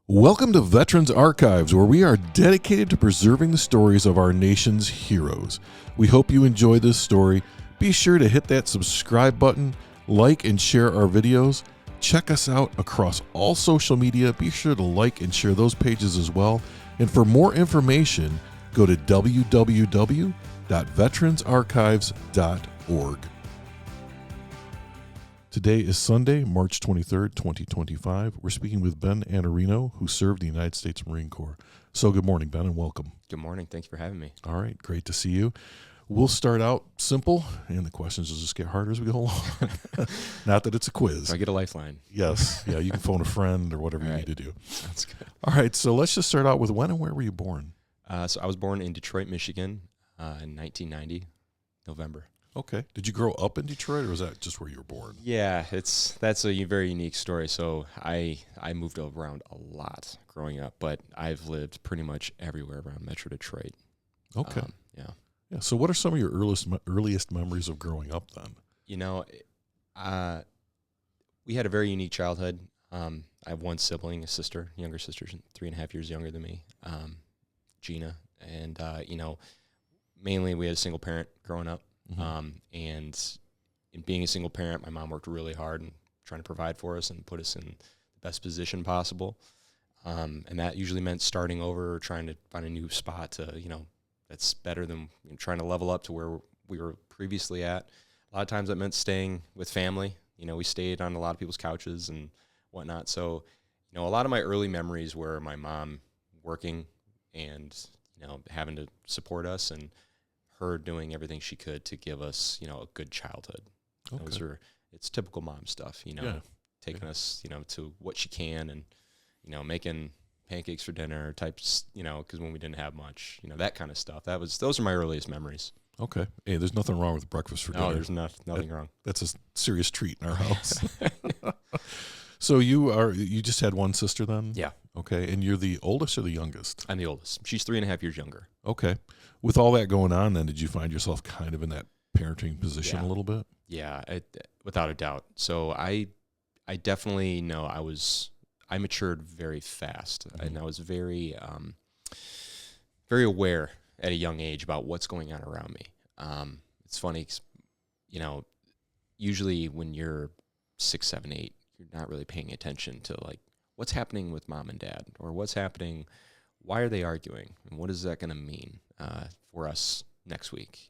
Welcome to Veterans Archives, where we are dedicated to preserving the stories of our nation's heroes. We hope you enjoy this story. Be sure to hit that subscribe button, like and share our videos. Check us out across all social media. Be sure to like and share those pages as well. And for more information, go to www.veteransarchives.org. Today is Sunday, March 23rd, 2025. We're speaking with Ben Annarino, who served the United States Marine Corps. So good morning, Ben, and welcome. Good morning. Thanks for having me. All right, great to see you. We'll start out simple, and the questions will just get harder as we go along. Not that it's a quiz. I get a lifeline. Yes. Yeah, you can phone a friend or whatever you All need to do. That's good. All right, so let's just start out with when and where were you born? So I was born in Detroit, Michigan in 1990, November. Okay. Did you grow up in Detroit, or was that just where you were born? Yeah, that's a very unique story. So I moved around a lot growing up, but I've lived pretty much everywhere around Metro Detroit. Okay. Yeah. Yeah. So what are some of your earliest memories of growing up then? You know, we had a very unique childhood. I have one sibling, a sister, younger sister, 3.5 years younger than me, Gina. And, mainly we had a single parent growing up. Mm-hmm. And in being a single parent, my mom worked really hard and trying to provide for us and put us in the best position possible. And that usually meant starting over or trying to find a new spot to, that's better than trying to level up to where we were previously at. A lot of times that meant staying with family. We stayed on a lot of people's couches and whatnot. So, a lot of my early memories were my mom working and, having to support us and her doing everything she could to give us, a good childhood. Okay. It's typical mom stuff, taking us, to what she can and, making pancakes for dinner types, because when we didn't have much, that kind of stuff. Those are my earliest memories. Okay. Hey, there's nothing wrong with breakfast for dinner. No, there's nothing wrong. That's a serious treat in our house. So you just had one sister then? Yeah. Okay. And you're the oldest or the youngest? I'm the oldest. She's 3.5 years younger. Okay. With all that going on then, did you find yourself kind of in that parenting position a little bit? Yeah, without a doubt. So I definitely know I matured very fast, Mm-hmm. and I was very, very aware at a young age about what's going on around me. It's funny, 'cause, usually when you're 6, 7, 8, you're not really paying attention to like what's happening with mom and dad, or what's happening. Why are they arguing, and what is that going to mean for us next week?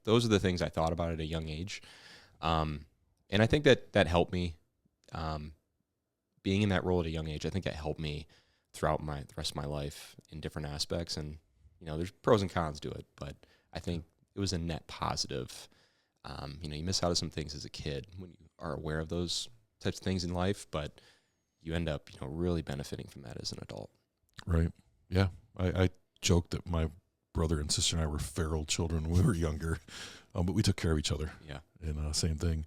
Those are the things I thought about at a young age, and I think that helped me. Being in that role at a young age, I think that helped me throughout the rest of my life in different aspects. And there's pros and cons to it, but I think it was a net positive. You miss out on some things as a kid when you are aware of those types of things in life, but you end up really benefiting from that as an adult. Right. Yeah. I joked that my brother and sister and I were feral children when we were younger, but we took care of each other. Yeah. And same thing.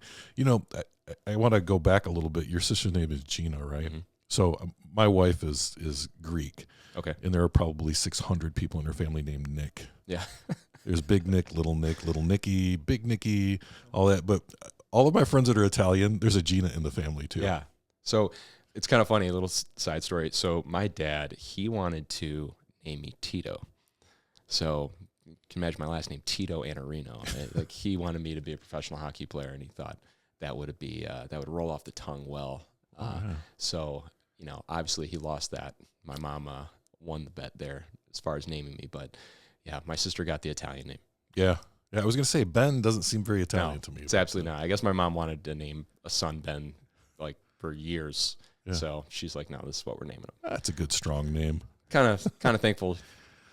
I want to go back a little bit. Your sister's name is Gina, right? Mm-hmm. So my wife is Greek. Okay. And there are probably 600 people in her family named Nick. Yeah. There's Big Nick, Little Nicky, Big Nicky, all that. But all of my friends that are Italian, there's a Gina in the family too. Yeah. So it's kind of funny, a little side story. So my dad, he wanted to name me Tito. So you can imagine my last name, Tito Annarino. Like he wanted me to be a professional hockey player, and he thought that would roll off the tongue well. So obviously he lost that. My mom won the bet there as far as naming me, but yeah, my sister got the Italian name. Yeah. I was going to say Ben doesn't seem very Italian to me. It's absolutely not. I guess my mom wanted to name a son Ben like for years. Yeah. So she's like, no, this is what we're naming him. That's a good, strong name. Kind of thankful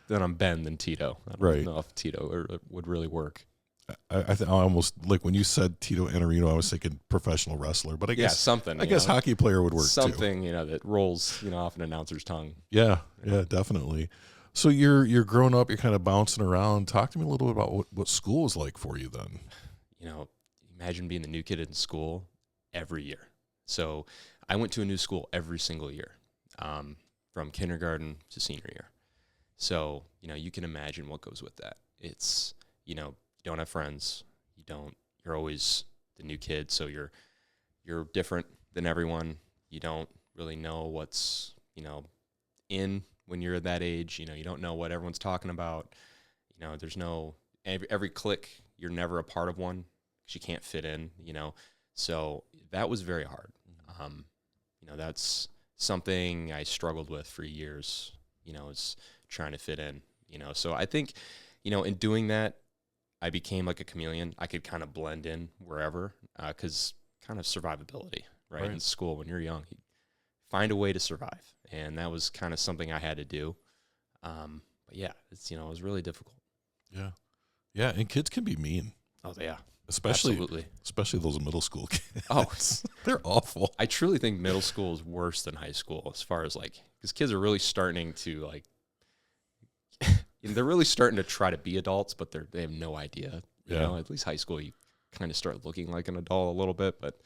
that I'm Ben than Tito. I don't know if Tito would really work. I almost, like when you said Tito Annarino, I was thinking professional wrestler, but I guess something. I guess hockey player would work something, too. That rolls, off an announcer's tongue. Yeah, definitely. So you're growing up, you're kind of bouncing around. Talk to me a little bit about what school was like for you then. Imagine being the new kid in school every year. So I went to a new school every single year, from kindergarten to senior year. So, you can imagine what goes with that. It's, you don't have friends. You're always the new kid. So you're different than everyone. You don't really know what's, in when you're that age. You know, you don't know what everyone's talking about. You know, there's no every clique. You're never a part of one because you can't fit in. You know, so that was very hard. You know, that's something I struggled with for years. You know, is trying to fit in. You know, so I think, you know, in doing that, I became like a chameleon. I could kind of blend in wherever, because kind of survivability, right? In school, when you're young, you find a way to survive. And that was kind of something I had to do. But yeah, it's, you know, it was really difficult. Yeah. Yeah. And kids can be mean. Oh, yeah. Especially those middle school kids. Oh, they're awful. I truly think middle school is worse than high school as far as like, because kids are really starting to like, they're really starting to try to be adults, but they have no idea. You know, at least high school, you kind of start looking like an adult a little bit. But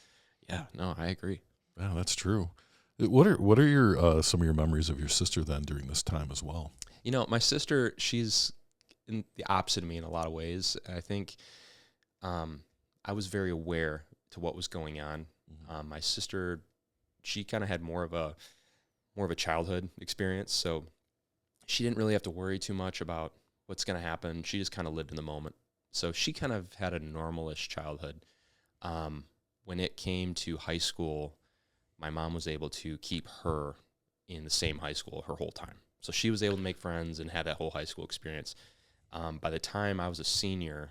yeah, no, I agree. Yeah, that's true. What are your some of your memories of your sister then during this time as well? You know, my sister, she's in the opposite of me in a lot of ways. I think I was very aware to what was going on. My sister, she kind of had more of a childhood experience, so she didn't really have to worry too much about what's going to happen. She just kind of lived in the moment. So she kind of had a normalish childhood. When it came to high school, my mom was able to keep her in the same high school her whole time. So she was able to make friends and have that whole high school experience. By the time I was a senior,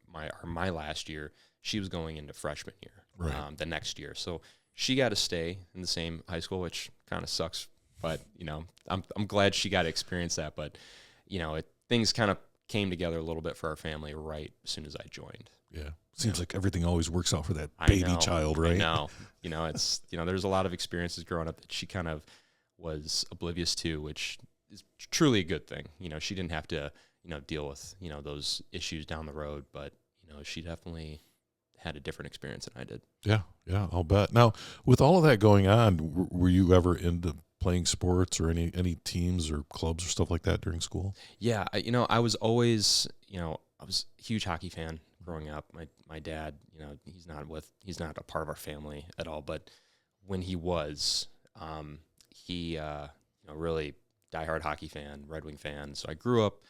my last year, she was going into freshman year, the next year. So she got to stay in the same high school, which kind of sucks. But, you know, I'm glad she got to experience that. But, you know, things kind of came together a little bit for our family right as soon as I joined. Yeah. Seems like everything always works out for that baby child, right? I know. You know, there's a lot of experiences growing up that she kind of was oblivious to, which is truly a good thing. You know, she didn't have to, you know, deal with, you know, those issues down the road. But, you know, she definitely had a different experience than I did. Yeah, I'll bet. Now, with all of that going on, were you ever into playing sports or any teams or clubs or stuff like that during school? Yeah, you know, I was always, you know, I was a huge hockey fan growing up. My dad, you know, he's not a part of our family at all, but when he was, he you know, really diehard hockey fan, Red Wing fan. So I grew up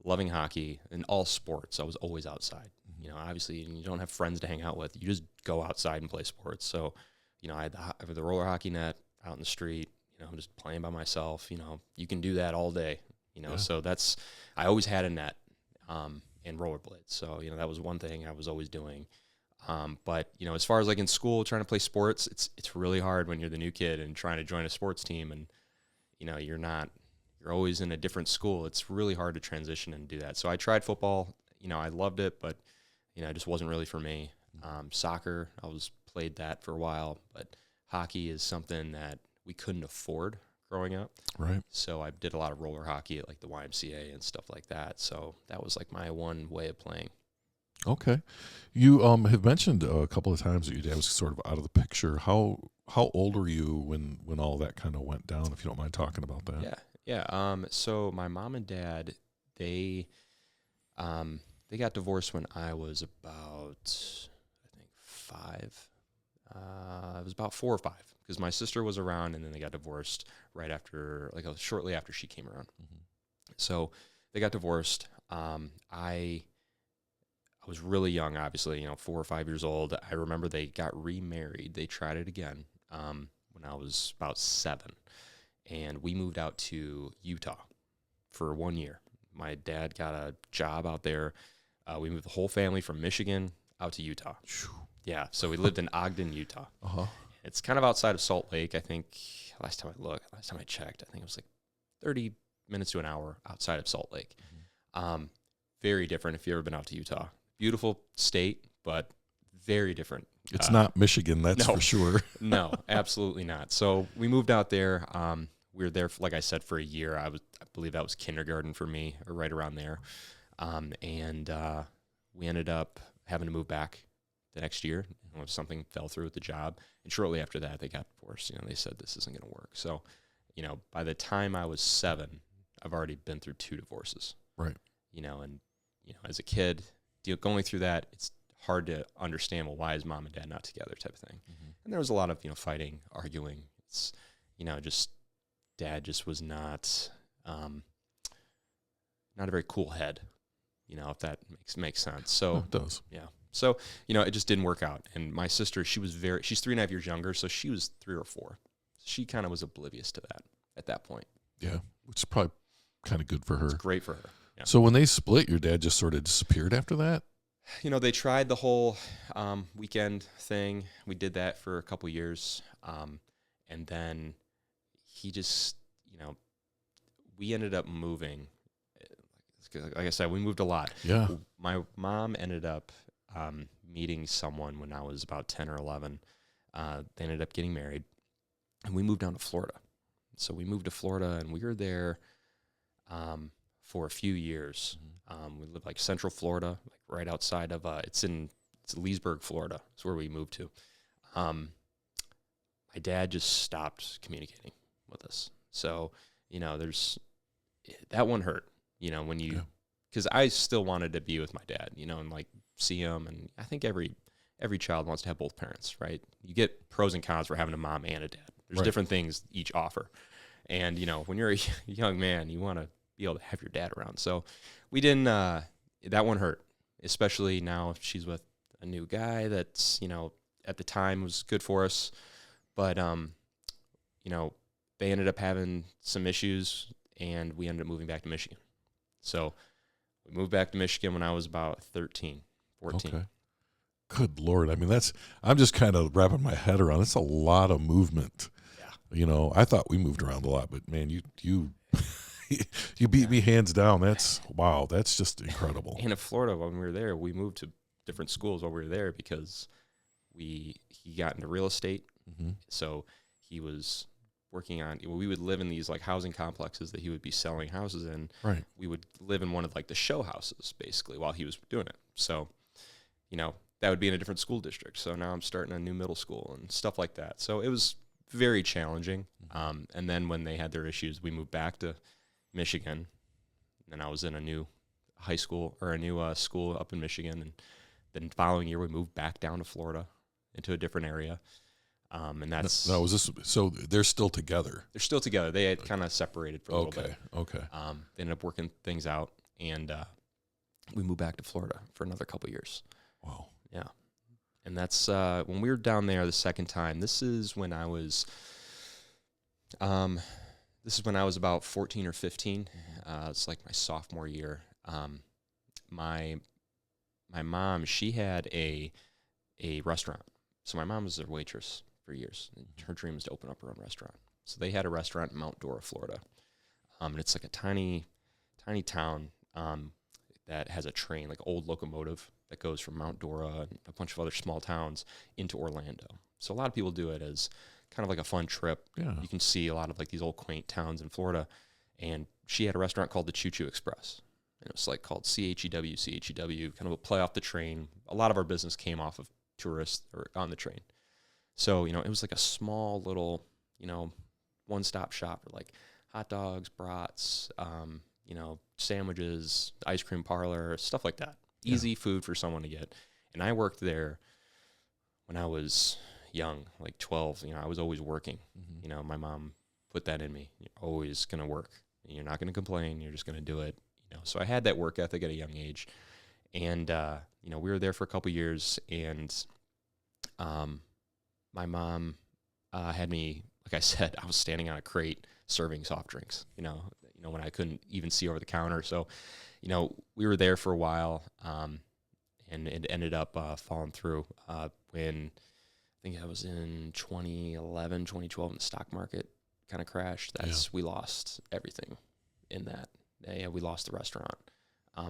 loving hockey and all sports. I was always outside. You know, obviously you don't have friends to hang out with. You just go outside and play sports. So, you know, I had the roller hockey net out in the street. You know, I'm just playing by myself. You know, you can do that all day. You know, so I always had a net and rollerblades. So, you know, that was one thing I was always doing. But, you know, as far as like in school trying to play sports, it's really hard when you're the new kid and trying to join a sports team and, you know, you're always in a different school. It's really hard to transition and do that. So I tried football. You know, I loved it, but, you know, it just wasn't really for me. Soccer, played that for a while, but hockey is something that we couldn't afford growing up. Right. So I did a lot of roller hockey at like the YMCA and stuff like that. So that was like my one way of playing. Okay. You have mentioned a couple of times that your dad was sort of out of the picture. How old were you when all that kind of went down, if you don't mind talking about that? Yeah. So my mom and dad, they got divorced when I was about, I think, 5. I was about 4 or 5 because my sister was around, and then they got divorced right after, like shortly after she came around. Mm-hmm. So they got divorced. I was really young, obviously, you know, 4 or 5 years old. I remember they got remarried. They tried it again when I was about 7, and we moved out to Utah for 1 year. My dad got a job out there. We moved the whole family from Michigan out to Utah. Yeah, so we lived in Ogden, Utah. Uh-huh. It's kind of outside of Salt Lake. I think last time I checked, I think it was like 30 minutes to an hour outside of Salt Lake. Mm-hmm. Very different if you've ever been out to Utah. Beautiful state, but very different. It's not Michigan, that's for sure. No, absolutely not. So we moved out there. We were there, like I said, for a year. I believe that was kindergarten for me, or right around there. And we ended up having to move back the next year. You know, something fell through with the job. And shortly after that, they got divorced. You know, they said this isn't going to work. So, you know, by the time I was 7, I've already been through 2 divorces. Right. You know, and, you know, as a kid, going through that, it's hard to understand, well, why is mom and dad not together type of thing. Mm-hmm. And there was a lot of, you know, fighting, arguing. It's, you know, just dad just was not a very cool head, if that makes sense. So it does. Yeah. So, it just didn't work out. And my sister, she's 3.5 years younger, so she was 3 or 4. She kind of was oblivious to that at that point. Yeah, which is probably kind of good for her. It's great for her. Yeah. So when they split, your dad just sort of disappeared after that? They tried the whole weekend thing. We did that for a couple years. And then he just, we ended up moving. Like I said, we moved a lot. Yeah. My mom ended up meeting someone when I was about 10 or 11. They ended up getting married, and we moved down to Florida. So we moved to Florida, and we were there for a few years. We lived like Central Florida, like right outside of it's Leesburg, Florida. That's where we moved to. My dad just stopped communicating with us. So, that one hurt, when you, because I still wanted to be with my dad, and like see him. And I think every child wants to have both parents, right? You get pros and cons for having a mom and a dad. There's different things each offer. And, when you're a young man, you want to be able to have your dad around. So we didn't, that one hurt, especially now if she's with a new guy that's, at the time was good for us. But, they ended up having some issues, and we ended up moving back to Michigan. So we moved back to Michigan when I was about 13, 14. Okay. Good Lord. I mean, I'm just kind of wrapping my head around. It's a lot of movement. Yeah. I thought we moved around a lot, but man, you you beat me hands down. That's just incredible. And in Florida, when we were there, we moved to different schools while we were there because he got into real estate. Mm-hmm. So he was working on, we would live in these like housing complexes that he would be selling houses in. Right. We would live in one of like the show houses basically while he was doing it. So, that would be in a different school district. So now I'm starting a new middle school and stuff like that. So it was very challenging. And then when they had their issues, we moved back to Michigan. And I was in a new high school or a new school up in Michigan. And then the following year, we moved back down to Florida into a different area. And that's... No, so they're still together? They're still together. They had kind of separated for a little bit. Okay. They ended up working things out. And we moved back to Florida for another couple years. Wow. Yeah. And that's when we were down there the second time. This is when I was about 14 or 15. It's like my sophomore year. My mom, she had a restaurant. So my mom was a waitress for years. And her dream was to open up her own restaurant. So they had a restaurant in Mount Dora, Florida. And it's like a tiny town that has a train, like old locomotive that goes from Mount Dora and a bunch of other small towns into Orlando. So a lot of people do it as kind of like a fun trip. Yeah. You can see a lot of like these old quaint towns in Florida. And she had a restaurant called the Choo Choo Express. And it was like called CHEW, kind of a play off the train. A lot of our business came off of tourists or on the train. So, it was like a small little, one-stop shop for like hot dogs, brats, sandwiches, ice cream parlor, stuff like that. Easy food for someone to get. And I worked there when I was young, like 12. I was always working. Mm-hmm. My mom put that in me. You're always going to work. You're not going to complain. You're just going to do it. So I had that work ethic at a young age. And, we were there for a couple years. And my mom had me, like I said, I was standing on a crate serving soft drinks, when I couldn't even see over the counter. So, we were there for a while, and it ended up falling through when I think I was in 2011, 2012, and the stock market kind of crashed. We lost everything in that. Yeah, we lost the restaurant.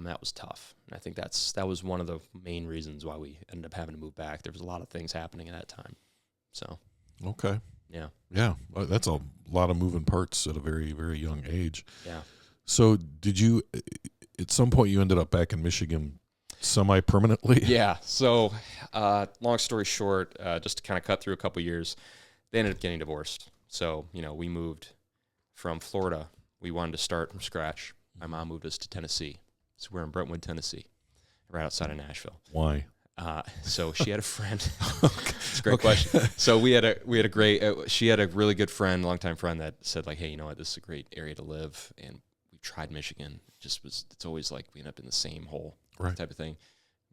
That was tough. And I think that was one of the main reasons why we ended up having to move back. There was a lot of things happening at that time. So. Okay. Yeah. Yeah. That's a lot of moving parts at a very, very young age. Yeah. So did you, at some point you ended up back in Michigan semi-permanently? Yeah. So long story short, just to kind of cut through a couple years, they ended up getting divorced. So, we moved from Florida. We wanted to start from scratch. My mom moved us to Tennessee. So we're in Brentwood, Tennessee, right outside of Nashville. Why? So she had a friend. It's a great question. So we had a great. She had a really good friend, longtime friend, that said like, hey, you know what, this is a great area to live, and we tried Michigan. It's always like we end up in the same hole, type of thing.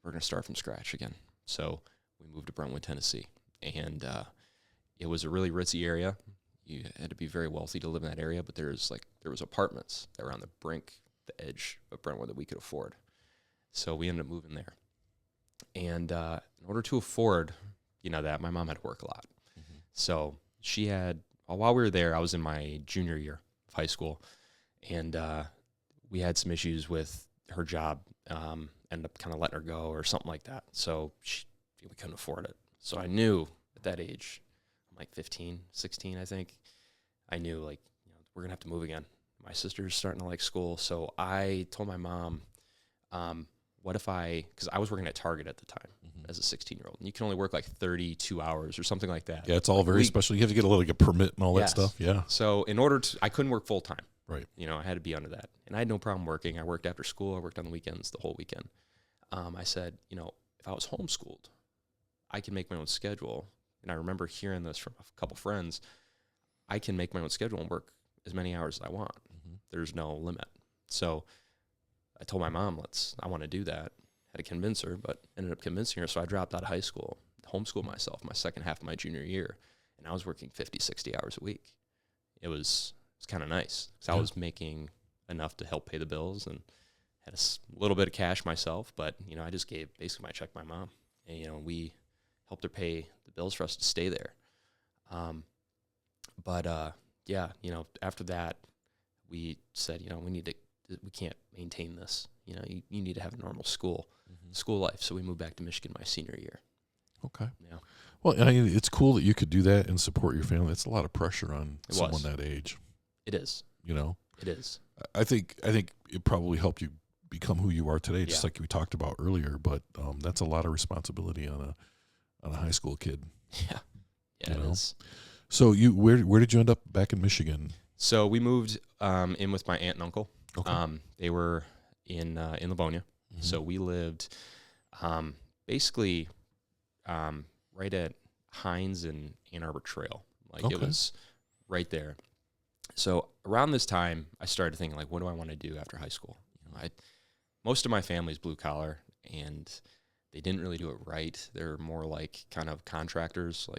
We're gonna start from scratch again. So we moved to Brentwood, Tennessee, and it was a really ritzy area. You had to be very wealthy to live in that area, but there was apartments that were on the brink, the edge of Brentwood that we could afford. So we ended up moving there. And in order to afford, that, my mom had to work a lot. Mm-hmm. So she had, while we were there, I was in my junior year of high school, and we had some issues with her job, ended up kind of letting her go or something like that. So we couldn't afford it. So I knew at that age, I'm like 15, 16, I think, I knew like, we're going to have to move again. My sister's starting to like school. So I told my mom, what if because I was working at Target at the time as a 16-year-old, and you can only work like 32 hours or something like that. Yeah, it's all very special. You have to get a permit and all that stuff. Yeah. So in order I couldn't work full time. Right. I had to be under that, and I had no problem working. I worked after school. I worked on the weekends, the whole weekend. I said, if I was homeschooled, I can make my own schedule. And I remember hearing this from a couple friends. I can make my own schedule and work as many hours as I want. Mm-hmm. There's no limit. So I told my mom, I want to do that. Had to convince her, but ended up convincing her. So I dropped out of high school, homeschooled myself my second half of my junior year, and I was working 50, 60 hours a week. It's kind of nice because I was making enough to help pay the bills and had a little bit of cash myself. But, I just gave basically my check to my mom, and we helped her pay the bills for us to stay there. After that, we said, we can't maintain this. You need to have a normal school life. So we moved back to Michigan my senior year. Okay. Yeah. Well, it's cool that you could do that and support your family. It's a lot of pressure on someone that age. It is. It is. I think it probably helped you become who you are today, just like we talked about earlier. But that's a lot of responsibility on a high school kid. Yeah. Yeah, it is. So where did you end up back in Michigan? So we moved in with my aunt and uncle. Okay. They were in Livonia. Mm-hmm. So we lived basically right at Hines and Ann Arbor Trail. It was right there. So around this time, I started thinking, what do I want to do after high school? Most of my family's blue collar, and they didn't really do it right. They're more like kind of contractors.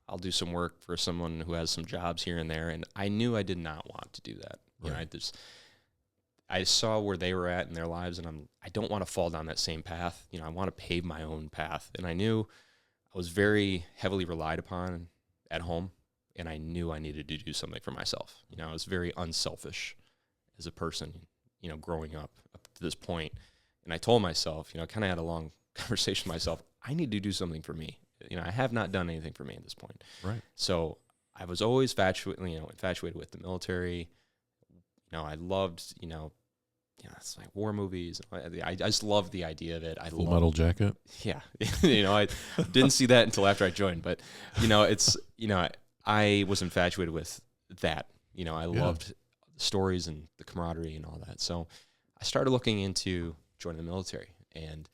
I'll do some work for someone who has some jobs here and there, and I knew I did not want to do that. Right. I saw where they were at in their lives, and I don't want to fall down that same path. I want to pave my own path, and I knew I was very heavily relied upon at home, and I knew I needed to do something for myself. I was very unselfish as a person, growing up to this point, and I told myself, I kind of had a long conversation with myself. I need to do something for me. I have not done anything for me at this point. Right. So I was always infatuated with the military. I loved, it's like war movies. I just loved the idea of it. Full Metal Jacket. Yeah. I didn't see that until after I joined, but I was infatuated with that. I loved the stories and the camaraderie and all that. So I started looking into joining the military, and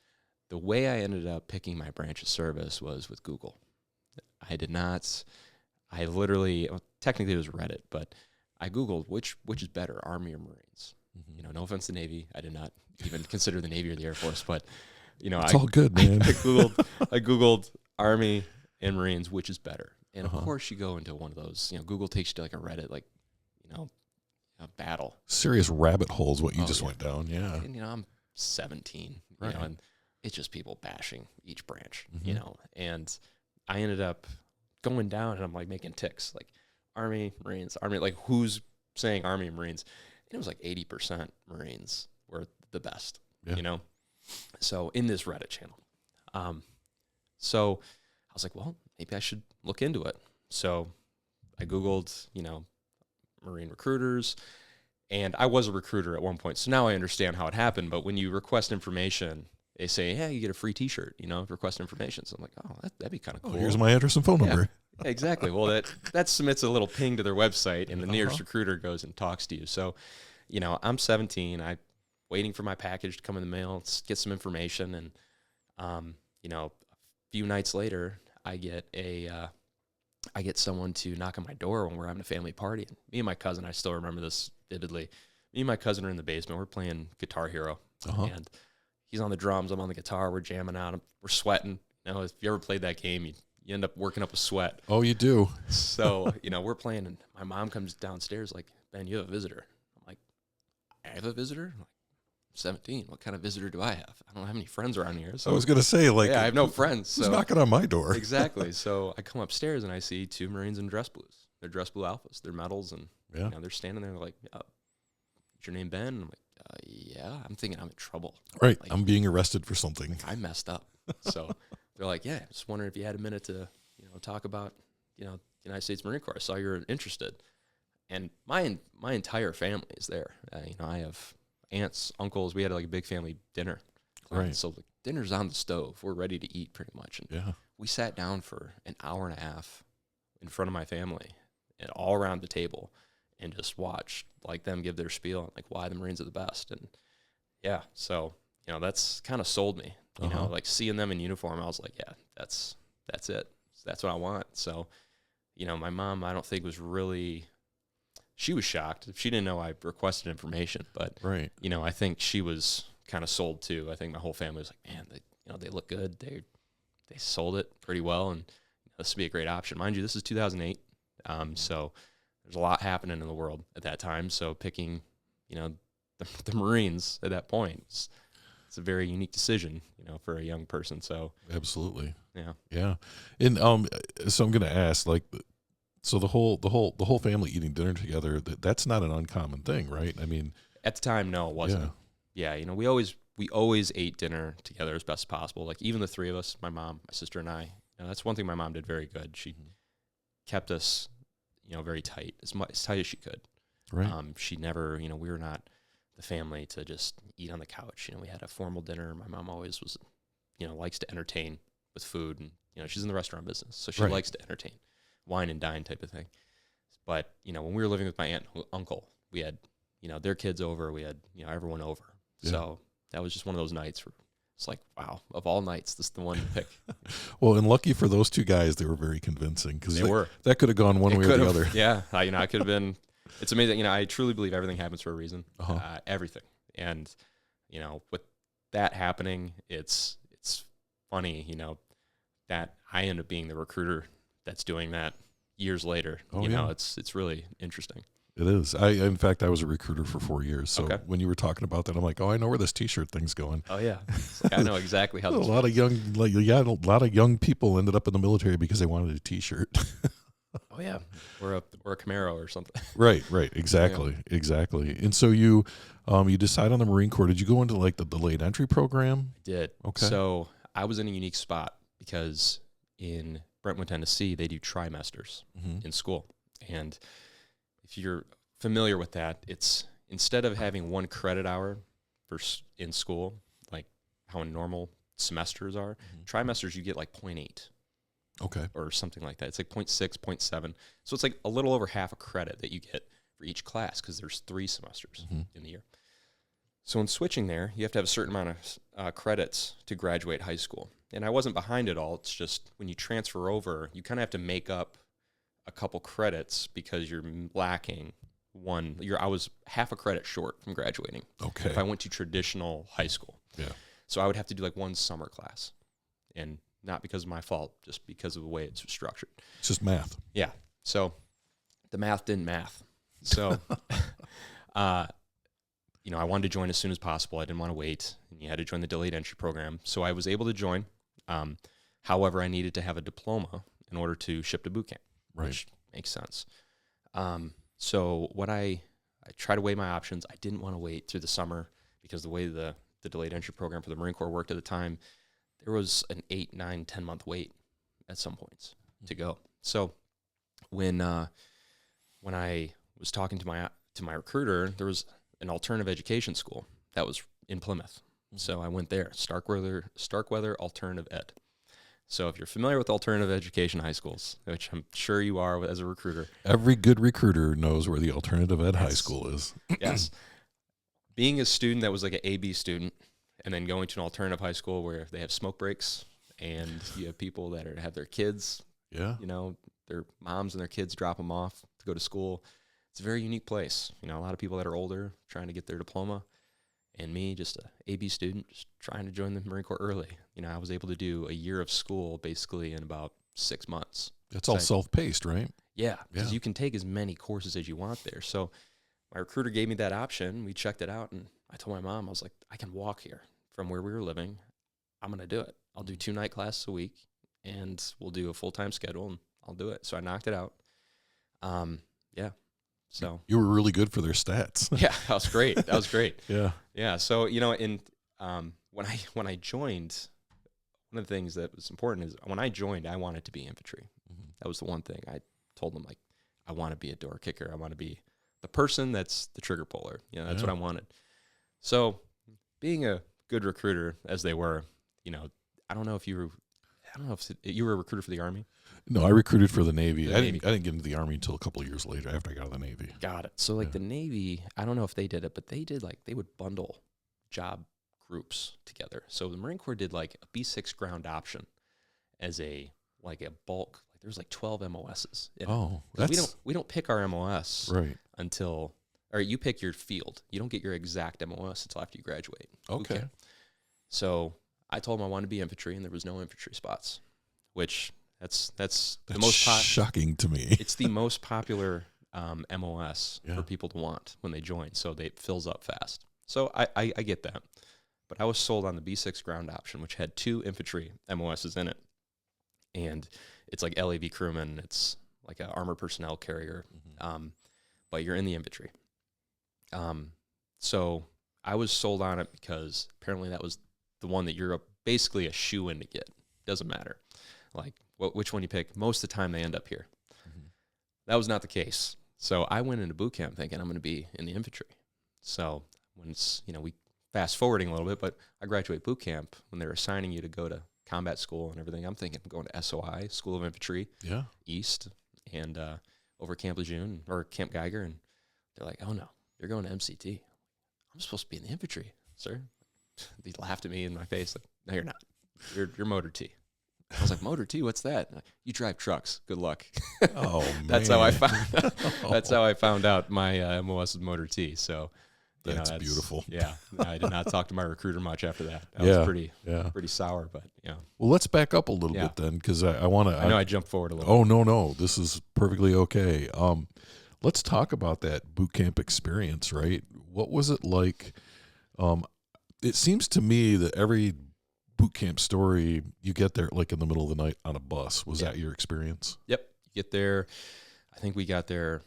the way I ended up picking my branch of service was with Google. Technically it was Reddit, but I Googled which is better, Army or Marines. Mm-hmm. No offense to Navy. I did not even consider the Navy or the Air Force, but it's all good, man. I Googled Army and Marines, which is better. And of course you go into one of those, Google takes you to a Reddit, a battle. Serious rabbit holes what you just went down. Yeah. And I'm 17, and it's just people bashing each branch, and I ended up going down, and I'm making ticks, Army, Marines, Army, who's saying Army and Marines? And it was 80% Marines were the best, So in this Reddit channel. So I was well, maybe I should look into it. So I Googled, Marine recruiters, and I was a recruiter at one point. So now I understand how it happened. But when you request information, they say, hey, you get a free T-shirt, request information. So I'm that'd be kind of cool. Here's my address and phone number. Yeah, exactly. Well, that submits a little ping to their website, and the nearest recruiter goes and talks to you. So, I'm 17. I'm waiting for my package to come in the mail, get some information, and a few nights later, I get someone to knock on my door when we're having a family party. And me and my cousin, I still remember this vividly. Me and my cousin are in the basement. We're playing Guitar Hero, and he's on the drums. I'm on the guitar. We're jamming out. We're sweating. If you ever played that game, you end up working up a sweat. Oh, you do. So, we're playing, and my mom comes downstairs like, Ben, you have a visitor. I'm like, I have a visitor? I'm like, 17. What kind of visitor do I have? I don't have any friends around here. So I was going to say, like, yeah, I have no friends. Who's so knocking on my door? Exactly. So I come upstairs and I see two Marines in dress blues. They're dress blue alphas. They're medals, and they're standing there like, is your name Ben? And I'm like, yeah. I'm thinking I'm in trouble. Right. Like, I'm being arrested for something. I messed up. So they're like, yeah, just wondering if you had a minute to, talk about, the United States Marine Corps. I saw you were interested. And my entire family is there. I have aunts, uncles. We had like a big family dinner. Right. So the dinner's on the stove. We're ready to eat pretty much. And we sat down for an hour and a half in front of my family and all around the table and just watched like them give their spiel on like why the Marines are the best. And yeah, so, that's kind of sold me, like seeing them in uniform. I was like, yeah, that's it. That's what I want. So, my mom, I don't think she was shocked. She didn't know I requested information, but I think she was kind of sold too. I think my whole family was like, man, they look good. They sold it pretty well, and this would be a great option. Mind you, this is 2008, so there's a lot happening in the world at that time. So picking, the Marines at that point, it's a very unique decision, for a young person. So absolutely, yeah. And so I'm going to ask, like, so the whole family eating dinner together, that's not an uncommon thing, right? I mean, at the time, no, it wasn't. Yeah, we always ate dinner together as best as possible. Like even the three of us, my mom, my sister, and I. That's one thing my mom did very good. She kept us, very tight, as tight as she could. Right. She never, we were not the family to just eat on the couch. We had a formal dinner. My mom always was, likes to entertain with food, and she's in the restaurant business, so she likes to entertain, wine and dine type of thing. But when we were living with my aunt and uncle, we had their kids over. We had everyone over. Yeah. So that was just one of those nights where it's like, wow, of all nights, this is the one to pick. Well, and lucky for those two guys, they were very convincing, because that could have gone one way or the other. Yeah, I could have been. It's amazing. I truly believe everything happens for a reason. Everything, and with that happening, it's funny. That I end up being the recruiter that's doing that years later. It's really interesting. It is. In fact, I was a recruiter for 4 years. So when you were talking about that, I'm like, oh, I know where this T-shirt thing's going. Oh yeah, I know exactly how. a lot of young people ended up in the military because they wanted a T-shirt. Oh yeah, or a Camaro or something. Right. Exactly. And so you decide on the Marine Corps. Did you go into like the delayed entry program? I did. Okay. So I was in a unique spot because in Brentwood, Tennessee, they do trimesters in school, and if you're familiar with that, it's instead of having 1 credit hour in school, like how normal semesters are, trimesters you get like 0.8. Okay. Or something like that. It's like 0.6, 0.7. So it's like a little over half a credit that you get for each class because there's 3 semesters in the year. So in switching there, you have to have a certain amount of credits to graduate high school. And I wasn't behind it all. It's just when you transfer over, you kind of have to make up a couple credits because you're lacking one. I was half a credit short from graduating. Okay. If I went to traditional high school. Yeah. So I would have to do like 1 summer class. And not because of my fault, just because of the way it's structured. It's just math. Yeah. So the math didn't math. So, I wanted to join as soon as possible. I didn't want to wait. And you had to join the delayed entry program. So I was able to join. However, I needed to have a diploma in order to ship to boot camp, which makes sense. So what I tried to weigh my options. I didn't want to wait through the summer because the way the delayed entry program for the Marine Corps worked at the time, there was an 8, 9, 10-month wait at some points to go. So when I was talking to my recruiter, there was an alternative education school that was in Plymouth. So I went there, Starkweather Alternative Ed. So if you're familiar with alternative education high schools, which I'm sure you are as a recruiter. Every good recruiter knows where the alternative ed high school is. Yes. Being a student that was like an AB student and then going to an alternative high school where they have smoke breaks and you have people that have their kids, Yeah. their moms and their kids drop them off to go to school. It's a very unique place. A lot of people that are older trying to get their diploma, and me, just a AB student, just trying to join the Marine Corps early. I was able to do a year of school basically in about 6 months. It's all self-paced, right? Yeah, because you can take as many courses as you want there. So my recruiter gave me that option. We checked it out, and I told my mom, I was like, I can walk here from where we were living. I'm going to do it. I'll do 2 night classes a week, and we'll do a full-time schedule, and I'll do it. So I knocked it out. Yeah. So you were really good for their stats. Yeah, that was great. That was great. Yeah. Yeah. So, when I joined, one of the things that was important is when I joined, I wanted to be infantry. Mm-hmm. That was the one thing I told them, like, I want to be a door kicker. I want to be the person that's the trigger puller. That's what I wanted. So being a good recruiter as they were, I don't know if you were a recruiter for the Army. No, I recruited for the Navy. I Navy. didn't get into the Army until a couple of years later after I got out of the Navy. Got it. So the Navy, I don't know if they did it, but they did they would bundle job groups together. So the Marine Corps did a B6 ground option as a bulk. There's 12 MOSs. Oh, we don't pick our MOS right or you pick your field. You don't get your exact MOS until after you graduate. Okay. So I told them I wanted to be infantry, and there was no infantry spots, which that's the most shocking to me. It's the most popular MOS for people to want when they join, so it fills up fast. So I get that, but I was sold on the B6 ground option, which had 2 infantry MOSs in it, and it's like LAV crewman. It's like an armored personnel carrier, but you're in the infantry. So I was sold on it because apparently that was the one that you're basically a shoe-in to get. Doesn't matter. Which one you pick, most of the time they end up here. Mm-hmm. That was not the case. So I went into boot camp thinking I'm going to be in the infantry. So when it's, we fast forwarding a little bit, but I graduate boot camp when they're assigning you to go to combat school and everything. I'm thinking I'm going to SOI, School of Infantry, East, and over Camp Lejeune or Camp Geiger. And they're like, oh no, you're going to MCT. I'm supposed to be in the infantry, sir. They laughed at me in my face. Like, no, you're not. You're motor T. I was like, motor T, what's that? Like, you drive trucks. Good luck. Oh, man. That's how I found. That's how I found out my MOS is motor T. So that's beautiful. Yeah, I did not talk to my recruiter much after that. That was pretty sour, but Well, let's back up a little bit then, because I want to. I know I jumped forward a little. Oh no, this is perfectly okay. Let's talk about that boot camp experience. Right, what was it like? It seems to me that every boot camp story, you get there in the middle of the night on a bus. Was that your experience? Yep. You get there. I think we got there.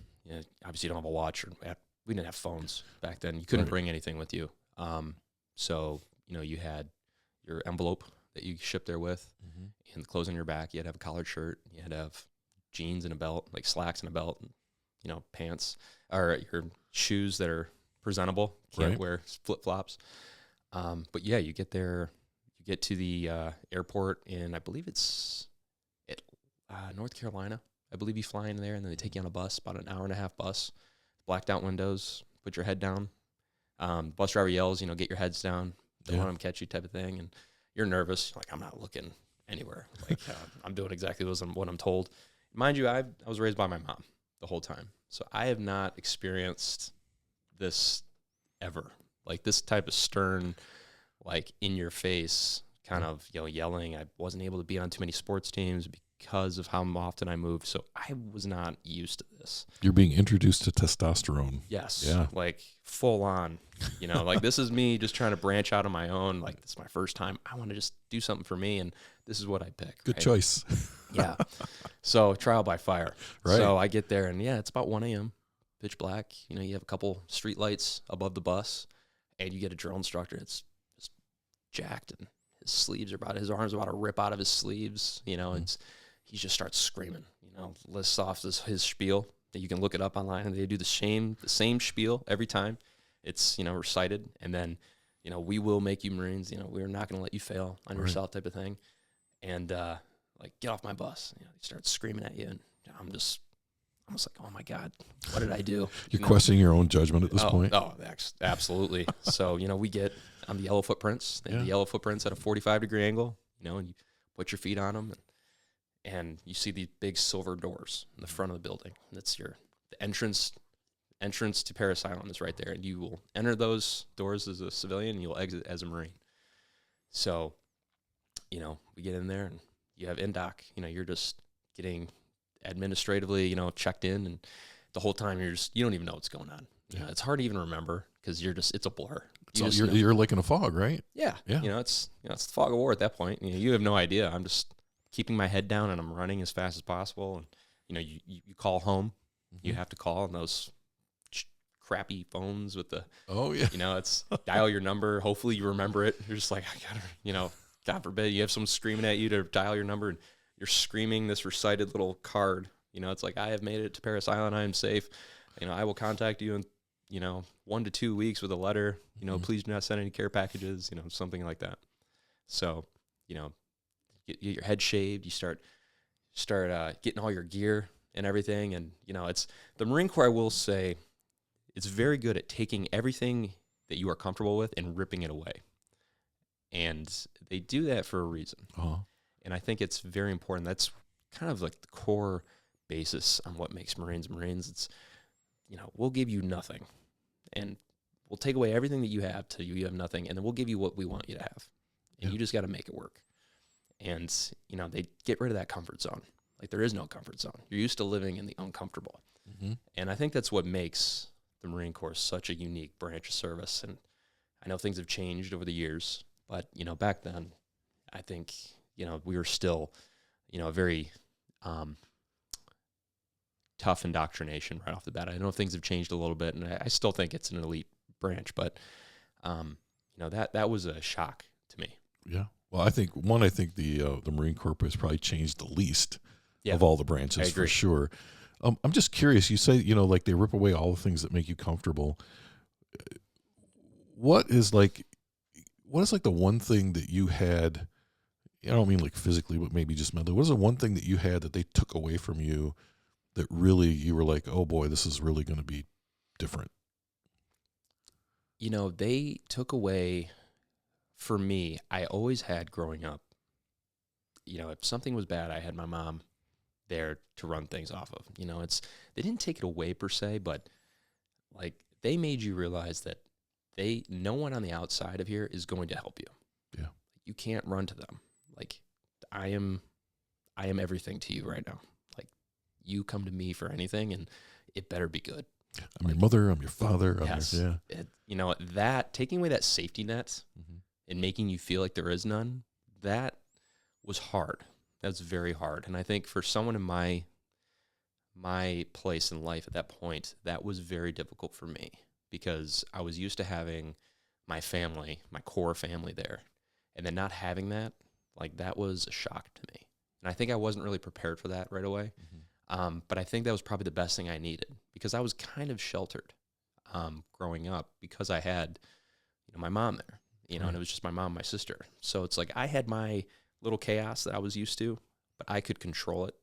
Obviously, you don't have a watch. We didn't have phones back then. You couldn't bring anything with you. So you had your envelope that you shipped there with, and the clothes on your back. You had to have a collared shirt. You had to have jeans and a belt, like slacks and a belt, and pants or your shoes that are presentable. Can't wear flip flops. But you get there. You get to the airport in, I believe it's North Carolina. I believe you fly in there, and then they take you on a bus, about an hour and a half bus, blacked out windows, put your head down. Bus driver yells, get your heads down. Don't let them catch you type of thing. And you're nervous. You're like, I'm not looking anywhere. I'm doing exactly what I'm told. Mind you, I was raised by my mom the whole time. So I have not experienced this ever. This type of stern, in your face kind of, yelling. I wasn't able to be on too many sports teams because of how often I moved. So I was not used to this. You're being introduced to testosterone. Yes. Yeah. Full on, this is me just trying to branch out on my own. This is my first time. I want to just do something for me. And this is what I pick. Good choice. Yeah. So trial by fire. Right. So I get there and it's about 1 a.m. pitch black. You have a couple street lights above the bus and you get a drill instructor. It's just jacked and his arms are about to rip out of his sleeves. He just starts screaming, lists off his spiel. You can look it up online, and they do the same spiel every time. It's, recited. And then, we will make you Marines. We're not going to let you fail on yourself type of thing. And, get off my bus. He starts screaming at you. And I'm just like, oh, my God, what did I do? You're questioning your own judgment at this point? Oh, absolutely. So, we get on the yellow footprints. The yellow footprints at a 45-degree angle, and you put your feet on them, and you see these big silver doors in the front of the building. That's the entrance to Parris Island is right there, and you will enter those doors as a civilian, and you'll exit as a Marine. So, we get in there, and you have INDOC. You're just getting administratively, checked in, and the whole time you don't even know what's going on. It's hard to even remember because it's a blur. You're like in a fog, right? Yeah. It's the fog of war at that point. You have no idea. I'm just keeping my head down, and I'm running as fast as possible. And you call home. Mm-hmm. You have to call on those crappy phones with the it's dial your number. Hopefully you remember it. You're just like, I gotta, God forbid you have someone screaming at you to dial your number, and you're screaming this recited little card. It's like, I have made it to Parris Island. I am safe. I will contact you in 1 to 2 weeks with a letter. Mm-hmm. Please do not send any care packages. Something like that. So get your head shaved. You start getting all your gear and everything. And it's the Marine Corps. I will say, it's very good at taking everything that you are comfortable with and ripping it away. And they do that for a reason. Uh-huh. And I think it's very important. That's kind of like the core basis on what makes Marines Marines. It's, we'll give you nothing, and we'll take away everything that you have till you have nothing, and then we'll give you what we want you to have. And you just got to make it work. And, they get rid of that comfort zone. Like, there is no comfort zone. You're used to living in the uncomfortable. Mm-hmm. And I think that's what makes the Marine Corps such a unique branch of service. And I know things have changed over the years, but, back then, I think, we were still, a very tough indoctrination right off the bat. I know things have changed a little bit, and I still think it's an elite branch, but, that was a shock to me. Yeah. Well, I think the Marine Corps has probably changed the least of all the branches, for sure. I'm just curious. You say, like they rip away all the things that make you comfortable. What is like the one thing that you had? I don't mean like physically, but maybe just mentally. What is the one thing that you had that they took away from you that really you were like, oh boy, this is really going to be different? They took away, for me, I always had growing up, if something was bad, I had my mom there to run things off of. They didn't take it away per se, but like they made you realize that no one on the outside of here is going to help you. Yeah. You can't run to them. Like, I am everything to you right now. Like, you come to me for anything, and it better be good. I'm your mother. I'm your father. Yes. That taking away that safety net and making you feel like there is none, that was hard. That's very hard. And I think for someone in my place in life at that point, that was very difficult for me because I was used to having my family, my core family there, and then not having that, like that was a shock to me. And I think I wasn't really prepared for that right away. But I think that was probably the best thing I needed because I was kind of sheltered growing up because I had, my mom there, and it was just my mom, my sister. So it's like I had my little chaos that I was used to, but I could control it.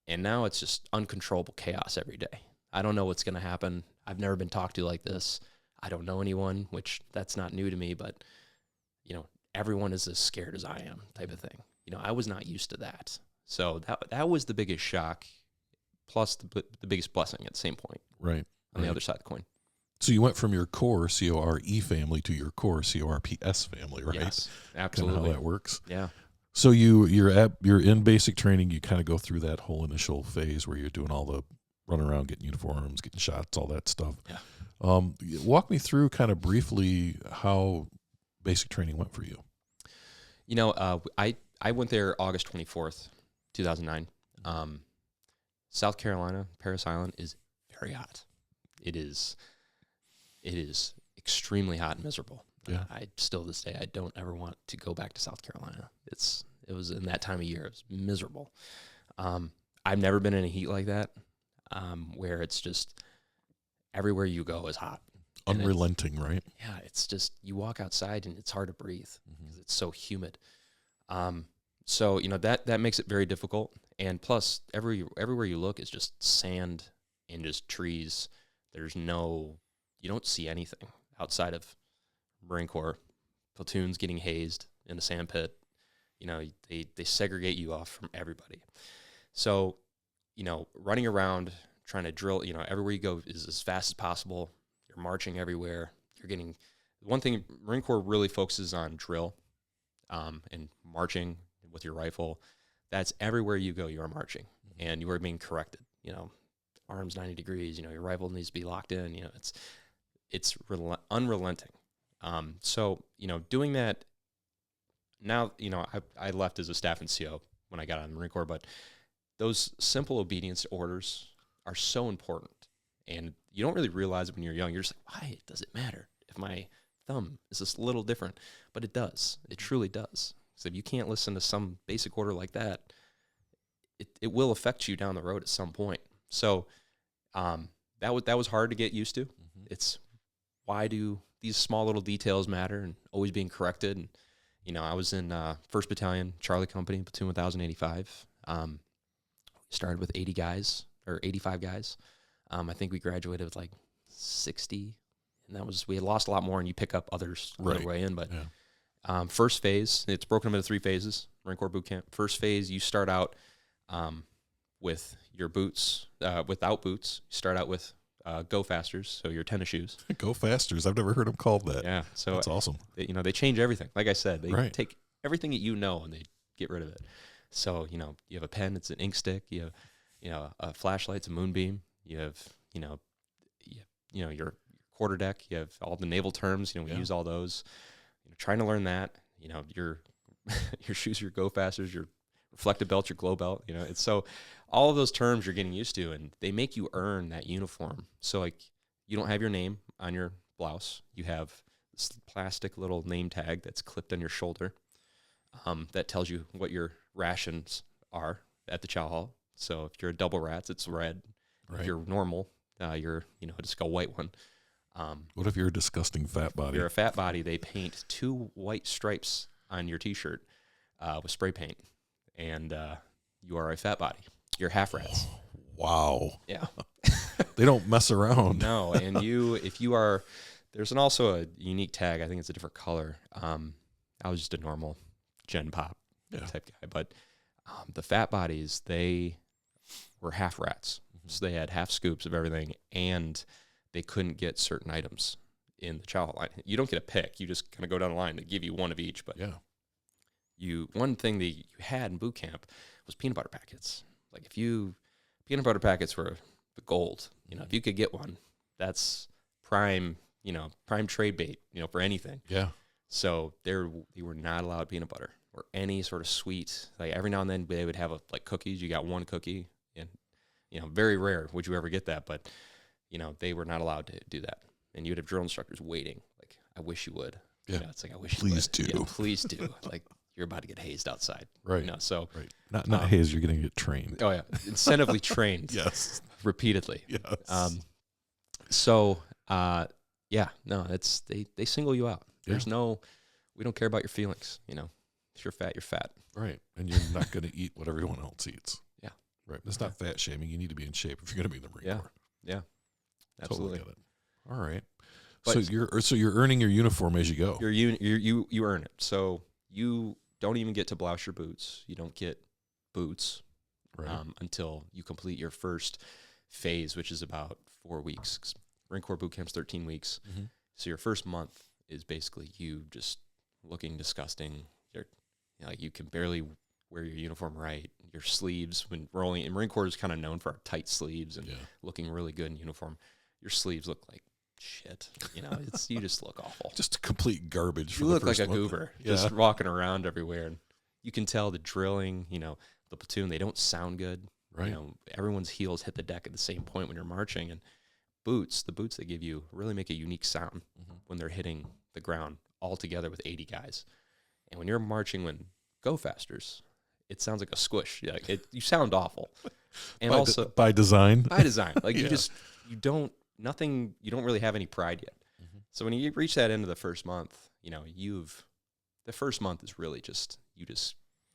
And now it's just uncontrollable chaos every day. I don't know what's going to happen. I've never been talked to like this. I don't know anyone, which that's not new to me, but, everyone is as scared as I am type of thing. I was not used to that. So that was the biggest shock, plus the biggest blessing at the same point. Right. On the other side of the coin. So you went from your core CORE family to your core CORPS family, right? Yes, absolutely. Kind of how that works. Yeah. So you're in basic training. You kind of go through that whole initial phase where you're doing all the running around, getting uniforms, getting shots, all that stuff. Yeah. Walk me through kind of briefly how basic training went for you. I went there August 24th, 2009. South Carolina, Parris Island is very hot. It is extremely hot and miserable. Yeah. I still to this day, I don't ever want to go back to South Carolina. It was in that time of year. It was miserable. I've never been in a heat like that, where it's just everywhere you go is hot. Unrelenting, right? Yeah, it's just you walk outside and it's hard to breathe because it's so humid. So that makes it very difficult. And plus, everywhere you look is just sand and just trees. You don't see anything outside of Marine Corps platoons getting hazed in a sand pit, they segregate you off from everybody. So, running around trying to drill, everywhere you go is as fast as possible. You're marching everywhere. You're getting one thing. Marine Corps really focuses on drill, and marching with your rifle. That's everywhere you go. You are marching, and you are being corrected. Arms 90 degrees. Your rifle needs to be locked in. It's unrelenting. So doing that. Now, I left as a staff NCO when I got out of the Marine Corps, but those simple obedience to orders are so important. And you don't really realize it when you're young. You're just like, why does it matter if my thumb is just a little different? But it does. It truly does. So if you can't listen to some basic order like that, it will affect you down the road at some point. So that was hard to get used to. Mm-hmm. It's why do these small little details matter, and always being corrected. And I was in 1st Battalion, Charlie Company, Platoon 1085. Started with 80 guys, or 85 guys. I think we graduated with like 60. And we had lost a lot more, and you pick up others on the way in. But first phase, it's broken up into 3 phases, Marine Corps boot camp. First phase, you start out with your boots, without boots. You start out with Go Fasters, so your tennis shoes. Go Fasters. I've never heard them called that. Yeah, so that's awesome. They change everything. Like I said, they take everything that and they get rid of it. So you have a pen, it's an ink stick. You have a flashlight, it's a moonbeam. You have your quarter deck. You have all the naval terms. We use all those. Trying to learn that. Your shoes, your Go Fasters, your reflective belt, your glow belt. It's so. All of those terms you're getting used to, and they make you earn that uniform. So, like, you don't have your name on your blouse. You have this plastic little name tag that's clipped on your shoulder that tells you what your rations are at the chow hall. So, if you're a double rats, it's red. Right. If you're normal, you're, just a white one. What if you're a disgusting fat body? If you're a fat body, they paint 2 white stripes on your T-shirt with spray paint, and you are a fat body. You're half rats. Wow. Yeah. They don't mess around. No, and if you are, there's also a unique tag. I think it's a different color. I was just a normal Gen Pop type guy, but the fat bodies, they were half rats. Mm-hmm. So they had half scoops of everything, and they couldn't get certain items in the chow line. You don't get a pick. You just kind of go down the line. They give you one of each, but one thing that you had in boot camp was peanut butter packets. Like peanut butter packets were the gold. If you could get one, that's prime trade bait, for anything. Yeah. So they were not allowed peanut butter or any sort of sweet. Like every now and then they would have cookies. You got one cookie, and very rare would you ever get that, but they were not allowed to do that. And you'd have drill instructors waiting, like, I wish you would. Yeah. It's like, I wish please you would. do. Yeah, please do. Like, you're about to get hazed outside. Right. So not hazed, you're going to get trained. Oh yeah. Incentively trained. Yes. Repeatedly. Yes. They single you out. Yeah. We don't care about your feelings. If you're fat, you're fat. Right. And you're not going to eat what everyone else eats. Yeah. Right. It's not fat shaming. You need to be in shape if you're going to be in the Marine Corps. Yeah. Absolutely. Totally get it. All right. But so you're earning your uniform as you go. You earn it. So you don't even get to blouse your boots. You don't get boots until you complete your first phase, which is about 4 weeks. Marine Corps boot camp's 13 weeks. Mm-hmm. So your first month is basically you just looking disgusting. You can barely wear your uniform right. Your sleeves, when rolling, and Marine Corps is kind of known for our tight sleeves and looking really good in uniform. Your sleeves look like shit. You just look awful. Just complete garbage. You look like a goober, just walking around everywhere. And you can tell the drilling, the platoon, they don't sound good. Right. Everyone's heels hit the deck at the same point when you're marching. And the boots they give you really make a unique sound when they're hitting the ground all together with 80 guys. And when you're marching when Go Fasters, it sounds like a squish. You sound awful. And by design. By design. Like you don't really have any pride yet. Mm-hmm. So when you reach that end of the first month, the first month is really just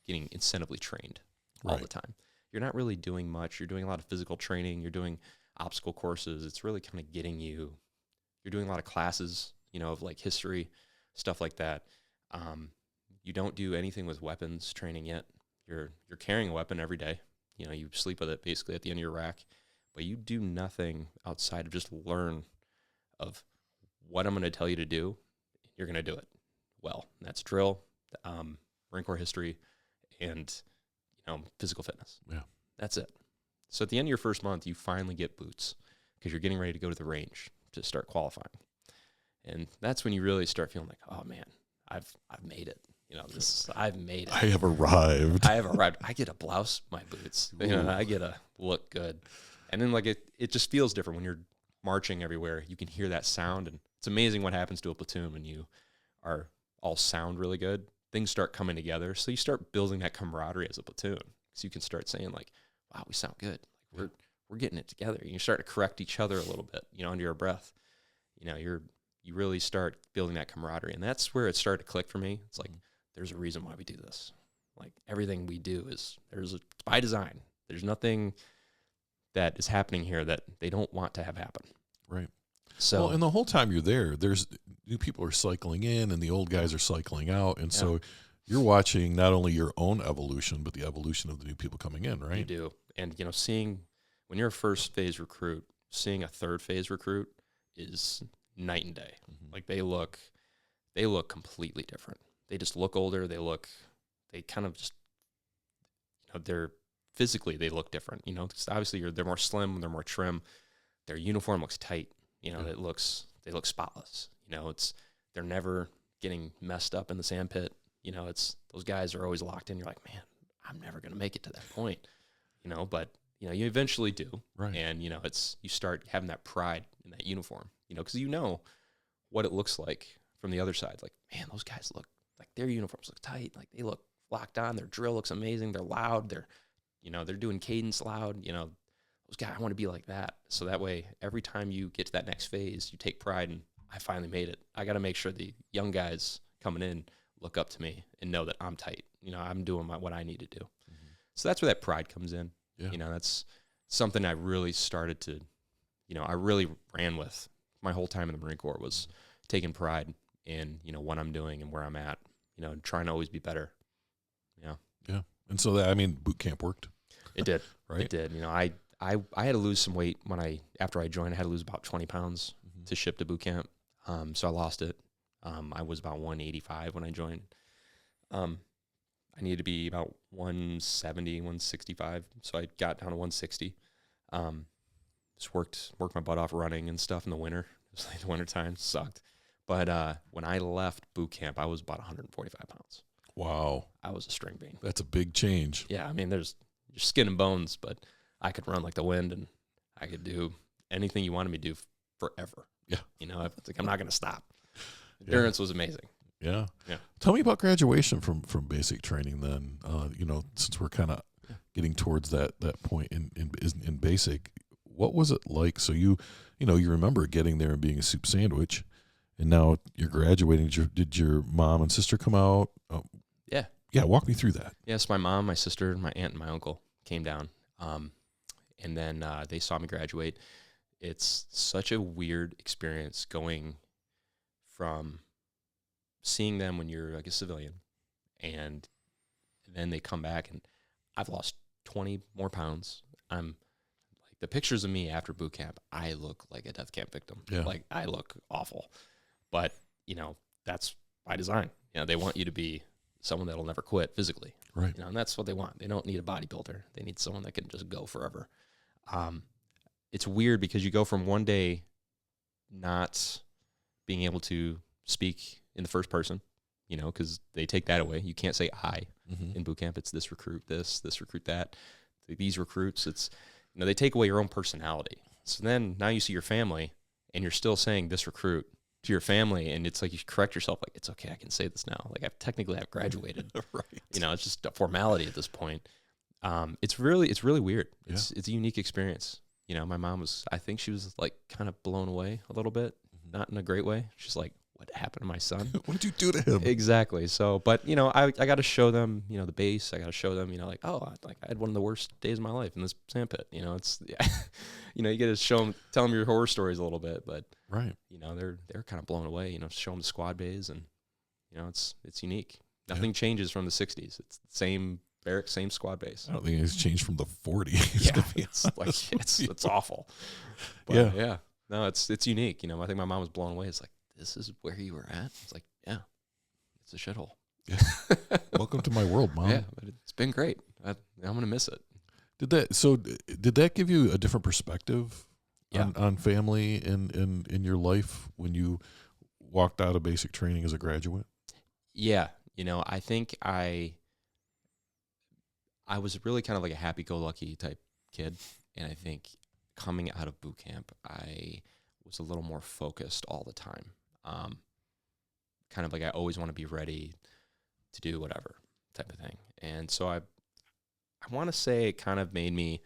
getting incentively trained all the time. You're not really doing much. You're doing a lot of physical training. You're doing obstacle courses. It's really kind of you're doing a lot of classes, of like history, stuff like that. You don't do anything with weapons training yet. You're carrying a weapon every day. You know, you sleep with it basically at the end of your rack, but you do nothing outside of just learn of what I'm going to tell you to do. You're going to do it well. And that's drill, Marine Corps history, and, you know, physical fitness. Yeah. That's it. So at the end of your first month, you finally get boots because you're getting ready to go to the range to start qualifying. And that's when you really start feeling like, oh man, I've made it. You know, I've made it. I have arrived. I get to blouse my boots. You know, I get to look good. And then like it just feels different when you're marching everywhere. You can hear that sound, and it's amazing what happens to a platoon when you are all sound really good. Things start coming together. So you start building that camaraderie as a platoon. So you can start saying like, wow, we sound good. Like we're getting it together. And you start to correct each other a little bit, you know, under your breath. You know, you really start building that camaraderie. And that's where it started to click for me. It's like, there's a reason why we do this. Like everything we do is it's by design. There's nothing that is happening here that they don't want to have happen. Right. So, well, and the whole time you're there, there's new people are cycling in and the old guys are cycling out. And so you're watching not only your own evolution, but the evolution of the new people coming in, right? You do. And, you know, seeing when you're a first phase recruit, seeing a third phase recruit is night and day. Mm-hmm. Like they look completely different. They just look older. They kind of just, you know, physically they look different, you know, because obviously they're more slim, they're more trim. Their uniform looks tight, you know, they look spotless, you know, they're never getting messed up in the sand pit. You know, those guys are always locked in. You're like, man, I'm never going to make it to that point, you know, but you know, you eventually do. Right. And, you know, you start having that pride in that uniform, you know, because you know what it looks like from the other side. Like, man, those guys look like their uniforms look tight. Like they look locked on. Their drill looks amazing. They're loud. They're doing cadence loud. You know, those guys, I want to be like that. So that way, every time you get to that next phase, you take pride in, I finally made it. I got to make sure the young guys coming in look up to me and know that I'm tight. You know, I'm doing what I need to do. Mm-hmm. So that's where that pride comes in. Yeah. You know, that's something I really started to, you know, I really ran with my whole time in the Marine Corps was taking pride in, you know, what I'm doing and where I'm at, you know, trying to always be better. Yeah. Yeah. And so that, I mean, boot camp worked. It did. Right. It did. You know, I had to lose some weight after I joined. I had to lose about 20 pounds to ship to boot camp. So I lost it. I was about 185 when I joined. I needed to be about 170, 165. So I got down to 160. Just worked my butt off running and stuff in the winter. It was like the winter time sucked. But when I left boot camp, I was about 145 pounds. Wow. I was a string bean. That's a big change. Yeah. I mean, there's skin and bones, but I could run like the wind and I could do anything you wanted me to do forever. Yeah. You know, it's like, I'm not going to stop. Endurance was amazing. Yeah. Yeah. Tell me about graduation from basic training then, you know, since we're kind of getting towards that point in basic, what was it like? So you remember getting there and being a soup sandwich, and now you're graduating. Did your mom and sister come out? Yeah. Yeah. Walk me through that. Yes. My mom, my sister, my aunt, and my uncle came down. And then they saw me graduate. It's such a weird experience going from seeing them when you're like a civilian, and then they come back and I've lost 20 more pounds. I'm like, the pictures of me after boot camp, I look like a death camp victim. Yeah. Like I look awful, but you know, that's by design. You know, they want you to be someone that'll never quit physically. Right. You know, and that's what they want. They don't need a bodybuilder. They need someone that can just go forever. It's weird because you go from one day not being able to speak in the first person, you know, because they take that away. You can't say I in boot camp. It's this recruit this recruit that. These recruits, it's, you know, they take away your own personality. So then now you see your family and you're still saying this recruit to your family, and it's like you correct yourself, like, it's okay, I can say this now. Like I've graduated. Right. You know, it's just a formality at this point. It's really weird. It's a unique experience. You know, my mom I think she was like kind of blown away a little bit, not in a great way. She's like, what happened to my son? What did you do to him? Exactly. So, but you know, I got to show them, you know, the base. I got to show them, you know, like, oh, I had one of the worst days of my life in this sandpit. You know, it's, you know, you get to tell them your horror stories a little bit, but right. You know, they're kind of blown away. You know, show them the squad bays, and you know, it's unique. Nothing changes from the 60s. It's the same barracks, same squad base. I don't think it's changed from the 40s. Yeah, it's awful. But yeah, no, it's unique. I think my mom was blown away. It's like, this is where you were at. It's like, yeah, it's a shithole. Yeah. Welcome to my world, Mom. Yeah, but it's been great. I'm gonna miss it. Did that give you a different perspective on family in your life when you walked out of basic training as a graduate? Yeah, I think I was really kind of like a happy-go-lucky type kid, and I think coming out of boot camp, I was a little more focused all the time. Kind of like I always want to be ready to do whatever type of thing. And so I want to say it kind of made me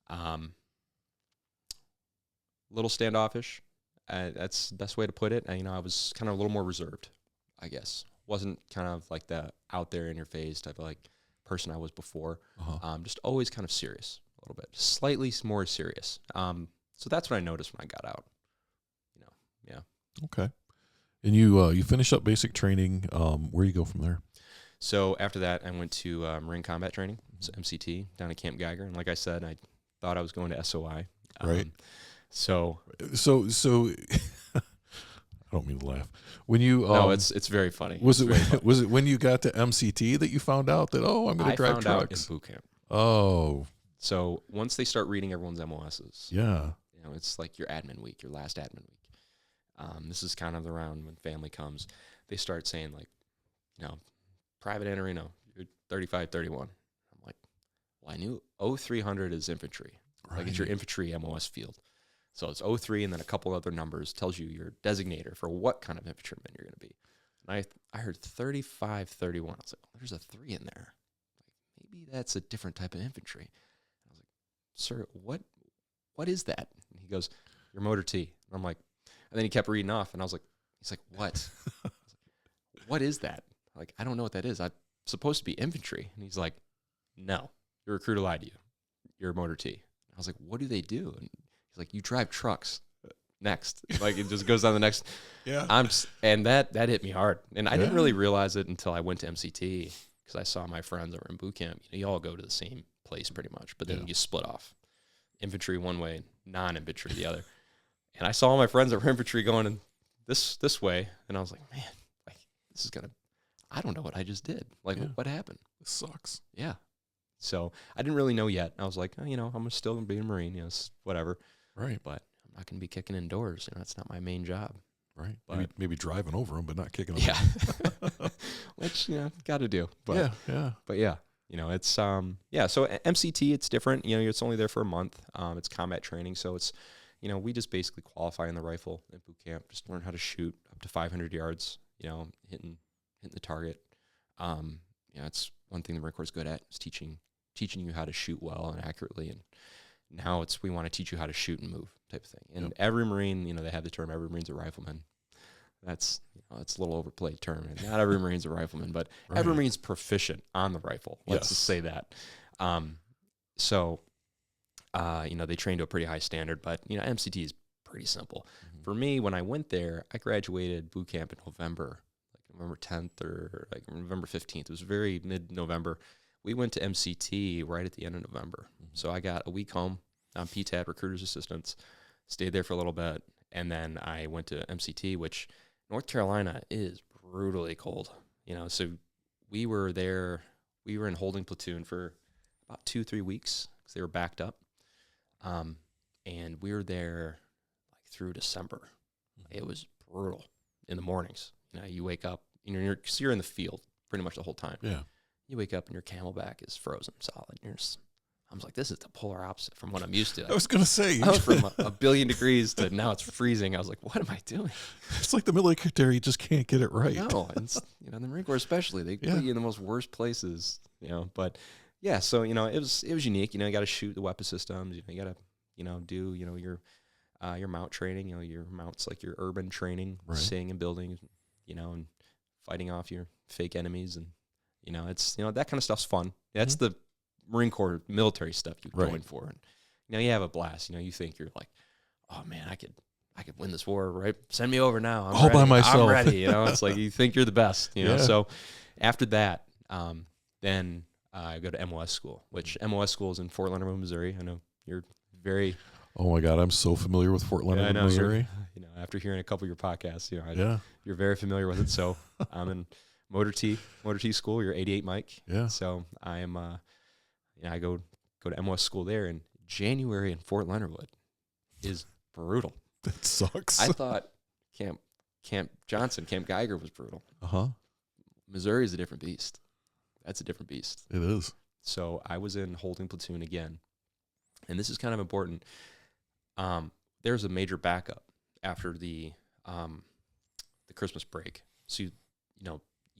a little standoffish. That's the best way to put it. And, I was kind of a little more reserved, I guess. Wasn't kind of like the out there in your face type of like person I was before. Just always kind of serious a little bit, slightly more serious. So that's what I noticed when I got out. Yeah. Okay. And you finish up basic training. Where you go from there? So after that, I went to Marine Combat Training, so MCT, down at Camp Geiger. And like I said, I thought I was going to SOI. Right. So I don't mean to laugh. When you no, it's very funny. Was it when you got to MCT that you found out that I'm going to drive trucks? I found out in boot camp. Oh. So once they start reading everyone's MOSs, yeah, it's like your admin week, your last admin week. This is kind of around when family comes. They start saying like, Private Annarino, you're 35, 31. I'm like, well, I knew 0300 is infantry. Right. Like it's your infantry MOS field. So it's 03 and then a couple other numbers tells you your designator for what kind of infantryman you're going to be. And I heard 35, 31. I was like, well, there's a 3 in there. Like, maybe that's a different type of infantry. I was like, sir, what is that? And he goes, your motor T. And I'm like, and then he kept reading off, and he's like, what? I was like, what is that? Like, I don't know what that is. I'm supposed to be infantry. And he's like, no, your recruiter lied to you. You're a motor T. I was like, what do they do? And he's like, you drive trucks. Next. Like, it just goes down the next. Yeah. And that hit me hard. And I didn't really realize it until I went to MCT, because I saw my friends that were in boot camp. You all go to the same place pretty much, but then you split off. Infantry one way, non-infantry the other. And I saw all my friends that were infantry going in this way, and I was like, man, like, this is I don't know what I just did. Like, what happened? This sucks. Yeah. So I didn't really know yet. I was like, I'm still going to be a Marine, whatever. Right. But I'm not going to be kicking in doors. That's not my main job. Right. But maybe driving over them, but not kicking them. Yeah. Which, got to do. But, yeah. But yeah, it's, So MCT, it's different. It's only there for a month. It's combat training. So it's, we just basically qualify in the rifle at boot camp, just learn how to shoot up to 500 yards, hitting the target. It's one thing the Marine Corps is good at, is teaching you how to shoot well and accurately. And now we want to teach you how to shoot and move type of thing. And every Marine, they have the term, every Marine's a rifleman. That's, it's a little overplayed term. And not every Marine's a rifleman, but every Marine's proficient on the rifle. Let's just say that. They train to a pretty high standard, but, MCT is pretty simple. Mm-hmm. For me, when I went there, I graduated boot camp in November, like November 10th or like November 15th. It was very mid-November. We went to MCT right at the end of November. Mm-hmm. So I got a week home on PTAD, recruiter's assistance, stayed there for a little bit, and then I went to MCT, which North Carolina is brutally cold. So we were there, we were in holding platoon for about 2-3 weeks because they were backed up. And we were there like through December. It was brutal in the mornings. You wake up, you're in the field pretty much the whole time. Yeah. You wake up and your camelback is frozen solid. I was like, this is the polar opposite from what I'm used to. I was going to say. I was from a billion degrees to now it's freezing. I was like, what am I doing? It's like the military just can't get it right. No, and the Marine Corps especially, they put you in the most worst places, but yeah, so, it was unique. You got to shoot the weapon systems. You got to, do, your mount training, your mounts, like your urban training, seeing and building, and fighting off your fake enemies. And, it's, that kind of stuff's fun. That's the Marine Corps military stuff you're going for. And, you have a blast. You think you're like, oh man, I could win this war, right? Send me over now. I'm all ready. by myself. I'm ready. It's like you think you're the best, So, after that, then I go to MOS school, which MOS school is in Fort Leonard, Missouri. I know you're very. Oh my God, I'm so familiar with Fort Leonard, Missouri. After hearing a couple of your podcasts, you're very familiar with it. So I'm in Motor T school. You're 88 Mike. Yeah. So I am. I go to MOS school there, and January in Fort Leonard Wood is brutal. That sucks. I thought Camp Johnson, Camp Geiger was brutal. Missouri is a different beast. That's a different beast. It is. So I was in holding platoon again, and this is kind of important. There's a major backup after the Christmas break. So you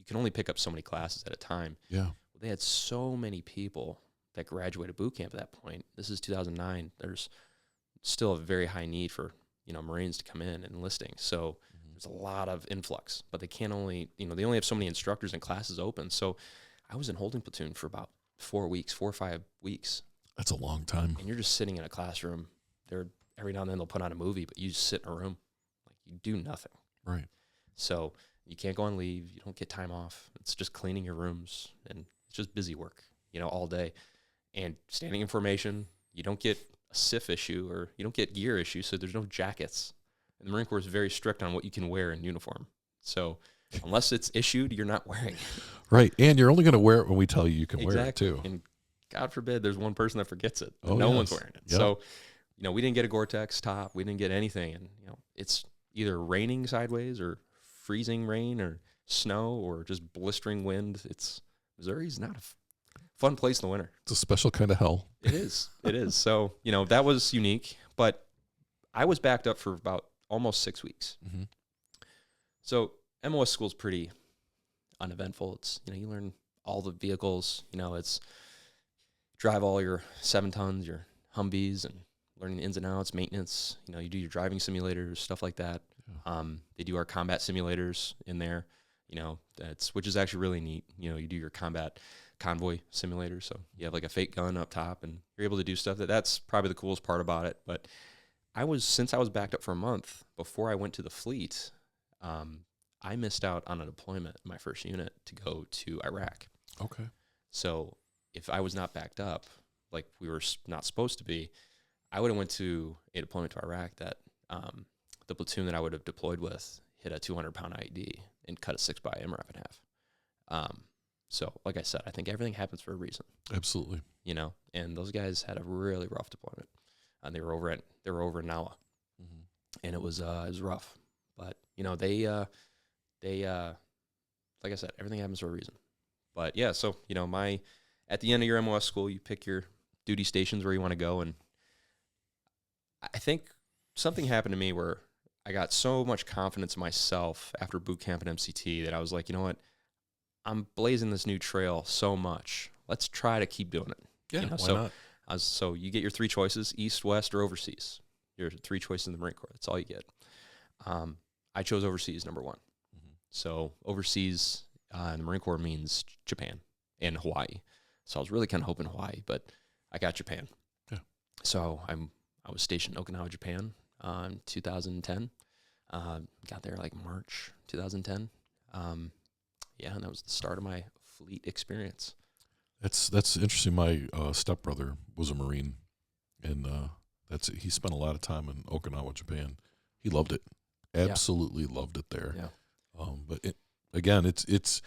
can only pick up so many classes at a time. Yeah. They had so many people that graduated boot camp at that point. This is 2009. There's still a very high need for Marines to come in and enlisting. So there's a lot of influx, but they they only have so many instructors and classes open. So I was in holding platoon for about 4 or 5 weeks. That's a long time. And you're just sitting in a classroom. Every now and then they'll put on a movie, but you just sit in a room. Like, you do nothing. Right. So you can't go on leave. You don't get time off. It's just cleaning your rooms, and it's just busy work, all day. And standing in formation, you don't get a SIF issue, or you don't get gear issue, so there's no jackets. And the Marine Corps is very strict on what you can wear in uniform. So unless it's issued, you're not wearing it. Right. And you're only going to wear it when we tell you can wear it too. And God forbid there's one person that forgets it. Oh, no one's wearing it. Yep. So, we didn't get a Gore-Tex top. We didn't get anything. And, it's either raining sideways or freezing rain or snow or just blistering wind. Missouri's not a fun place in the winter. It's a special kind of hell. It is. It is. So, that was unique. But I was backed up for about almost 6 weeks. Mm-hmm. So MOS school is pretty uneventful. It's, you learn all the vehicles. It's drive all your 7 tons, your Humvees, and learning the ins and outs, maintenance. You do your driving simulators, stuff like that. Yeah. They do our combat simulators in there. Which is actually really neat. You do your combat convoy simulator, so you have like a fake gun up top, and you're able to do stuff. That's probably the coolest part about it. But since I was backed up for a month before I went to the fleet, I missed out on a deployment in my first unit to go to Iraq. Okay. So if I was not backed up, like we were not supposed to be, I would have went to a deployment to Iraq that the platoon that I would have deployed with hit a 200-pound IED and cut a 6x MRAP in half. So like I said, I think everything happens for a reason. Absolutely. And those guys had a really rough deployment. And they were over in Nawa, and it was rough. But they like I said, everything happens for a reason. But yeah, so at the end of your MOS school, you pick your duty stations where you want to go, and I think something happened to me where I got so much confidence in myself after boot camp and MCT that I was like, you know what, I'm blazing this new trail so much. Let's try to keep doing it. Yeah, why not? So you get your 3 choices: East, West, or overseas. Your 3 choices in the Marine Corps. That's all you get. I chose overseas, number 1. Mm-hmm. So overseas in the Marine Corps means Japan and Hawaii. So I was really kind of hoping Hawaii, but I got Japan. Yeah. So I was stationed in Okinawa, Japan in 2010. Got there like March 2010. And that was the start of my fleet experience. That's interesting. My stepbrother was a Marine, and he spent a lot of time in Okinawa, Japan. He loved it, absolutely loved it there. Yeah. But it's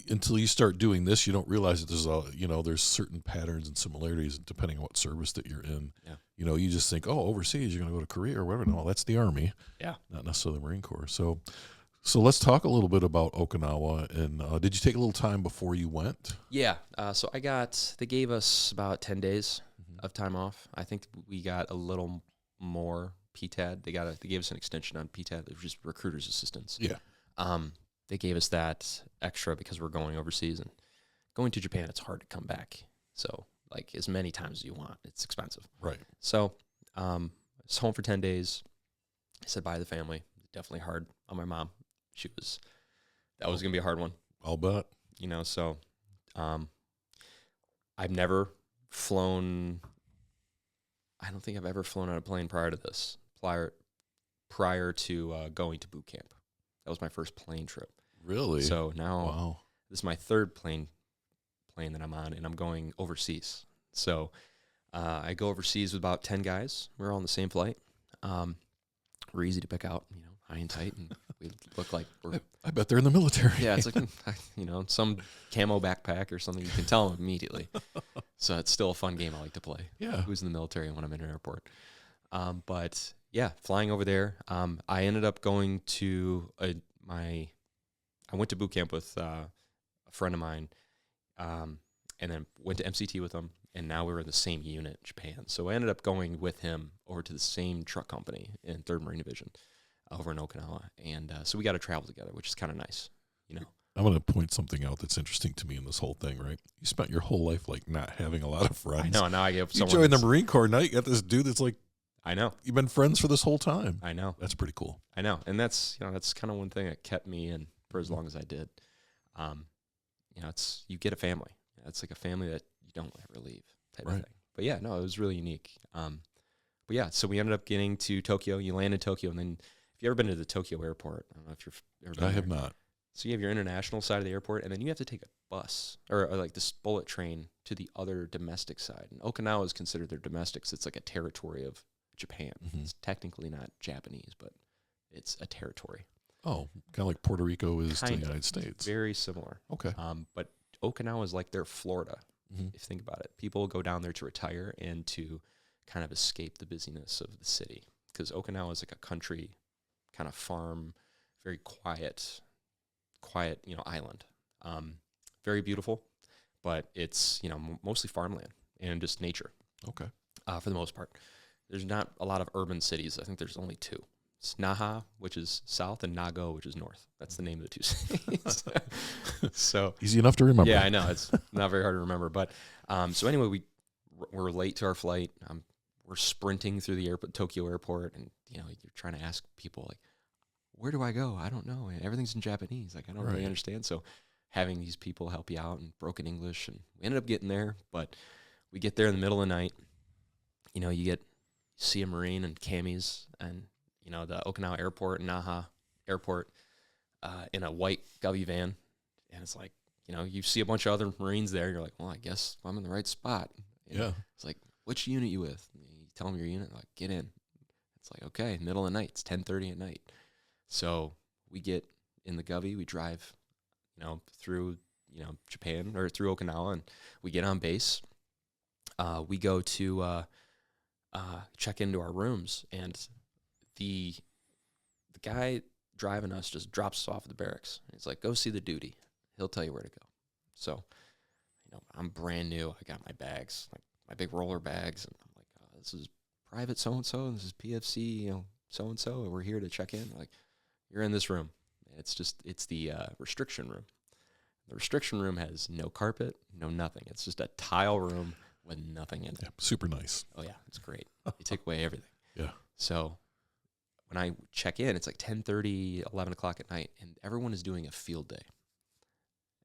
until you start doing this, you don't realize that there's certain patterns and similarities depending on what service that you're in. Yeah. You just think, overseas, you're going to go to Korea or whatever. No, that's the Army. Yeah. Not necessarily the Marine Corps. So let's talk a little bit about Okinawa. And did you take a little time before you went? Yeah. So they gave us about 10 days of time off. I think we got a little more PTAD. They gave us an extension on PTAD, which is recruiter's assistance. Yeah. They gave us that extra because we're going overseas, and going to Japan, it's hard to come back. So like as many times as you want, it's expensive. Right. So I was home for 10 days. I said bye to the family. Definitely hard on my mom. That was going to be a hard one. I'll bet. So I've never flown. I don't think I've ever flown on a plane prior to this, prior to going to boot camp. That was my first plane trip. Really? So now Wow. this is my third plane that I'm on, and I'm going overseas. So I go overseas with about 10 guys. We're all on the same flight. We're easy to pick out, high and tight, and we look like we're... I bet they're in the military. Yeah, it's like, some camo backpack or something. You can tell them immediately. So it's still a fun game I like to play. Yeah. Who's in the military when I'm in an airport. But yeah, flying over there, I ended up going to I went to boot camp with a friend of mine, and then went to MCT with him, and now we were in the same unit in Japan. So I ended up going with him over to the same truck company in 3rd Marine Division over in Okinawa. And so we got to travel together, which is kind of nice, I'm going to point something out that's interesting to me in this whole thing, right? You spent your whole life like not having a lot of friends. I know, now I get You someone joined the Marine Corps, now you got this dude that's like, I know. you've been friends for this whole time. I know. That's pretty cool. I know. And that's, that's kind of one thing that kept me in for as long as I did. You get a family. It's like a family that you don't ever leave type of thing. But yeah, no, it was really unique. But yeah, so we ended up getting to Tokyo. You land in Tokyo, and then if you've ever been to the Tokyo airport, I don't know if you've ever been I have not. So you have your international side of the airport, and then you have to take a bus or like this bullet train to the other domestic side. And Okinawa is considered their domestic, so it's like a territory of Japan. Mm-hmm. It's technically not Japanese, but it's a territory. Oh, kind of like Puerto Rico is to the Kind of. United States. Very similar. Okay. But Okinawa is like their Florida, Mm-hmm. if you think about it. People go down there to retire and to kind of escape the busyness of the city, because Okinawa is like a country kind of farm, very quiet, island. Very beautiful, but it's, mostly farmland and just nature. Okay. For the most part. There's not a lot of urban cities. I think there's only 2. It's Naha, which is south, and Nago, which is north. That's the name of the 2 cities. So Easy enough to remember. yeah, I know. It's not very hard to remember. But so anyway, we're late to our flight. We're sprinting through the Tokyo airport, and, you're trying to ask people, like, where do I go? I don't know. Everything's in Japanese. Like, I don't really understand. So having these people help you out in broken English, and we ended up getting there. But we get there in the middle of the night. You see a Marine and camis, and, the Okinawa airport, Naha airport, in a white Govy van. And it's like, you see a bunch of other Marines there. You're like, well, I guess I'm in the right spot. Yeah. It's like, which unit you with? And you tell them your unit, like, get in. It's like, okay, middle of the night. It's 10:30 at night. So we get in the Govy. We drive, through, Japan or through Okinawa, and we get on base. We go to check into our rooms, and the guy driving us just drops us off at the barracks. He's like, go see the duty. He'll tell you where to go. So, I'm brand new. I got my bags, like my big roller bags, and I'm like, this is Private so-and-so, and this is PFC, so-and-so, and we're here to check in. Like, you're in this room. It's the restriction room. The restriction room has no carpet, no nothing. It's just a tile room with nothing in it. Yeah, super nice. Oh, yeah, it's great. They take away everything. Yeah. So when I check in, it's like 10:30, 11 o'clock at night, and everyone is doing a field day.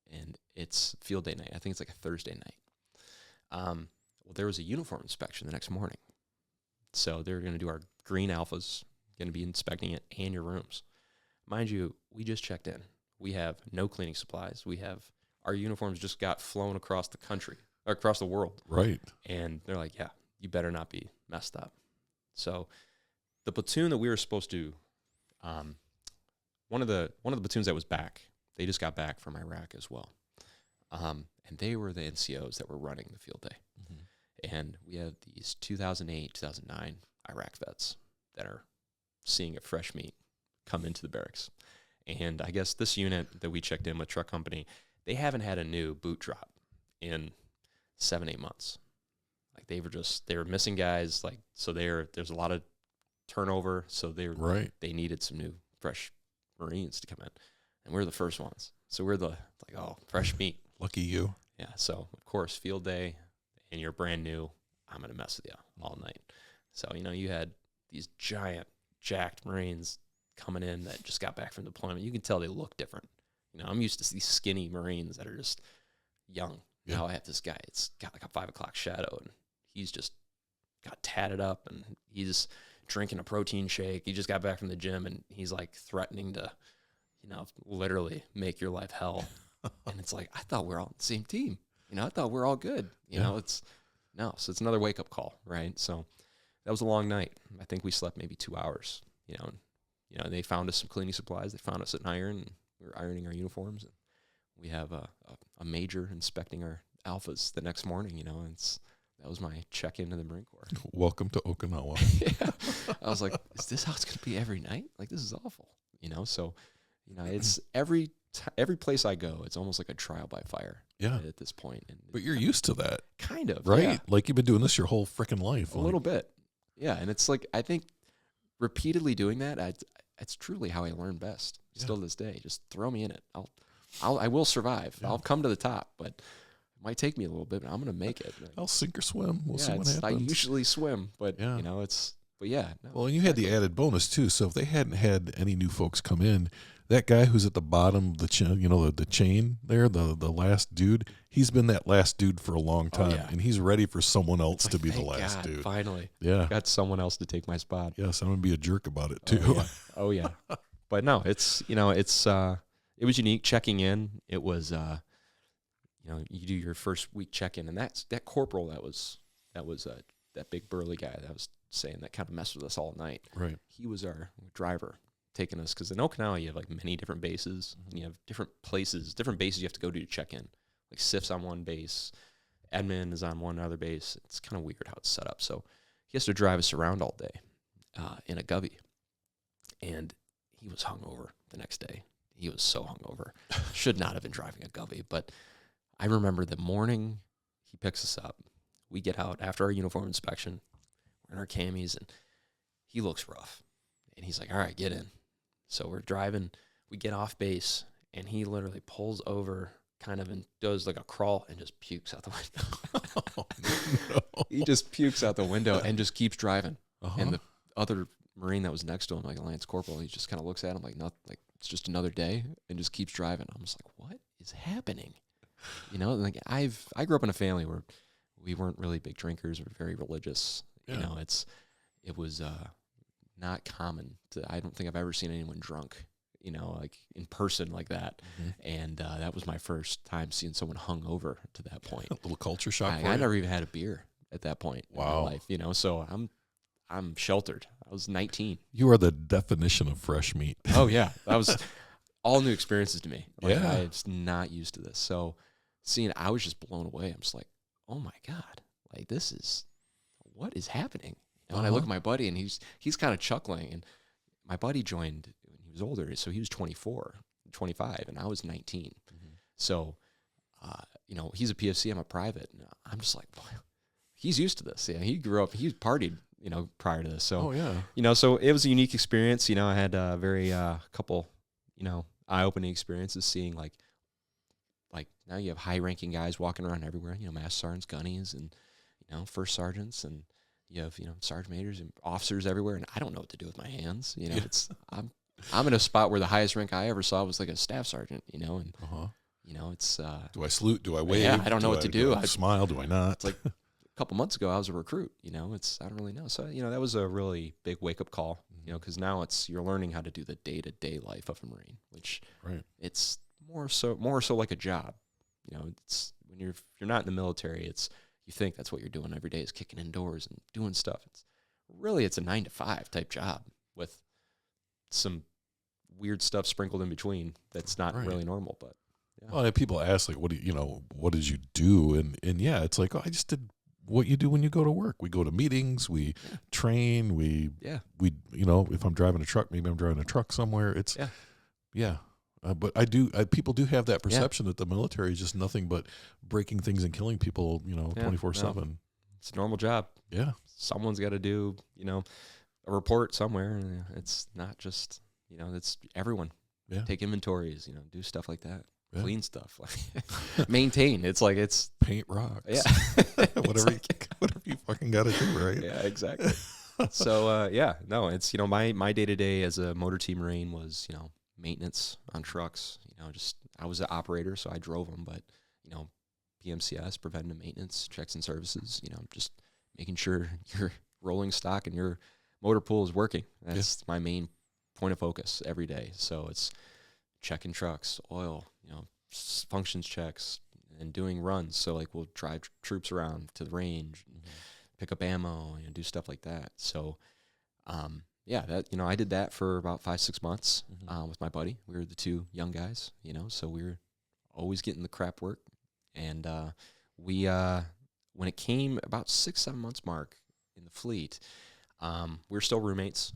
And it's field day night. I think it's like a Thursday night. Well, there was a uniform inspection the next morning. So they're going to do our green alphas, going to be inspecting it and your rooms. Mind you, we just checked in. We have no cleaning supplies. Our uniforms just got flown across the country, or across the world. Right. And they're like, yeah, you better not be messed up. So the platoon that we were supposed to, one of the platoons that was back, they just got back from Iraq as well. And they were the NCOs that were running the field day. Mm-hmm. And we have these 2008, 2009 Iraq vets that are seeing a fresh meat come into the barracks. And I guess this unit that we checked in with truck company, they haven't had a new boot drop in 7-8 months. Like they were missing guys. Like, so there's a lot of turnover. So they needed some new fresh Marines to come in, and we're the first ones. So we're fresh meat. Lucky you. Yeah. So of course, field day, and you're brand new. I'm gonna mess with you all night. So you had these giant, jacked Marines coming in that just got back from deployment. You can tell they look different. I'm used to these skinny Marines that are just young. Yeah. Now I have this guy. It's got like a 5 o'clock shadow, and he's just got tatted up, and he's drinking a protein shake. He just got back from the gym, and he's like threatening to, literally make your life hell. And it's like, I thought we were all on the same team. I thought we were all good. So it's another wake up call, right? So that was a long night. I think we slept maybe 2 hours, and they found us some cleaning supplies. They found us an iron, and we were ironing our uniforms. And we have a major inspecting our alphas the next morning, and that was my check-in to the Marine Corps. Welcome to Okinawa. Yeah. I was like, is this how it's going to be every night? Like, this is awful, So, it's every place I go, it's almost like a trial by fire. Yeah. At this point. But you're used to that. Kind of. Right? Yeah. Like you've been doing this your whole freaking life. A little bit. Yeah. And it's like, I think repeatedly doing that, it's truly how I learn best. Still to this day. Just throw me in it. I will survive. Yeah. I'll come to the top, but it might take me a little bit, but I'm going to make it. I'll sink or swim. We'll see what happens. I usually swim, but yeah. But yeah. No, well, and you had the added bonus too. So if they hadn't had any new folks come in, that guy who's at the bottom of the chain, the chain there, the last dude, he's been that last dude for a long time, and he's ready for someone else to be the last dude. Finally, got someone else to take my spot. Yes, I'm gonna be a jerk about it too. Oh yeah. But no, it's it was unique checking in. It was you do your first week check in, and that corporal that was that big burly guy that was saying that kind of messed with us all night. Right. He was our driver taking us, because in Okinawa you have like many different bases, and you have different bases you have to go to check in. Like SIF's on one base, admin is on one other base. It's kind of weird how it's set up. So he has to drive us around all day in a Govey, and he was hungover the next day. He was so hungover. Should not have been driving a Govey, but I remember the morning he picks us up. We get out after our uniform inspection. We're in our camis, and he looks rough. And he's like, all right, get in. So we're driving. We get off base, and he literally pulls over kind of and does like a crawl and just pukes out the window. Oh, no. He just pukes out the window and just keeps driving. And the other Marine that was next to him, like a Lance Corporal, he just kind of looks at him like, it's just another day, and just keeps driving. I'm just like, what is happening? Like I grew up in a family where we weren't really big drinkers. We're very religious. Yeah. It was not common I don't think I've ever seen anyone drunk, like in person like that. Mm-hmm. And that was my first time seeing someone hungover to that point. A little culture shock. I never even had a beer at that point in my life, so I'm sheltered. I was 19. You are the definition of fresh meat. Oh yeah. That was all new experiences to me. Like, yeah. I was not used to this. So I was just blown away. I'm just like, oh my God, like what is happening? And I look at my buddy, and he's kind of chuckling, and my buddy joined when he was older, so he was 24, 25, and I was 19. Mm-hmm. So, he's a PFC, I'm a private, and I'm just like, boy, he's used to this. Yeah, he grew up, he partied, prior to this. So, so it was a unique experience. I had a very couple, eye-opening experiences seeing like now you have high-ranking guys walking around everywhere, master sergeants, gunnies, and, first sergeants, and you have, sergeant majors and officers everywhere, and I don't know what to do with my hands. I'm in a spot where the highest rank I ever saw was like a staff sergeant, and it's do I salute? Do I wave? Yeah, I don't know what to do. I smile? Do I not? It's like a couple months ago I was a recruit. I don't really know. So that was a really big wake up call. Because now you're learning how to do the day-to-day life of a Marine, which it's more so like a job. It's when you're not in the military, you think that's what you're doing every day is kicking indoors and doing stuff. It's a 9-to-5 type job with some weird stuff sprinkled in between that's not really normal. But well, people ask like, what did you do? And yeah, it's like, I just did what you do when you go to work. We go to meetings, we train, we if I'm driving a truck, maybe I'm driving a truck somewhere. It's but people do have that perception that the military is just nothing but breaking things and killing people, 24/7. It's a normal job. Yeah. Someone's got to do, a report somewhere. It's not just, it's everyone. Yeah. Take inventories, do stuff like that. Yeah. Clean stuff, maintain. It's like paint rocks. Yeah. whatever you fucking got to do, right? Yeah, exactly. So, it's, my day-to-day as a motor team Marine was, maintenance on trucks. I was an operator, so I drove them, but, PMCS, preventative maintenance, checks and services, just making sure your rolling stock and your motor pool is working. That's my main point of focus every day. So it's, checking trucks, oil, functions checks, and doing runs. So like we'll drive troops around to the range, and pick up ammo, and do stuff like that. So, I did that for about 5-6 months with my buddy. We were the two young guys, so we were always getting the crap work. And when it came about 6-7 months mark in the fleet, we were still roommates,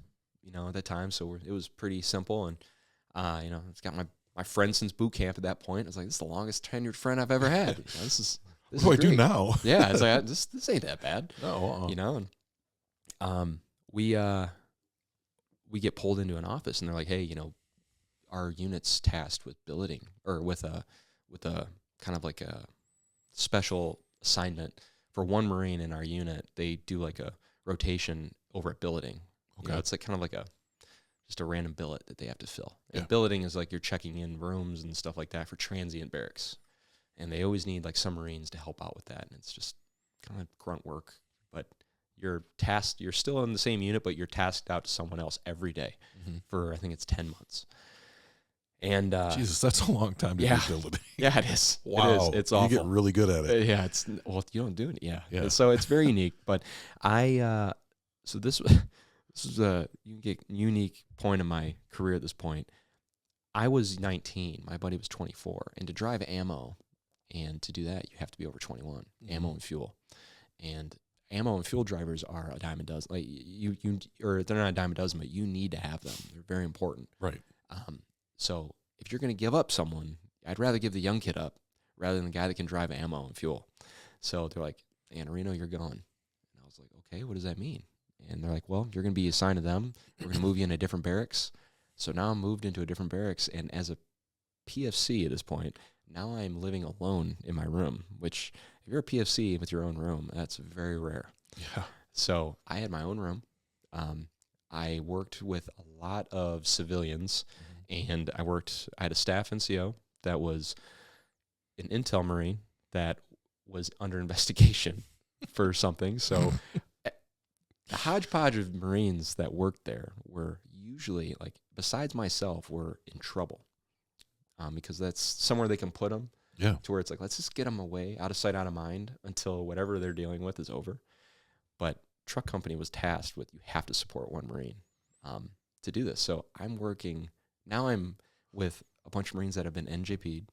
at that time. So it was pretty simple. And, it's got my friend since boot camp at that point. I was like, this is the longest tenured friend I've ever had. This what do I do now? Yeah, it's like, this ain't that bad. No. And we get pulled into an office, and they're like, hey, our unit's tasked with billeting, or with a kind of like a special assignment for one Marine in our unit. They do like a rotation over at billeting. Okay. It's like kind of like just a random billet that they have to fill. And Yeah. billeting is like you're checking in rooms and stuff like that for transient barracks. And they always need like some Marines to help out with that. And it's just kind of grunt work. But you're still in the same unit, but you're tasked out to someone else every day for, I think it's 10 months. And Jesus, that's a long time to do billeting. Yeah, it is. Wow. It is. It's awful. You get really good at it. Yeah, you don't do it. Yeah. So it's very unique. But so this is a unique point in my career at this point. I was 19. My buddy was 24. And to drive ammo and to do that, you have to be over 21, ammo and fuel. And ammo and fuel drivers are a dime a dozen. Like or they're not a dime a dozen, but you need to have them. They're very important. Right. So if you're going to give up someone, I'd rather give the young kid up rather than the guy that can drive ammo and fuel. So they're like, Annarino, you're going. And I was like, okay, what does that mean? And they're like, well, you're going to be assigned to them. We're going to move you in a different barracks. So now I'm moved into a different barracks. And as a PFC at this point, now I'm living alone in my room, which if you're a PFC with your own room, that's very rare. Yeah. So I had my own room. I worked with a lot of civilians. And I had a staff NCO that was an intel Marine that was under investigation for something. So the hodgepodge of Marines that worked there were usually, like, besides myself, were in trouble because that's somewhere they can put them. Yeah. To where it's like, let's just get them away, out of sight, out of mind, until whatever they're dealing with is over. But truck company was tasked with, you have to support one Marine to do this. So I'm working... Now I'm with a bunch of Marines that have been NJP'd.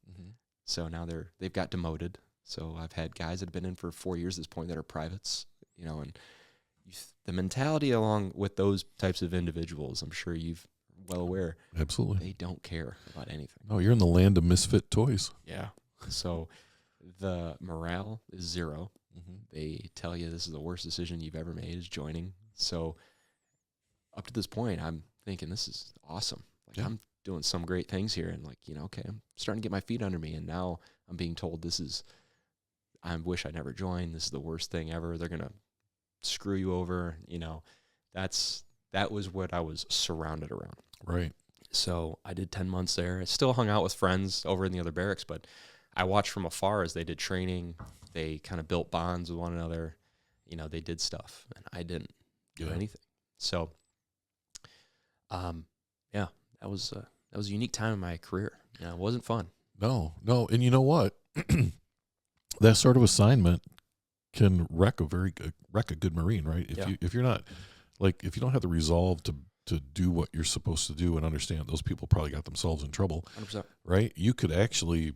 So now they've got demoted. So I've had guys that have been in for 4 years at this point that are privates, and the mentality along with those types of individuals, I'm sure you've well aware. Absolutely. They don't care about anything. No, you're in the land of misfit toys. Yeah. So the morale is zero. They tell you this is the worst decision you've ever made, is joining. So up to this point, I'm thinking this is awesome. Like, I'm doing some great things here, and okay, I'm starting to get my feet under me, and now I'm being told I wish I never joined. This is the worst thing ever. They're going to screw you over. That was what I was surrounded around. Right. So I did 10 months there. I still hung out with friends over in the other barracks, but I watched from afar as they did training. They kind of built bonds with one another. They did stuff, and I didn't do anything. So, that was a unique time in my career. It wasn't fun. No. And you know what? That sort of assignment can wreck a good Marine, right? If you're not, like, if you don't have the resolve to do what you're supposed to do and understand those people probably got themselves in trouble, 100%. right? You could actually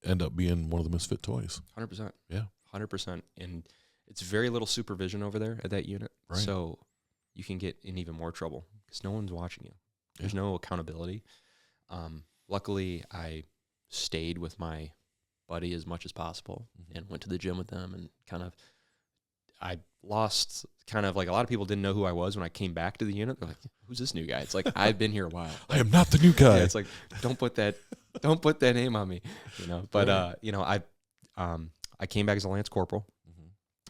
end up being one of the misfit toys. 100%. Yeah. 100%. And it's very little supervision over there at that unit. Right. So you can get in even more trouble because no one's watching you. There's no accountability. Luckily, I stayed with my buddy as much as possible and went to the gym with them, and I lost kind of like, a lot of people didn't know who I was when I came back to the unit. They're like, who's this new guy? It's like, I've been here a while. I am not the new guy. Yeah, it's like, don't put that name on me, But right. I came back as a Lance Corporal,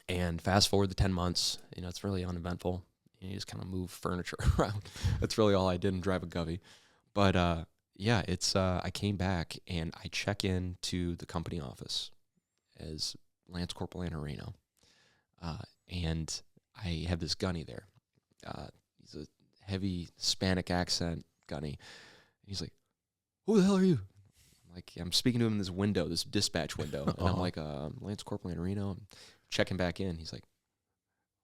and fast forward the 10 months, it's really uneventful. You just kind of move furniture around. That's really all I did, and drive a Govey. But I came back, and I check in to the company office as Lance Corporal Annarino, and I have this gunny there. He's a heavy Hispanic accent gunny. He's like, who the hell are you? Like, I'm speaking to him in this window, this dispatch window. And I'm like, Lance Corporal Annarino. I'm checking back in. He's like,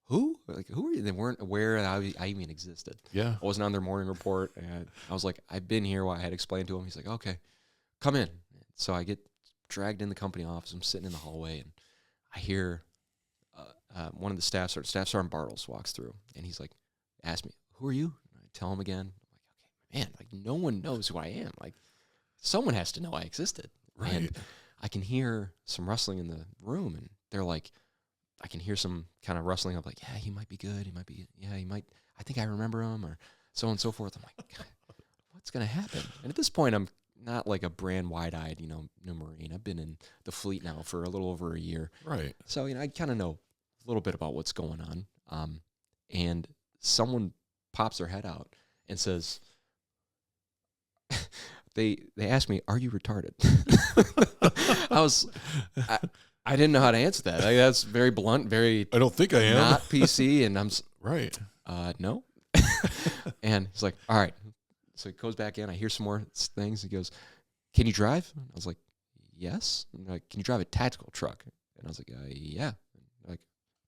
who? Like, who are you? They weren't aware that I even existed. Yeah. I wasn't on their morning report. And I was like, I've been here. I had explained to him. He's like, okay, come in. So I get dragged in the company office. I'm sitting in the hallway, and I hear one of the Staff Sergeant Bartles walks through, and he's like, ask me, who are you? And I tell him again. I'm like, okay, man, like, no one knows who I am. Like, someone has to know I existed. Right. And I can hear some rustling in the room, and they're like, I can hear some kind of rustling of like, yeah, he might be good. He might be, yeah, he might, I think I remember him, or so on and so forth. I'm like, God, what's going to happen? And at this point, I'm not like a brand wide-eyed, new Marine. I've been in the fleet now for a little over a year. Right. So, I kind of know a little bit about what's going on. And someone pops their head out and says, they asked me, are you retarded? I didn't know how to answer that. Like, that's very blunt, very. I don't think I am. Not PC, and I'm right. No. And he's like, all right. So he goes back in. I hear some more things. He goes, can you drive? I was like, yes. And they're like, can you drive a tactical truck? And I was like, yeah. And like,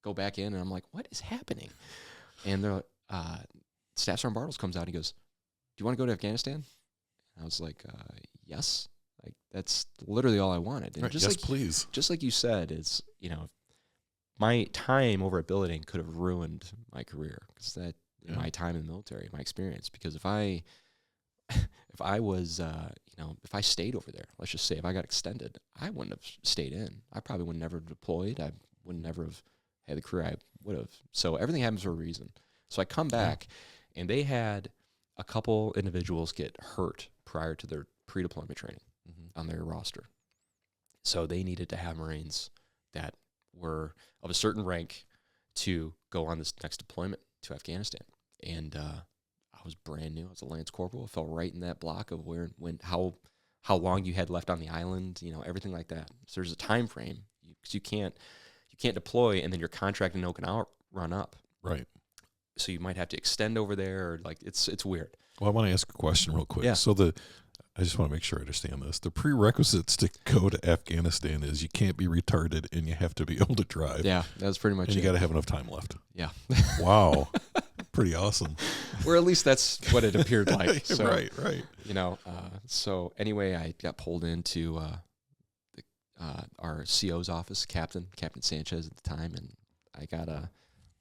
go back in, and I'm like, what is happening? And they're like, Staff Sergeant Bartles comes out. And he goes, do you want to go to Afghanistan? And I was like, yes. Like, that's literally all I wanted. And right, just yes, like, please. Just like you said, it's, my time over at billeting could have ruined my career, because my time in the military, my experience. Because if I was, if I stayed over there, let's just say if I got extended, I wouldn't have stayed in. I probably would never have deployed. I would never have had the career I would have. So everything happens for a reason. So I come back, and they had a couple individuals get hurt prior to their pre-deployment training on their roster. So they needed to have Marines that were of a certain rank to go on this next deployment to Afghanistan. And I was brand new. I was a Lance Corporal. I fell right in that block of how long you had left on the island, everything like that. So there's a time frame, because you can't deploy and then your contract in Okinawa run up. Right. So you might have to extend over there, or like it's weird. Well, I want to ask a question real quick. Yeah. So I just want to make sure I understand this. The prerequisites to go to Afghanistan is you can't be retarded and you have to be able to drive. Yeah, that's pretty much and it. You got to have enough time left. Yeah. Wow. Pretty awesome. Or at least that's what it appeared like. So, right. So anyway, I got pulled into our CO's office, Captain Sanchez at the time, and I got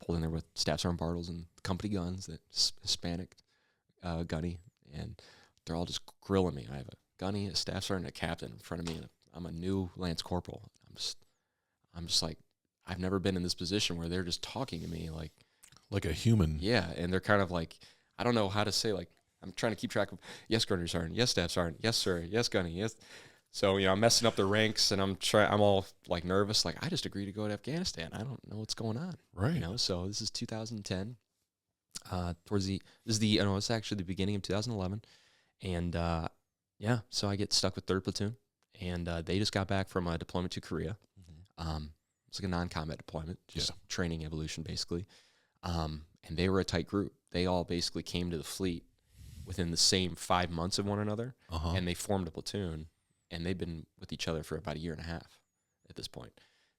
pulled in there with Staff Sergeant Bartles and company guns, that Hispanic gunny, and they're all just grilling me. I have a gunny, a staff sergeant, and a captain in front of me, and I'm a new Lance Corporal. I'm just like, I've never been in this position where they're just talking to me like a human. Yeah, and they're kind of like, I don't know how to say, like, I'm trying to keep track of, yes, gunnery sergeant, yes, staff sergeant, yes, sir, yes, gunny, yes. So, I'm messing up the ranks, and I'm all like nervous, like, I just agreed to go to Afghanistan. I don't know what's going on. Right. So this is 2010. It's actually the beginning of 2011. And, so I get stuck with 3rd Platoon, and they just got back from a deployment to Korea. It's like a non-combat deployment, just training evolution, basically. And they were a tight group. They all basically came to the fleet within the same 5 months of one another, and they formed a platoon, and they've been with each other for about a year and a half at this point.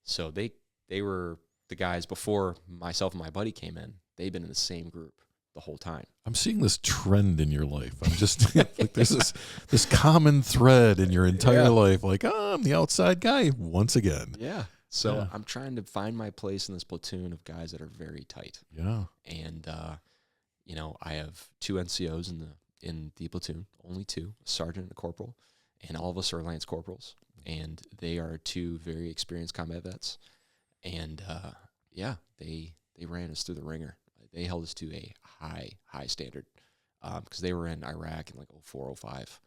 So they were the guys before myself and my buddy came in. They've been in the same group the whole time. I'm seeing this trend in your life. I'm just like, there's this common thread in your entire life. Like, I'm the outside guy once again. Yeah. So I'm trying to find my place in this platoon of guys that are very tight. Yeah. And, I have 2 NCOs in the platoon, only 2, a sergeant and a corporal, and all of us are Lance Corporals. And they are 2 very experienced combat vets. And, they ran us through the ringer. They held us to a high standard, because they were in Iraq in like 04, 05,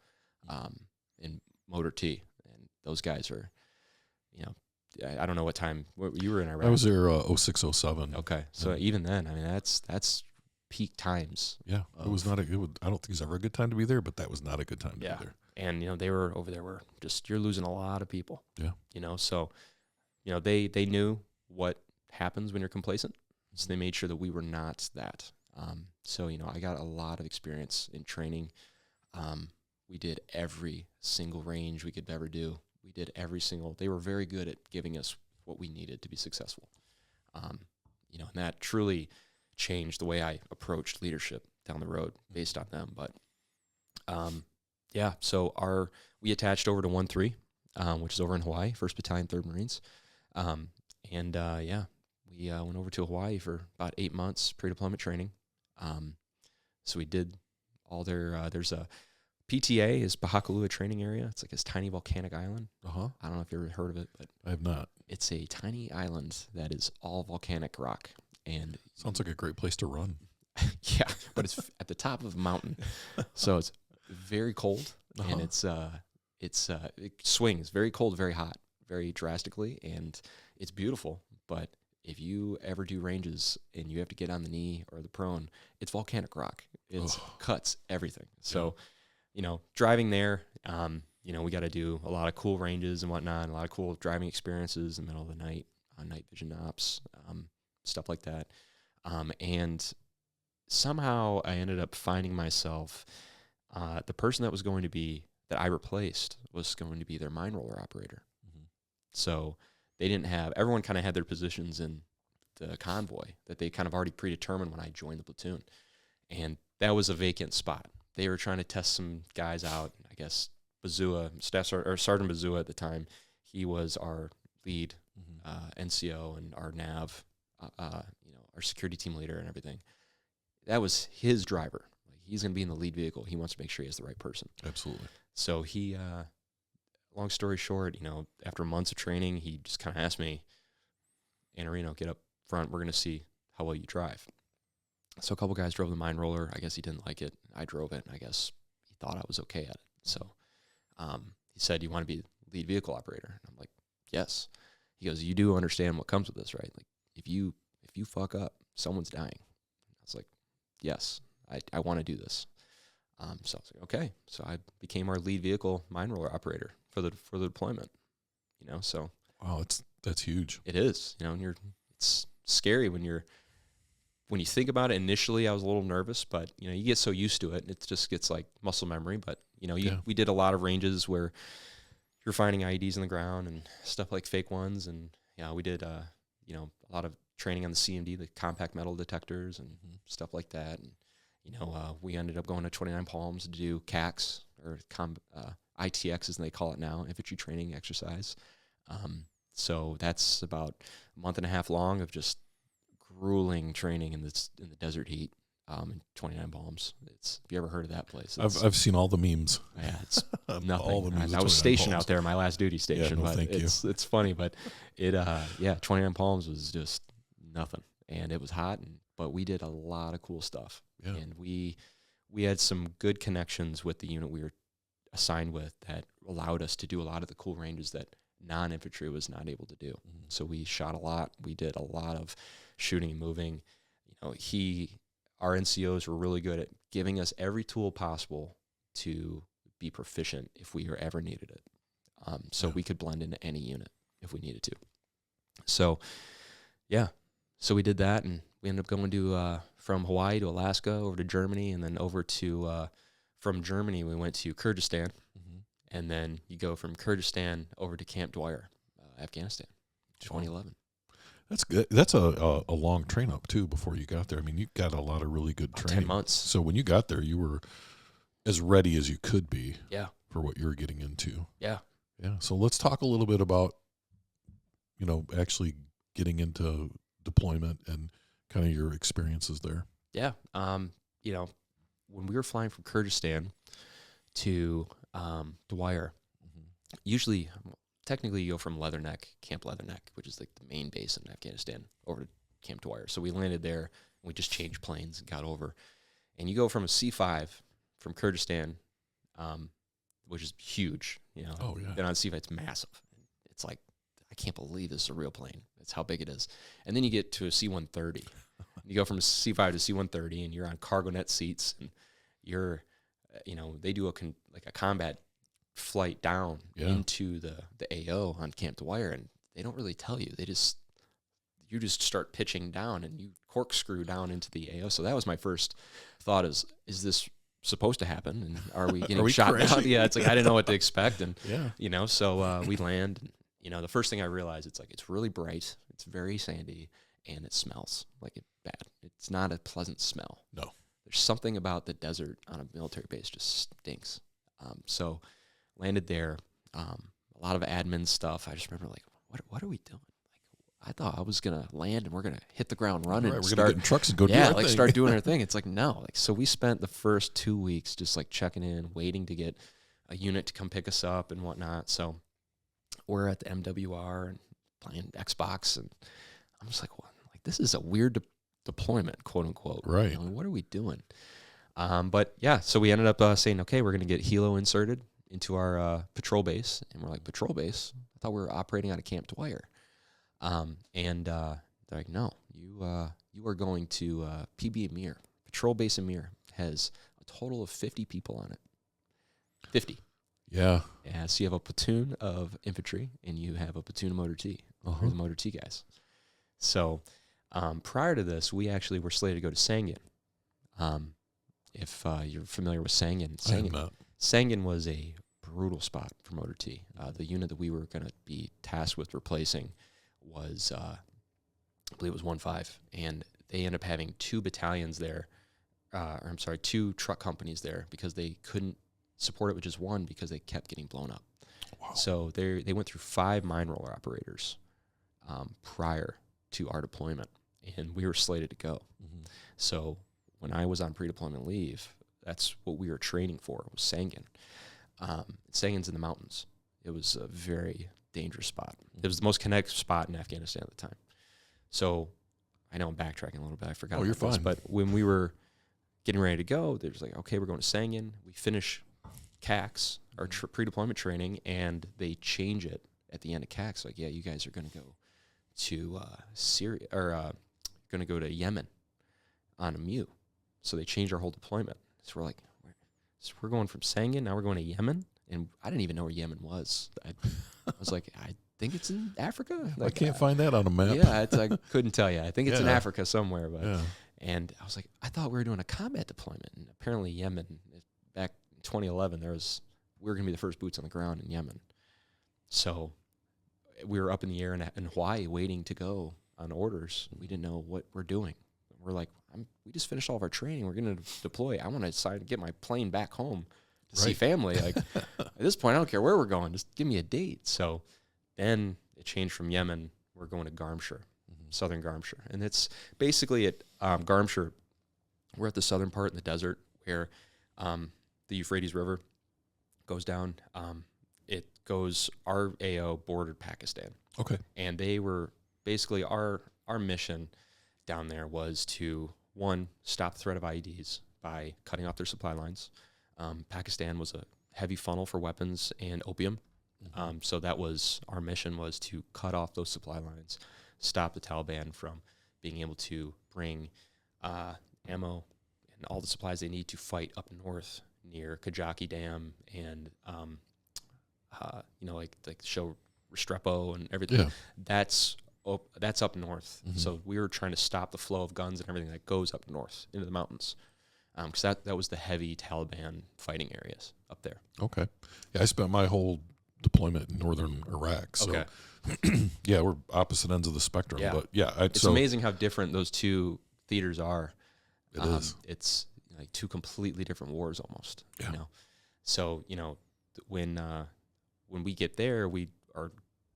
in Motor T. And those guys are, I don't know what time you were in Iraq. I was there 06, 07. Okay. So even then, I mean, that's peak times. Yeah. It was not I don't think it's ever a good time to be there, but that was not a good time to be there. And, they were over there you're losing a lot of people. Yeah. So, they knew what happens when you're complacent. So they made sure that we were not that. So, I got a lot of experience in training. We did every single range we could ever do. We did they were very good at giving us what we needed to be successful. You know, and that truly changed the way I approached leadership down the road based on them. But yeah, so we attached over to 1-3, which is over in Hawaii, 1st Battalion, 3rd Marines. Yeah, we went over to Hawaii for about 8 months, pre-deployment training. So we did all there's a PTA is Pahakalua training area. It's like this tiny volcanic island. I don't know if you've ever heard of it, but I have not. It's a tiny island that is all volcanic rock. And sounds like a great place to run. Yeah, but it's at the top of a mountain. So it's very cold, and it swings very cold, very hot, very drastically, and it's beautiful. But if you ever do ranges and you have to get on the knee or the prone, it's volcanic rock. It cuts everything. So, you know, driving there, you know, we got to do a lot of cool ranges and whatnot, a lot of cool driving experiences in the middle of the night, night vision ops, stuff like that. And somehow I ended up finding myself, the person that I replaced was going to be their mine roller operator. So they didn't have, everyone kind of had their positions in the convoy that they kind of already predetermined when I joined the platoon. And that was a vacant spot. They were trying to test some guys out. I guess Sergeant Bazua at the time, he was our lead NCO and our NAV, you know, our security team leader and everything. That was his driver. Like, he's going to be in the lead vehicle. He wants to make sure he has the right person. Absolutely. So he, long story short, you know, after months of training, he just kind of asked me, Annarino, get up front. We're going to see how well you drive. So a couple guys drove the mine roller. I guess he didn't like it. I drove it, and I guess he thought I was okay at it. So he said, you want to be lead vehicle operator? And I'm like, yes. He goes, you do understand what comes with this, right? Like, if you fuck up, someone's dying. I was like, yes, I want to do this. So I was like, okay. So I became our lead vehicle mine roller operator for the deployment. You know, so wow, that's huge. It is. You know, it's scary when you think about it. Initially, I was a little nervous, but you know, you get so used to it, it just gets like muscle memory. But you know, we did a lot of ranges where you're finding IEDs in the ground and stuff like fake ones, and yeah, we did you know, a lot of training on the CMD, the compact metal detectors and stuff like that. And you know, we ended up going to 29 Palms to do CAX or ITX as they call it now, infantry training exercise. So that's about a month and a half long of just grueling training in the desert heat. In 29 Palms. Have you ever heard of that place? I've seen all the memes. Yeah, it's nothing. All the memes I was stationed out there, my last duty station. Yeah, no, but thank you. It's funny, but 29 Palms was just nothing, and it was hot, but we did a lot of cool stuff, and we had some good connections with the unit we were assigned with that allowed us to do a lot of the cool ranges that non-infantry was not able to do. So we shot a lot. We did a lot of shooting and moving. You know, our NCOs were really good at giving us every tool possible to be proficient if we ever needed it. So we could blend into any unit if we needed to. So, yeah. So we did that, and we ended up going to from Hawaii to Alaska, over to Germany, and then over to from Germany we went to Kyrgyzstan, and then you go from Kyrgyzstan over to Camp Dwyer, Afghanistan, 2011. That's good. That's a long train up too before you got there. I mean, you got a lot of really good training. 10 months. So when you got there, you were as ready as you could be. Yeah. For what you were getting into. Yeah. Yeah. So let's talk a little bit about, you know, actually getting into deployment and kind of your experiences there. Yeah. You know, when we were flying from Kyrgyzstan to Dwyer, usually. Technically, you go from Camp Leatherneck, which is like the main base in Afghanistan, over to Camp Dwyer. So we landed there, and we just changed planes and got over. And you go from a C-5 from Kyrgyzstan, which is huge. You know, Been on C-5, it's massive. It's like, I can't believe this is a real plane. That's how big it is. And then you get to a C-130. You go from a C-5 to C-130, and you're on cargo net seats, and you're, you know, they do a combat flight down into the AO on Camp Dwyer, and they don't really tell you. You just start pitching down, and you corkscrew down into the AO. So that was my first thought: is this supposed to happen, and are we getting we shot down? crashing? Yeah, it's like I didn't know what to expect, and Yeah. so we land. And, the first thing I realized, it's like it's really bright, it's very sandy, and it smells like it bad. It's not a pleasant smell. No. There's something about the desert on a military base just stinks. So landed there. A lot of admin stuff. I just remember like, what are we doing? I thought I was gonna land and we're gonna hit the ground running. Right, and we're start gonna get in trucks and go do yeah, our like thing. start doing our thing. It's like no, like so we spent the first 2 weeks just like checking in, waiting to get a unit to come pick us up and whatnot. So we're at the MWR and playing Xbox, and I'm just like, what? Like this is a weird deployment, quote unquote. Right. What are we doing? But yeah, so we ended up saying, okay, we're gonna get helo inserted into our patrol base, and we're like, patrol base? I thought we were operating out of Camp Dwyer. And they're like, no, you are going to PB Amir. Patrol Base Amir has a total of 50 people on it. 50. Yeah. Yeah, so you have a platoon of infantry, and you have a platoon of Motor T. We're the Motor T guys. So prior to this, we actually were slated to go to Sangin. If you're familiar with Sangin. Sangin was a brutal spot for Motor T. The unit that we were going to be tasked with replacing was, I believe it was 1-5, and they ended up having 2 battalions there, or 2 truck companies there because they couldn't support it with just one because they kept getting blown up. Wow. So they went through 5 mine roller operators prior to our deployment, and we were slated to go. Mm-hmm. So when I was on pre-deployment leave, that's what we were training for, was Sangin. Sangin's in the mountains. It was a very dangerous spot. It was the most connected spot in Afghanistan at the time. So I know I'm backtracking a little bit. I forgot about you're this, fine. but when we were getting ready to go, there's like, okay, we're going to Sangin. We finish CAX, our pre-deployment training, and they change it at the end of CAX. Like, yeah, you guys are going to go to Syria, or going to go to Yemen on a MEU. So they changed our whole deployment. So we're like, so we're going from Sangin, now we're going to Yemen? And I didn't even know where Yemen was. I was like, I think it's in Africa. I can't find that on a map. Yeah, I couldn't tell you. I think it's in Yeah. Africa somewhere. But Yeah. And I was like, I thought we were doing a combat deployment. And apparently Yemen, back in 2011, we were going to be the first boots on the ground in Yemen. So we were up in the air in Hawaii waiting to go on orders. We didn't know what we're doing. We're like, we just finished all of our training. We're going to deploy. I want to decide to get my plane back home to see family. Like at this point, I don't care where we're going. Just give me a date. So then it changed from Yemen. We're going to Garmshire, southern Garmshire. And it's basically at Garmshire, we're at the southern part in the desert where the Euphrates River goes down. It goes, our AO bordered Pakistan. Okay. And they were basically, our mission down there was to, one, stop the threat of IEDs by cutting off their supply lines. Pakistan was a heavy funnel for weapons and opium. So that was, our mission was to cut off those supply lines, stop the Taliban from being able to bring ammo and all the supplies they need to fight up north near Kajaki Dam and, like show Restrepo and everything. Yeah. That's up north. So we were trying to stop the flow of guns and everything that goes up north into the mountains. Because that was the heavy Taliban fighting areas up there. Okay. Yeah, I spent my whole deployment in northern Iraq. So, Okay. yeah, we're opposite ends of the spectrum. Yeah. But yeah, It's amazing how different those two theaters are. It is. It's like 2 completely different wars almost. Yeah. So when we get there, we are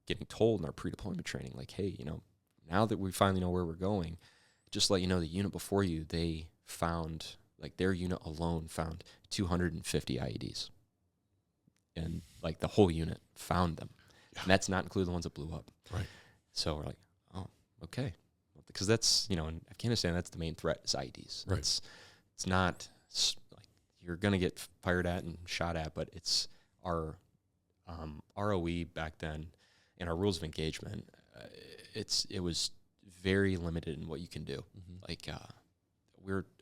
getting told in our pre-deployment training, like, hey, now that we finally know where we're going, just let you know the unit before you, they found, like their unit alone found 250 IEDs. And like the whole unit found them. Yeah. And that's not including the ones that blew up. Right. So we're like, oh, okay. Because that's, in Afghanistan, that's the main threat is IEDs. Right. It's not like you're going to get fired at and shot at, but it's our ROE back then and our rules of engagement. It was very limited in what you can do. Like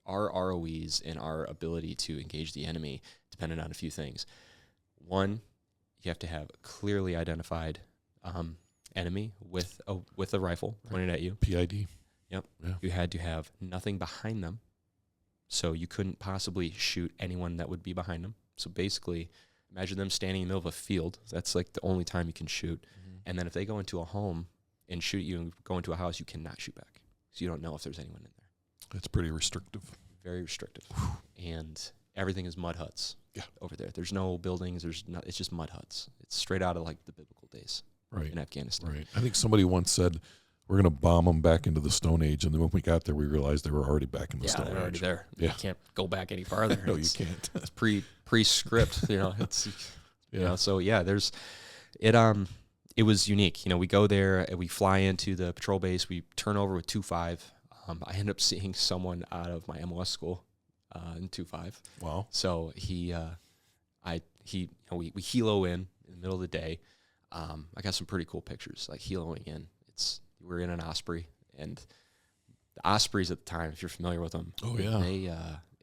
our ROEs and our ability to engage the enemy depended on a few things. One, you have to have a clearly identified enemy with a rifle pointed at you. PID. Yep. Yeah. You had to have nothing behind them. So you couldn't possibly shoot anyone that would be behind them. So basically, imagine them standing in the middle of a field. That's like the only time you can shoot. Mm-hmm. And then if they go into a home and shoot you and go into a house, you cannot shoot back. So you don't know if there's anyone in there. That's pretty restrictive. Very restrictive. And everything is mud huts over there. There's no buildings. It's just mud huts. It's straight out of like the biblical days in Afghanistan. Right. I think somebody once said, we're going to bomb them back into the Stone Age. And then when we got there, we realized they were already back in the Stone Age. They're already there. Yeah. You can't go back any farther. No, you can't. It's pre-script, it's, so it was unique. We go there and we fly into the patrol base. We turn over with 2-5. I end up seeing someone out of my MOS school in 2-5. Wow. So we helo in the middle of the day. I got some pretty cool pictures, like heloing in. We're in an Osprey, and the Ospreys at the time, if you're familiar with them, they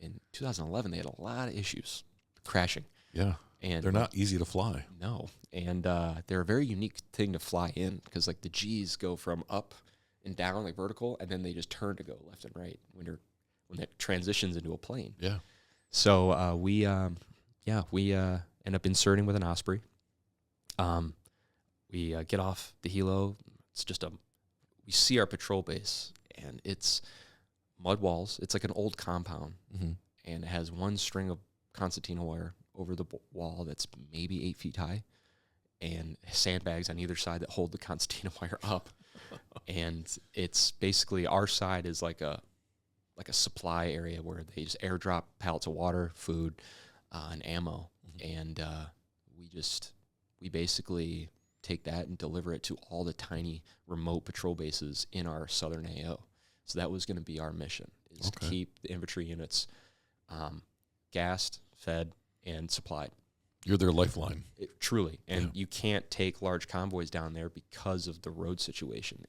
in 2011 they had a lot of issues crashing. Yeah, and they're not easy to fly. No, and they're a very unique thing to fly in because like the G's go from up and down like vertical, and then they just turn to go left and right when that transitions into a plane. Yeah. So we end up inserting with an Osprey. We get off the helo. It's just we see our patrol base, and it's mud walls. It's like an old compound, and it has one string of concertina wire over the wall that's maybe 8 feet high, and sandbags on either side that hold the concertina wire up. And it's basically our side is like a supply area where they just airdrop pallets of water, food, and ammo, and we basically take that and deliver it to all the tiny remote patrol bases in our southern AO. So that was going to be our mission, is to keep the infantry units gassed, fed, and supplied. You're their lifeline. Truly. And you can't take large convoys down there because of the road situation.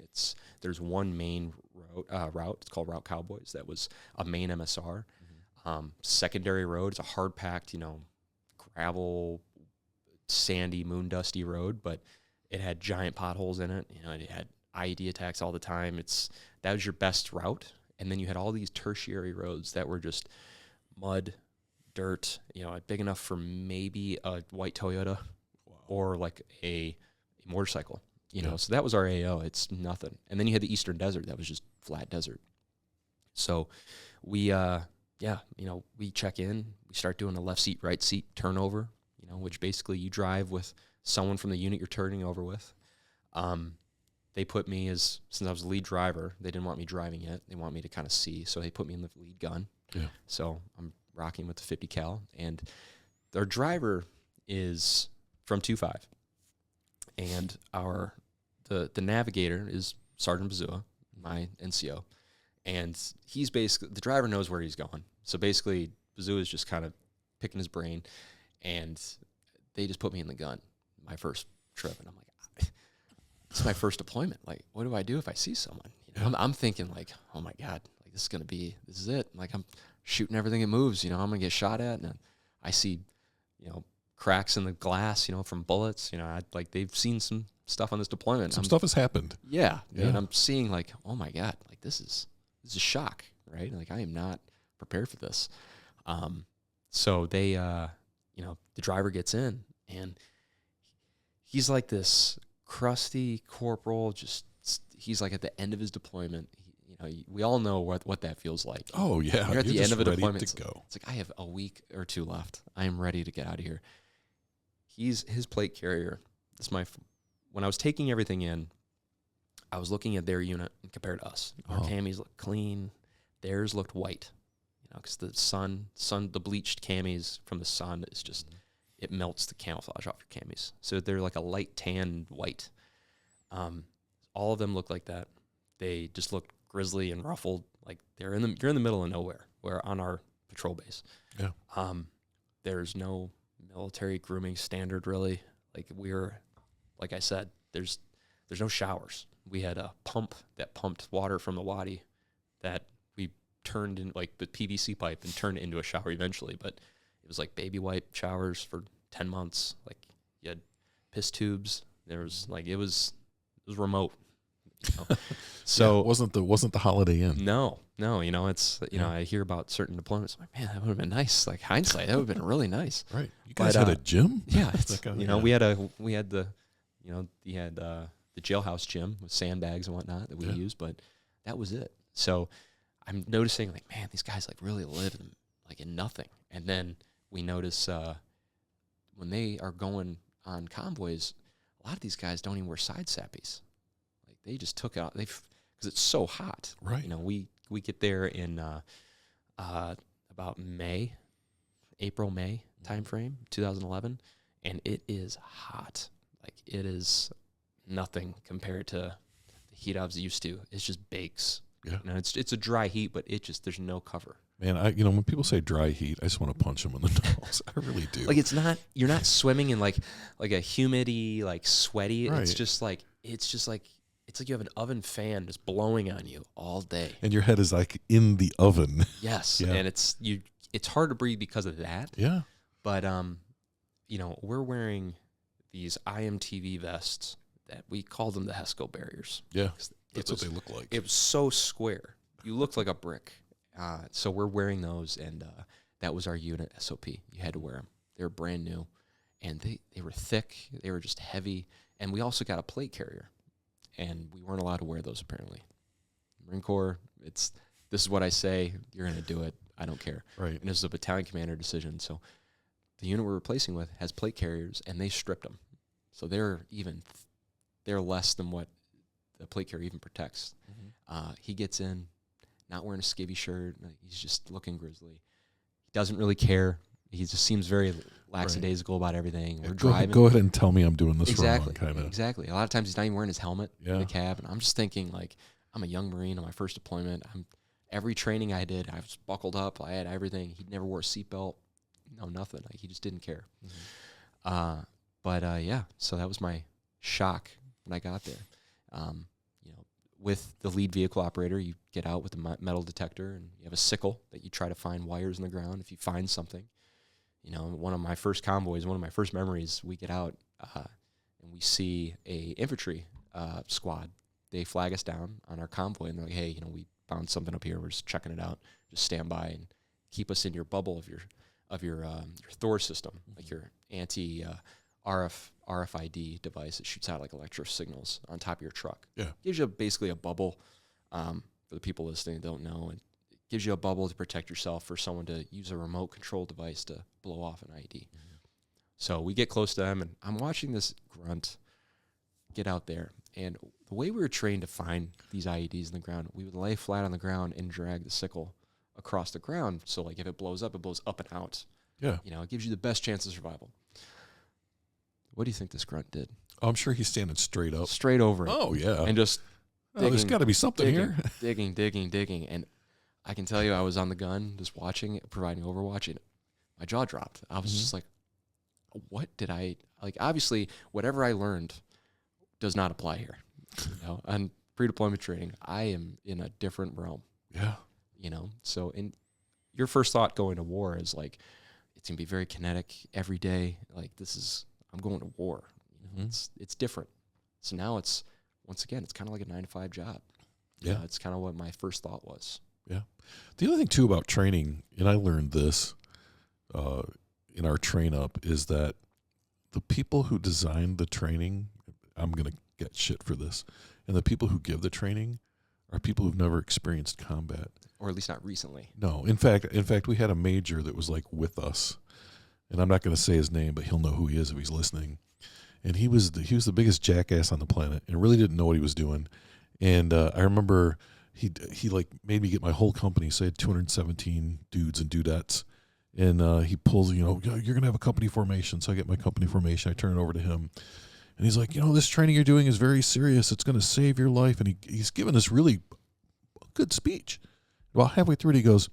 There's one main route. It's called Route Cowboys. That was a main MSR. Secondary road. It's a hard-packed, gravel, sandy, moon dusty road, but it had giant potholes in it. It had IED attacks all the time. That was your best route. And then you had all these tertiary roads that were just mud, dirt, big enough for maybe a white Toyota or like a motorcycle, So that was our AO. It's nothing. And then you had the Eastern Desert. That was just flat desert. So we check in. We start doing a left seat, right seat turnover, which basically you drive with someone from the unit you're turning over with. They put me since I was the lead driver, they didn't want me driving yet. They want me to kind of see. So they put me in the lead gun. Yeah. So I'm rocking with the 50 cal. And their driver is from 2-5. And the navigator is Sergeant Bazua, my NCO. And he's basically, the driver knows where he's going. So basically, Bazua is just kind of picking his brain. And they just put me in the gun my first trip. And I'm like, it's my first deployment. Like, what do I do if I see someone? I'm thinking like, oh my God, like this is it. Like I'm shooting everything that moves, I'm going to get shot at. And I see, cracks in the glass, from bullets, they've seen some stuff on this deployment. Some stuff has happened. Yeah. And I'm seeing like, oh my God, like this is shock, right? Like I am not prepared for this. So they, the driver gets in and he's like this crusty corporal, he's like at the end of his deployment. We all know what that feels like. Oh yeah. You're at the end of a deployment. To go. It's like, I have a week or two left. I am ready to get out of here. His plate carrier. When I was taking everything in, I was looking at their unit compared to us. Our camis looked clean. Theirs looked white. Because the the bleached camis from the sun is just, it melts the camouflage off your camis. So they're like a light tan white. All of them look like that. They just look grizzly and ruffled. Like you're in the middle of nowhere. We're on our patrol base. Yeah. There's no military grooming standard really. Like I said, there's no showers. We had a pump that pumped water from the wadi that we turned in like the PVC pipe and turned it into a shower eventually. But it was like baby wipe showers for 10 months. Like you had piss tubes. There was like, it was remote. So yeah, it wasn't the Holiday Inn. No. No, it's, I hear about certain deployments. I'm like, man, that would have been nice. Like hindsight, that would have been really nice. Right. You guys had a gym? Yeah. We had the jailhouse gym with sandbags and whatnot that we used, but that was it. So I'm noticing like, man, these guys like really live in nothing. And then we notice when they are going on convoys, a lot of these guys don't even wear side sappies. Like they just took out because it's so hot. Right. We get there in about April, May timeframe, 2011, and it is hot. Like it is nothing compared to the heat I was used to. It's just bakes. Yeah. It's a dry heat, but there's no cover. Man, when people say dry heat, I just want to punch them in the nose. I really do. Like you're not swimming in like a humidity, like sweaty. Right. It's like you have an oven fan just blowing on you all day. And your head is like in the oven. Yes. Yeah. And it's hard to breathe because of that. Yeah. But we're wearing these IMTV vests that we call them the HESCO barriers. Yeah. That's what they look like. It was so square. You looked like a brick. So we're wearing those, and that was our unit SOP. You had to wear them. They were brand new, and they were thick. They were just heavy. And we also got a plate carrier, and we weren't allowed to wear those apparently. Marine Corps, this is what I say. You're going to do it. I don't care. Right. And this is a battalion commander decision. So the unit we're replacing with has plate carriers, and they stripped them. So they're less than what the plate carrier even protects. Mm-hmm. He gets in, not wearing a skivvy shirt. He's just looking grizzly. He doesn't really care. He just seems very lackadaisical about everything. We're driving. Go ahead and tell me I'm doing this wrong. Exactly. A lot of times he's not even wearing his helmet in the cab. And I'm just thinking, like, I'm a young Marine on my first deployment. Every training I did, I was buckled up. I had everything. He never wore a seatbelt. No, nothing. Like, he just didn't care. Mm-hmm. So that was my shock when I got there. With the lead vehicle operator, you get out with a metal detector, and you have a sickle that you try to find wires in the ground if you find something. One of my first convoys, one of my first memories, we get out and we see a infantry squad. They flag us down on our convoy, and they're like, hey, we found something up here. We're just checking it out. Just stand by and keep us in your bubble of your Thor system, like your RFID device that shoots out like electro signals on top of your truck. Yeah. Gives you basically a bubble, for the people listening that don't know, it gives you a bubble to protect yourself for someone to use a remote control device to blow off an IED. Mm-hmm. So we get close to them, and I'm watching this grunt get out there. And the way we were trained to find these IEDs in the ground, we would lay flat on the ground and drag the sickle across the ground. So like if it blows up and out. Yeah. It gives you the best chance of survival. What do you think this grunt did? Oh, I'm sure he's standing straight up. Straight over it. Oh, yeah. And just digging, there's got to be something here. digging. And I can tell you I was on the gun just watching, providing overwatch, and my jaw dropped. I was just like, what did I... Like, obviously, whatever I learned does not apply here. On pre-deployment training, I am in a different realm. Yeah. So your first thought going to war is like, it's going to be very kinetic every day. Like, I'm going to war. It's different. So now once again, it's kind of like a 9-to-5 job. Yeah. It's kind of what my first thought was. Yeah. The other thing too about training, and I learned this in our train up, is that the people who designed the training, I'm going to get shit for this, and the people who give the training are people who've never experienced combat. Or at least not recently. No. In fact, we had a major that was like with us, and I'm not going to say his name, but he'll know who he is if he's listening. And he was the biggest jackass on the planet, and really didn't know what he was doing. And I remember he like made me get my whole company. So I had 217 dudes and dudettes, and he pulls, you're going to have a company formation. So I get my company formation. I turn it over to him, and he's like, this training you're doing is very serious. It's going to save your life. And he's given this really good speech. About halfway through it, he goes,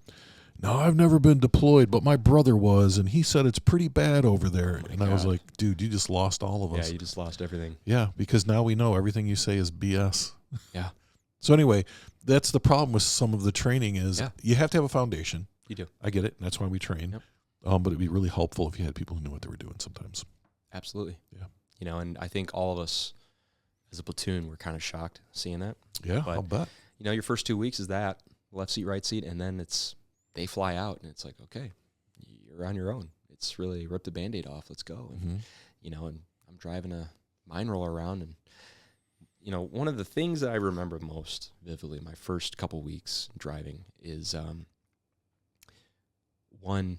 no, I've never been deployed, but my brother was, and he said it's pretty bad over there. And God. I was like, dude, you just lost all of us. Yeah, you just lost everything. Yeah, because now we know everything you say is BS. Yeah. So anyway, that's the problem with some of the training is you have to have a foundation. You do. I get it. And that's why we train. Yep. But it'd be really helpful if you had people who knew what they were doing sometimes. Absolutely. Yeah. And I think all of us as a platoon were kind of shocked seeing that. Yeah, but, I'll bet. Your first 2 weeks is that. left seat, right seat, and then they fly out, and it's like, okay, you're on your own. It's really rip the Band-Aid off. Let's go. And, and I'm driving a mine roller around, and one of the things that I remember most vividly my first couple weeks driving is one,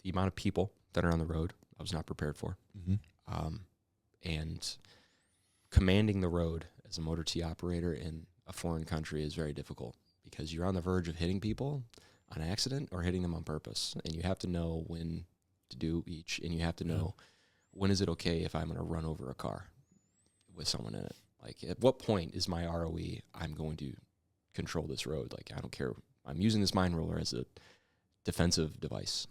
the amount of people that are on the road I was not prepared for. And commanding the road as a motor T operator in a foreign country is very difficult because you're on the verge of hitting people on accident or hitting them on purpose. And you have to know when to do each, and you have to know when is it okay if I'm going to run over a car with someone in it. Like, at what point is my ROE, I'm going to control this road? Like, I don't care. I'm using this mine roller as a defensive device.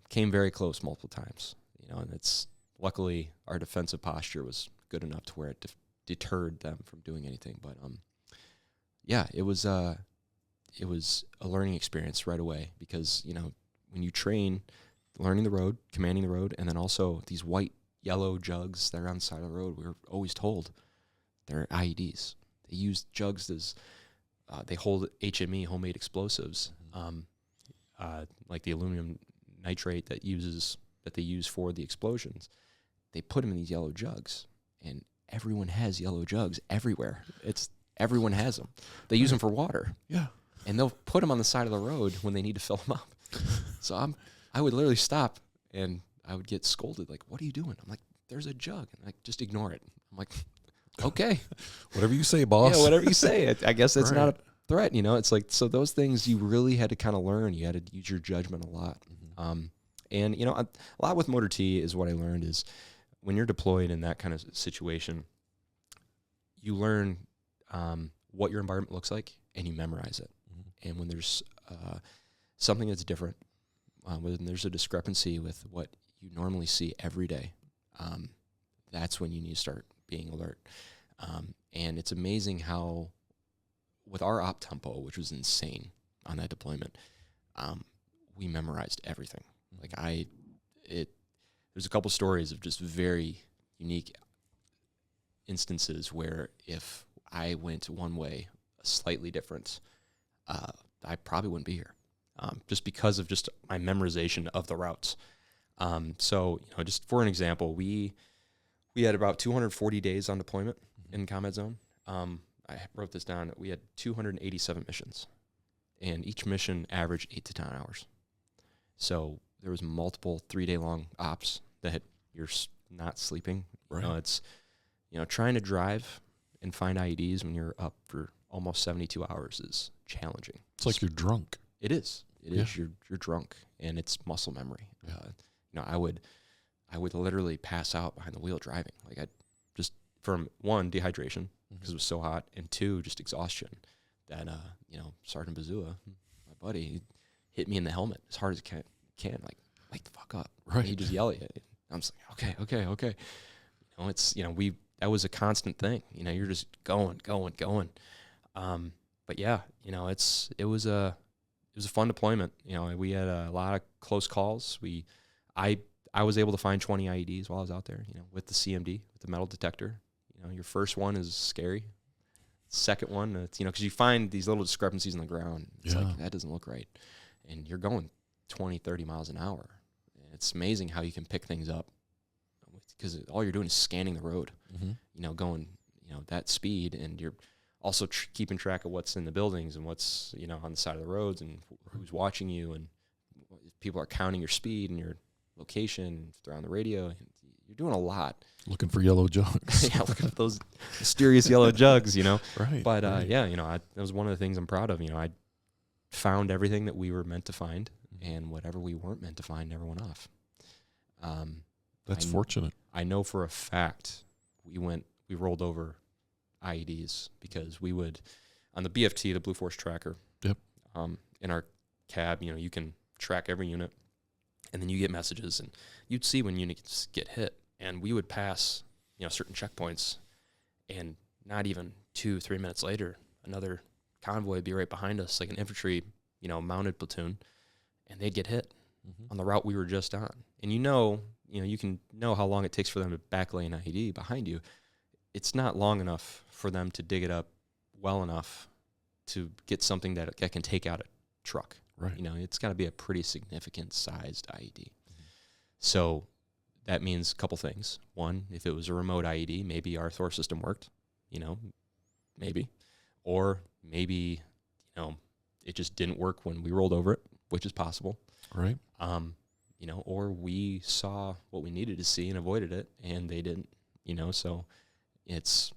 Came very close multiple times, and it's luckily our defensive posture was good enough to where it deterred them from doing anything. But it was a learning experience right away because when you train, learning the road, commanding the road, and then also these white, yellow jugs that are on the side of the road, we were always told they're IEDs. They use jugs as they hold HME, homemade explosives, like the aluminum nitrate that they use for the explosions. They put them in these yellow jugs, and everyone has yellow jugs everywhere. Everyone has them. They use them for water. Yeah. And they'll put them on the side of the road when they need to fill them up. So I would literally stop, and I would get scolded, like, what are you doing? I'm like, there's a jug. And like, just ignore it. I'm like, okay. Whatever you say, boss. Yeah, whatever you say. I guess that's not a threat, It's like, so those things you really had to kind of learn. You had to use your judgment a lot. And, a lot with motor T is what I learned is when you're deployed in that kind of situation, you learn what your environment looks like, and you memorize it. And when there's something that's different, when there's a discrepancy with what you normally see every day, that's when you need to start being alert. And it's amazing how, with our op tempo, which was insane on that deployment, we memorized everything. Like there's a couple stories of just very unique instances where if I went one way, slightly different, I probably wouldn't be here, just because of just my memorization of the routes. So, just for an example, we had about 240 days on deployment in combat zone. I wrote this down. We had 287 missions, and each mission averaged 8 to 10 hours. So there was multiple 3-day-long ops that you're not sleeping. Right. It's trying to drive and find IEDs when you're up for almost 72 hours is challenging. It's like you're drunk. It is. It is. You're drunk, and it's muscle memory. I would literally pass out behind the wheel driving. Like, I just, from one, dehydration because it was so hot, and two, just exhaustion. That Sergeant Bazua, my buddy, he hit me in the helmet as hard as he can, like, wake the fuck up. Right. And he just yell at you. I'm just like, okay. It's that was a constant thing. You're just going. But yeah, it was a fun deployment. We had a lot of close calls. I was able to find 20 IEDs while I was out there, with the CMD, with the metal detector. Your first one is scary. Second one, it's, because you find these little discrepancies in the ground. It's like, that doesn't look right. And you're going 20, 30 miles an hour. And it's amazing how you can pick things up because all you're doing is scanning the road, going, that speed. And you're also keeping track of what's in the buildings and what's, on the side of the roads and who's watching you. And people are counting your speed and your location. If they're on the radio, you're doing a lot. Looking for yellow jugs. Yeah, looking for those mysterious yellow jugs, Right. But, that was one of the things I'm proud of. I found everything that we were meant to find, and whatever we weren't meant to find never went off. That's fortunate. I know for a fact we rolled over IEDs because we would, on the BFT, the Blue Force Tracker, in our cab, you can track every unit, and then you get messages, and you'd see when units get hit, and we would pass, certain checkpoints, and not even 2-3 minutes later, another convoy would be right behind us, like an infantry, mounted platoon, and they'd get hit on the route we were just on. And you can know how long it takes for them to backlay an IED behind you. It's not long enough for them to dig it up well enough to get something that can take out a truck. Right. You know, it's got to be a pretty significant sized IED. So that means a couple things. One, if it was a remote IED, maybe our Thor system worked, you know, maybe. Or maybe, you know, it just didn't work when we rolled over it, which is possible. Right. You know, or we saw what we needed to see and avoided it, and they didn't, you know. So it's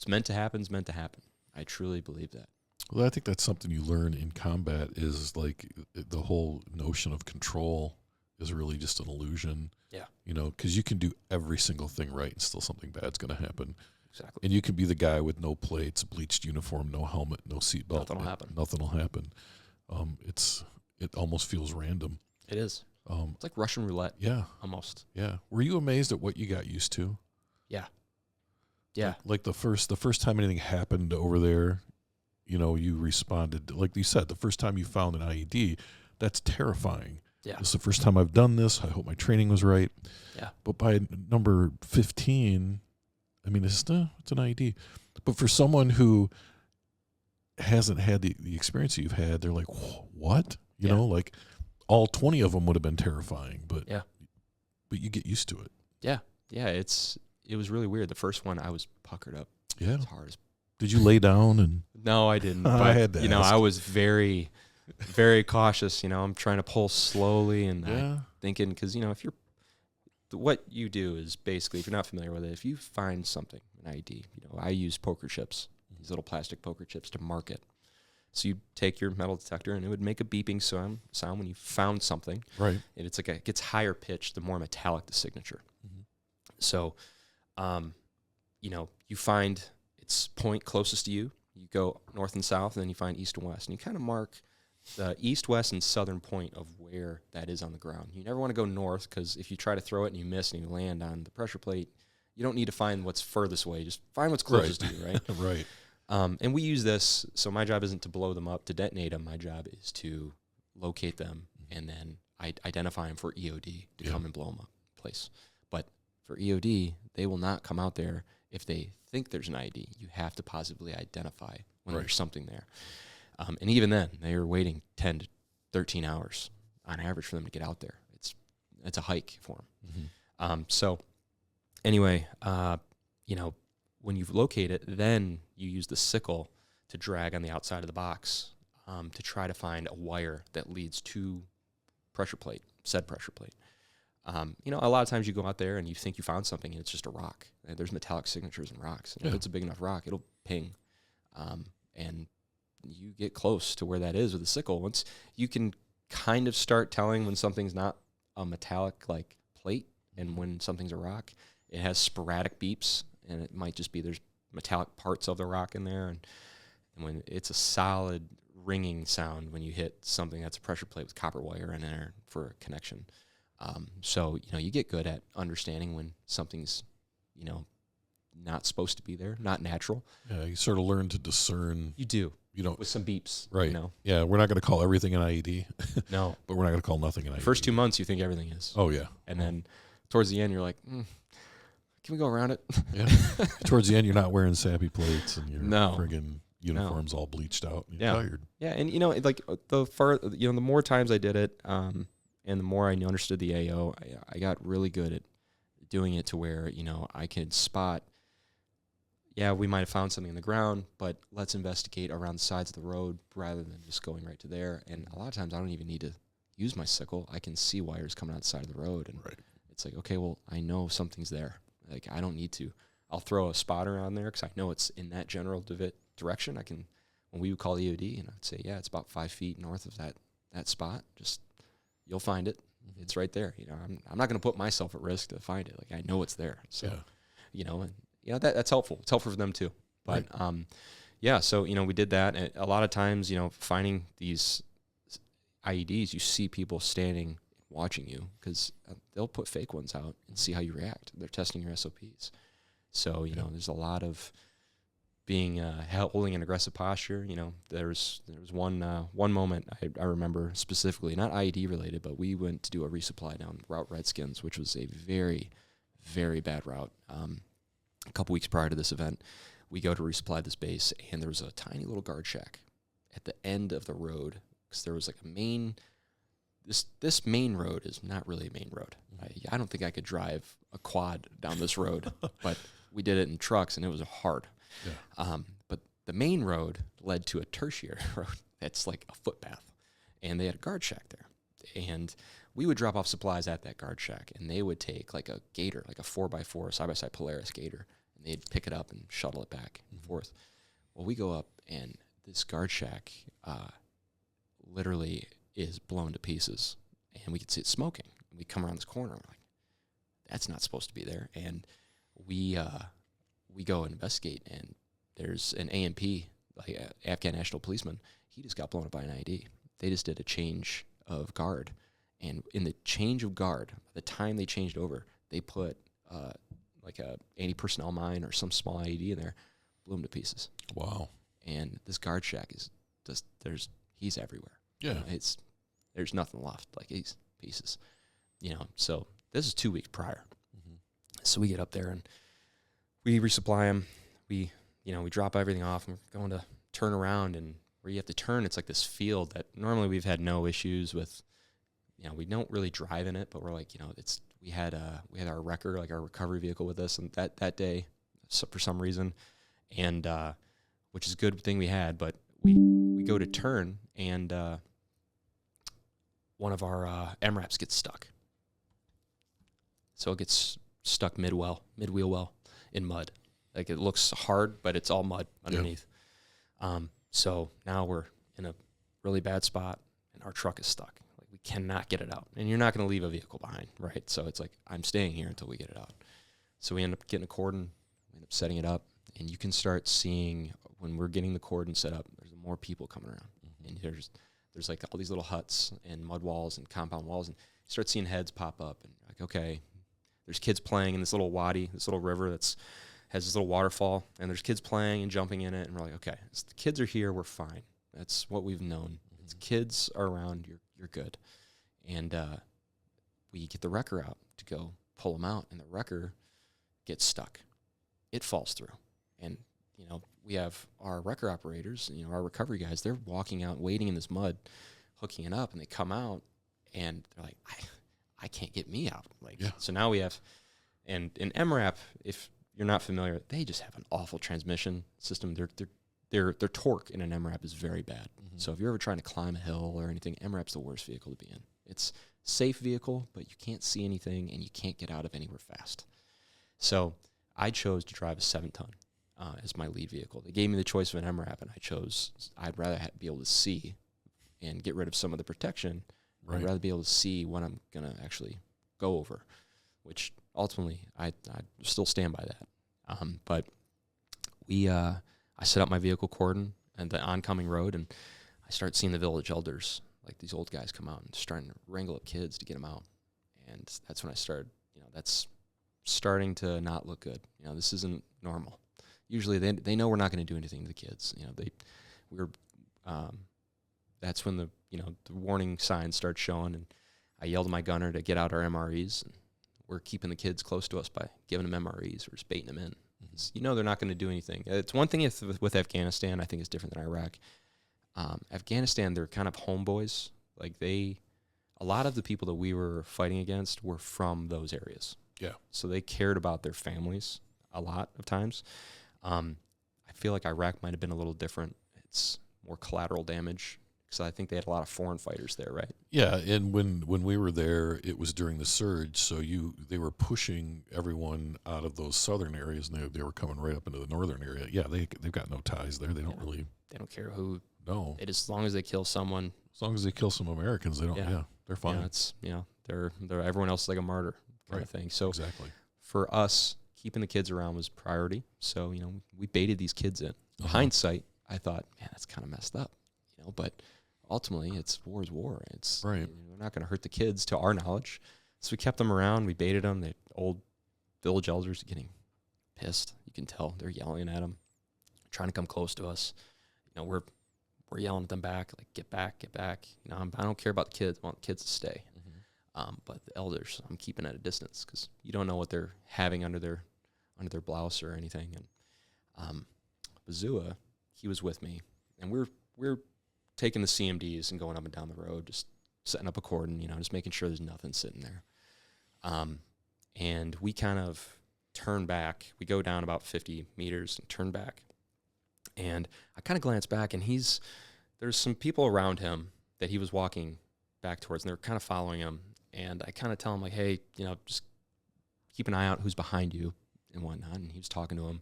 meant to happen, it's meant to happen. I truly believe that. Well, I think that's something you learn in combat is like the whole notion of control is really just an illusion. Yeah. You know, because you can do every single thing right and still something bad's going to happen. Exactly. And you can be the guy with no plates, bleached uniform, no helmet, no seatbelt. Nothing will happen. Nothing will happen. It almost feels random. It is. It's like Russian roulette. Yeah. Almost. Yeah. Were you amazed at what you got used to? Yeah. Yeah. Like the first time anything happened over there, you know, you responded, like you said, the first time you found an IED, that's terrifying. Yeah. This is the first time I've done this. I hope my training was right. Yeah. But by number 15, I mean, it's an IED. But for someone who hasn't had the experience you've had, they're like, what? You know, like all 20 of them would have been terrifying, but you get used to it. Yeah. Yeah. It was really weird. The first one, I was puckered up. Yeah. As hard as. Did you lay down? And No, I didn't. But, I had to ask. I was very, very cautious. You know, I'm trying to pull slowly and I'm thinking, because, you know, what you do is basically, if you're not familiar with it, if you find something, an IED, you know, I use poker chips, these little plastic poker chips to mark it. So you take your metal detector and it would make a beeping sound when you found something. Right. And it's like it gets higher pitched the more metallic the signature. Mm-hmm. So, you know, you find its point closest to you. You go north and south, and then you find east and west. And you kind of mark the east, west, and southern point of where that is on the ground. You never want to go north, because if you try to throw it and you miss and you land on the pressure plate, you don't need to find what's furthest away. Just find what's closest to you, right? Right. And we use this, so my job isn't to blow them up, to detonate them. My job is to locate them and then identify them for EOD to come and blow them up in place. But for EOD, they will not come out there if they think there's an IED. You have to positively identify when there's something there. And even then, they are waiting 10 to 13 hours on average for them to get out there. It's a hike for them. Mm-hmm. So anyway, you know, when you locate it, then you use the sickle to drag on the outside of the box to try to find a wire that leads to said pressure plate. You know, a lot of times you go out there and you think you found something and it's just a rock. There's metallic signatures in rocks. And if it's a big enough rock, it'll ping. And you get close to where that is with a sickle. Once you can kind of start telling when something's not a metallic like plate and when something's a rock, it has sporadic beeps, and it might just be there's metallic parts of the rock in there. And when it's a solid ringing sound when you hit something that's a pressure plate with copper wire in there for a connection. So, you know, you get good at understanding when something's, you know, not supposed to be there, not natural. Yeah, you sort of learn to discern. You do. You know, with some beeps. Right. You know? Yeah, we're not going to call everything an IED. No. But we're not going to call nothing an IED. First 2 months, you think everything is. Oh, yeah. And then towards the end, you're like, can we go around it? Yeah. Towards the end, you're not wearing sappy plates and your friggin' uniform's all bleached out and you're tired. Yeah, and, you know, like the more times I did it, and the more I understood the AO, I got really good at doing it to where, you know, I could spot, we might have found something in the ground, but let's investigate around the sides of the road rather than just going right to there. And a lot of times I don't even need to use my sickle. I can see wires coming out the side of the road. And it's like, okay, well, I know something's there. Like, I don't need to. I'll throw a spotter on there because I know it's in that general direction. I can, when we would call EOD, and I'd say, it's about 5 feet north of that spot. Just, you'll find it. Mm-hmm. It's right there. You know, I'm not going to put myself at risk to find it. Like, I know it's there. So, you know, and that's helpful. It's helpful for them too. But, so, you know, we did that. And a lot of times, you know, finding these IEDs, you see people standing watching you because they'll put fake ones out and see how you react. They're testing your SOPs. So, you know, there's a lot of being holding an aggressive posture. You know, there was one moment I remember specifically, not IED related, but we went to do a resupply down Route Redskins, which was a very, very bad route. A couple weeks prior to this event, we go to resupply this base, and there was a tiny little guard shack at the end of the road, because there was like a main, this main road is not really a main road. I don't think I could drive a quad down this road, but we did it in trucks and it was hard. Yeah. But the main road led to a tertiary road that's like a footpath, and they had a guard shack there. And we would drop off supplies at that guard shack, and they would take like a gator, like a 4x4 side-by-side Polaris gator, and they'd pick it up and shuttle it back and forth. Well, we go up, and this guard shack literally is blown to pieces, and we could see it smoking. We come around this corner, and we're like, that's not supposed to be there. And we go investigate, and there's an AMP, like an Afghan national policeman. He just got blown up by an IED. They just did a change of guard, and in the change of guard, by the time they changed over, they put like a anti-personnel mine or some small IED in there, blew him to pieces. Wow. And this guard shack is just, he's everywhere. Yeah. There's nothing left. Like, he's pieces. So this is 2 weeks prior. So we get up there and we resupply them. We drop everything off, and we're going to turn around, and where you have to turn, it's like this field that normally we've had no issues with. We don't really drive in it, but we're like, we had our wrecker, like our recovery vehicle with us, and that day, for some reason, and which is a good thing we had, but we go to turn, and one of our MRAPs gets stuck. So it gets stuck mid-wheel well in mud. Like, it looks hard, but it's all mud underneath. Yeah. So now we're in a really bad spot, and our truck is stuck. Like, we cannot get it out. And you're not going to leave a vehicle behind, right? So it's like, I'm staying here until we get it out. So we end up getting a cordon, we end up setting it up, and you can start seeing, when we're getting the cordon set up, there's more people coming around. And there's like all these little huts and mud walls and compound walls, and you start seeing heads pop up, and like, okay, there's kids playing in this little wadi, this little river has this little waterfall, and there's kids playing and jumping in it, and we're like, okay, so the kids are here, we're fine. That's what we've known. It's kids are around, you're good. And we get the wrecker out to go pull them out, and the wrecker gets stuck. It falls through. And, we have our wrecker operators, our recovery guys, they're walking out, waiting in this mud, hooking it up, and they come out, and they're like, I can't get me out. Like, yeah. So now we have, and in MRAP, if you're not familiar, they just have an awful transmission system. Their torque in an MRAP is very bad. So if you're ever trying to climb a hill or anything, MRAP's the worst vehicle to be in. It's a safe vehicle, but you can't see anything, and you can't get out of anywhere fast. So I chose to drive a 7-ton as my lead vehicle. They gave me the choice of an MRAP, and I'd rather be able to see and get rid of some of the protection. Right. I'd rather be able to see when I'm going to actually go over, which ultimately I still stand by that. But I set up my vehicle cordon and the oncoming road, and I start seeing the village elders, like these old guys, come out and starting to wrangle up kids to get them out. And that's when I started, that's starting to not look good. This isn't normal. Usually they know we're not going to do anything to the kids. That's when the warning signs start showing, and I yelled at my gunner to get out our MREs, and we're keeping the kids close to us by giving them MREs or just baiting them in. They're not going to do anything. It's one thing with Afghanistan, I think it's different than Iraq. Afghanistan, they're kind of homeboys. Like, a lot of the people that we were fighting against were from those areas. Yeah. So they cared about their families a lot of times. I feel like Iraq might have been a little different. It's more collateral damage, because I think they had a lot of foreign fighters there, right? Yeah, and when we were there, it was during the surge, so they were pushing everyone out of those southern areas, and they were coming right up into the northern area. Yeah, they've got no ties there. They don't really. They don't care who. No. As long as they kill someone. As long as they kill some Americans, they don't. Yeah, they're fine. They're everyone else is like a martyr kind of thing. So exactly. For us, keeping the kids around was priority. So we baited these kids in. Hindsight, I thought, man, that's kind of messed up. But ultimately, war is war. It's right. We're not going to hurt the kids, to our knowledge. So we kept them around. We baited them. The old village elders are getting pissed. You can tell they're yelling at them, trying to come close to us. We're yelling at them back, like, get back, get back. I don't care about the kids. I want the kids to stay. But the elders, I'm keeping at a distance, because you don't know what they're having under their blouse or anything. And Bazua, he was with me, and we're taking the CMDs and going up and down the road, just setting up a cordon, just making sure there's nothing sitting there. And we kind of turn back. We go down about 50 meters and turn back. And I kind of glance back, and there's some people around him that he was walking back towards, and they're kind of following him. And I kind of tell him, like, hey, just keep an eye out who's behind you and whatnot. And he was talking to him,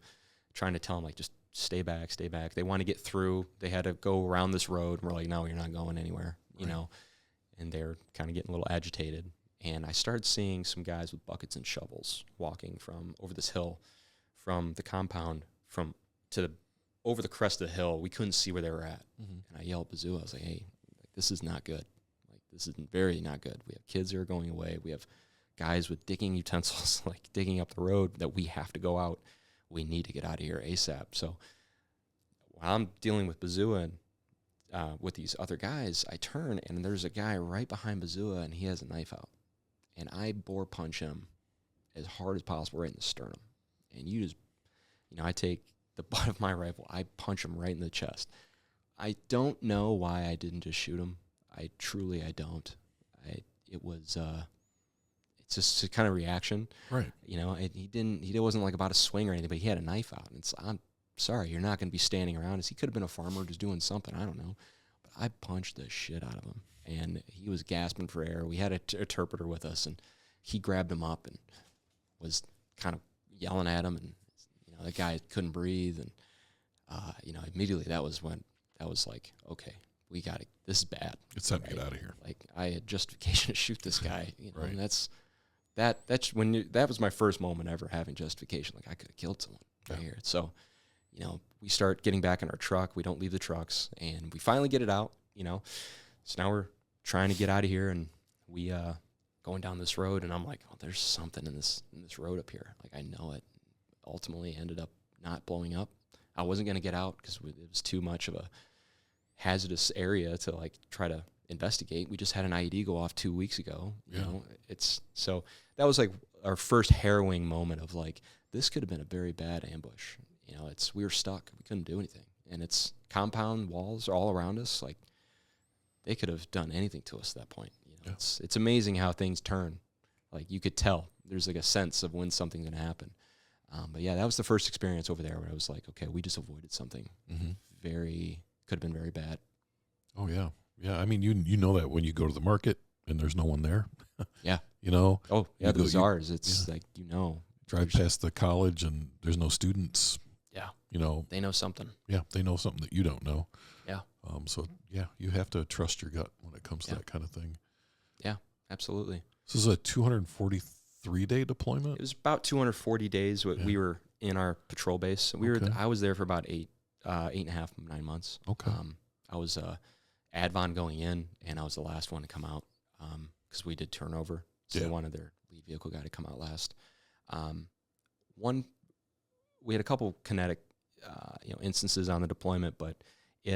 trying to tell him, like, just stay back, stay back. They want to get through. They had to go around this road. And we're like, no, you're not going anywhere, And they're kind of getting a little agitated. And I started seeing some guys with buckets and shovels walking from over this hill, from the compound, over the crest of the hill. We couldn't see where they were at. Mm-hmm. And I yelled at Bazoo. I was like, hey, this is not good. Like, this is very not good. We have kids that are going away. We have guys with digging utensils, like digging up the road that we have to go out. We need to get out of here ASAP. So while I'm dealing with Bazoo and with these other guys, I turn, and there's a guy right behind Bazoo, and he has a knife out. And I bore punch him as hard as possible right in the sternum. And you just, I take the butt of my rifle, I punch him right in the chest. I don't know why I didn't just shoot him. I don't. It's just a kind of reaction. Right. He wasn't like about to swing or anything, but he had a knife out. And I'm sorry, you're not going to be standing around. He could have been a farmer just doing something. I don't know. But I punched the shit out of him. And he was gasping for air. We had an interpreter with us, and he grabbed him up and was kind of yelling at him. And, the guy couldn't breathe. And, immediately that was like, okay, we got to, this is bad. It's time to get out of here. Like, I had justification to shoot this guy, right. And that was my first moment ever having justification. Like, I could have killed someone right here. So, we start getting back in our truck. We don't leave the trucks, and we finally get it out, So now we're trying to get out of here, and we going down this road, and I'm like, oh, there's something in this road up here. Like, I know it. Ultimately ended up not blowing up. I wasn't going to get out because it was too much of a hazardous area to, like, try to investigate. We just had an IED go off 2 weeks ago. So that was like our first harrowing moment of, like, this could have been a very bad ambush. We were stuck. We couldn't do anything. And it's compound walls all around us. Like, they could have done anything to us at that point. It's amazing how things turn. Like, you could tell. There's like a sense of when something's going to happen. But yeah, that was the first experience over there where I was like, okay, we just avoided something could have been very bad. Oh yeah. Yeah. I mean, you know that when you go to the market and there's no one there. Yeah. Oh yeah. The bazaars. It's like, drive past the college and there's no students. Yeah. They know something. Yeah. They know something that you don't know. Yeah. So yeah, you have to trust your gut when it comes to that kind of thing. Yeah, absolutely. So this is a 243-day deployment? It was about 240 days. We were in our patrol base. I was there for about 8.5, 9 months. Okay. I was advon going in, and I was the last one to come out because we did turnover. So they wanted their lead vehicle guy to come out last. We had a couple kinetic, instances on the deployment, but we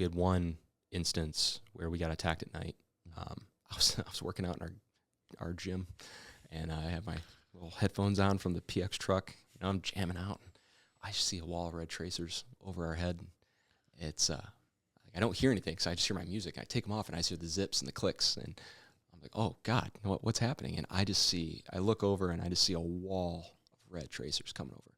had one instance where we got attacked at night. I was working out in our gym, and I had my little headphones on from the PX truck. I'm jamming out. And I just see a wall of red tracers over our head. It's I don't hear anything, so I just hear my music. I take them off, and I hear the zips and the clicks, and I'm like, oh God, what's happening? And I look over, and I just see a wall of red tracers coming over.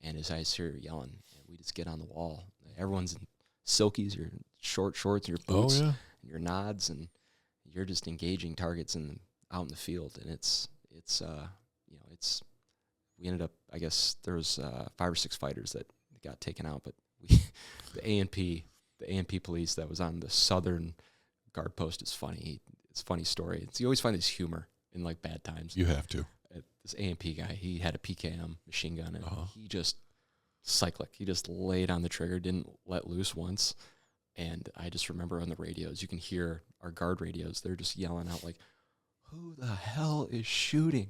And as I hear yelling, we just get on the wall. Everyone's in silkies, your short shorts, your boots, and your nods, and you're just engaging targets out in the field. And we ended up, I guess there was 5 or 6 fighters that got taken out, but the A&P police that was on the southern guard post is funny. It's a funny story. You always find this humor in, like, bad times. You have to. This A&P guy, he had a PKM machine gun, and he just cyclic. He just laid on the trigger, didn't let loose once. And I just remember on the radios, you can hear our guard radios. They're just yelling out, like, who the hell is shooting?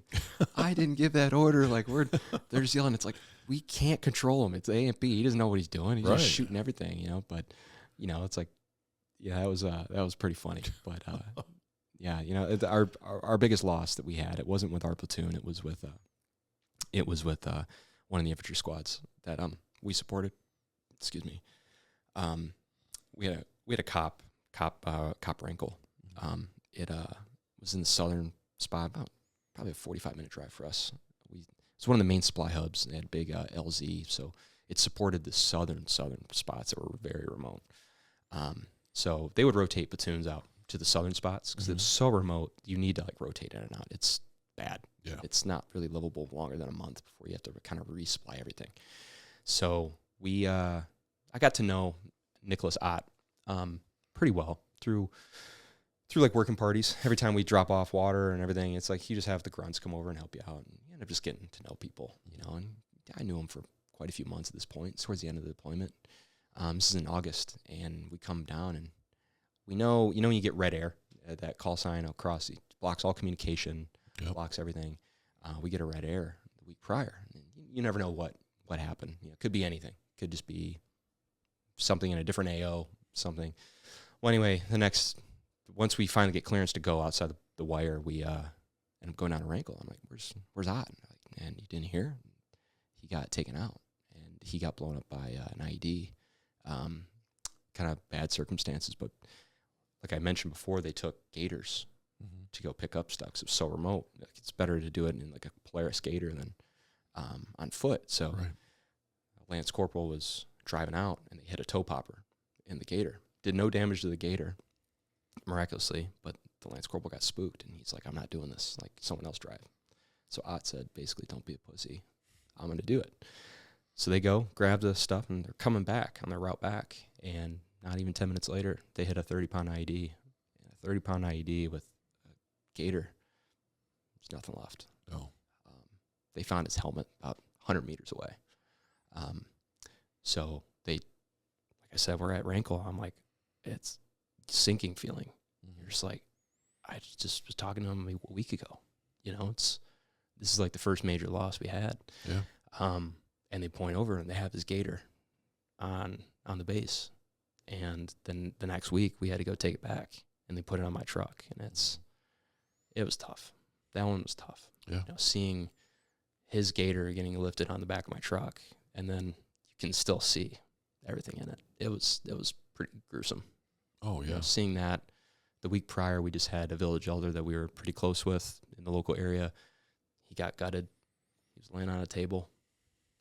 I didn't give that order. Like, they're just yelling. It's like, we can't control him. It's A&P. He doesn't know what he's doing. He's just shooting everything, But, it's like, yeah, that was pretty funny. But, yeah, our biggest loss that we had, it wasn't with our platoon. It was with one of the infantry squads that we supported. Excuse me. we had a cop wrinkle. It was in the southern spot, about probably a 45-minute drive for us. It's one of the main supply hubs, and they had big LZ, so it supported the southern spots that were very remote. So they would rotate platoons out to the southern spots because it's so remote. You need to like rotate in and out. It's bad. Yeah. It's not really livable longer than a month before you have to kind of resupply everything. So I got to know Nicholas Ott pretty well through like working parties. Every time we drop off water and everything, it's like you just have the grunts come over and help you out, and you end up just getting to know people, you know. And I knew him for quite a few months at this point, towards the end of the deployment. This is in August, and we come down, and we know, when you get red air, that call sign across, it blocks all communication, blocks everything. We get a red air the week prior. You never know what happened. You know, it could be anything. It could just be something in a different AO, something. Well, anyway, once we finally get clearance to go outside the wire, we end up going down to Rankle. I'm like, where's Ott? And you didn't hear? He got taken out, and he got blown up by an IED. Kind of bad circumstances, but like I mentioned before, they took gators to go pick up stuff. 'Cause it was so remote. Like, it's better to do it in like a Polaris gator than on foot. So Lance Corporal was driving out, and they hit a toe popper in the gator. Did no damage to the gator, miraculously, but the Lance Corporal got spooked, and he's like, I'm not doing this. Like, someone else drive. So Ott said, basically, don't be a pussy. I'm going to do it. So they go, grab the stuff, and they're coming back on their route back. And not even 10 minutes later, they hit a 30-pound IED. And a 30-pound IED with a gator, there's nothing left. No. They found his helmet about 100 meters away. So like I said, we're at Rankle. I'm like, it's sinking feeling. You're just like, I just was talking to him a week ago. You know, this is like the first major loss we had. Yeah. And they point over, and they have this gator on the base. And then the next week we had to go take it back, and they put it on my truck, and it was tough. That one was tough. Yeah. You know, seeing his gator getting lifted on the back of my truck, and then you can still see everything in it. It was pretty gruesome. Oh yeah. You know, seeing that. The week prior, we just had a village elder that we were pretty close with in the local area. He got gutted. He was laying on a table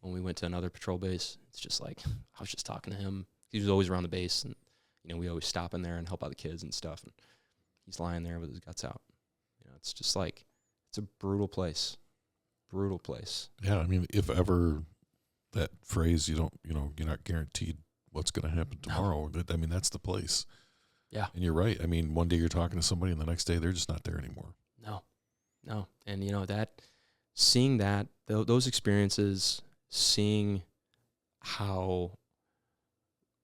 when we went to another patrol base. It's just like, I was just talking to him. He was always around the base, and, you know, we always stop in there and help out the kids and stuff. And he's lying there with his guts out. You know, it's just like, it's a brutal place. Brutal place. Yeah, I mean, if ever that phrase, you're not guaranteed what's going to happen tomorrow. No. I mean, that's the place. Yeah. And you're right. I mean, one day you're talking to somebody, and the next day they're just not there anymore. No. And, you know, seeing that, those experiences, seeing how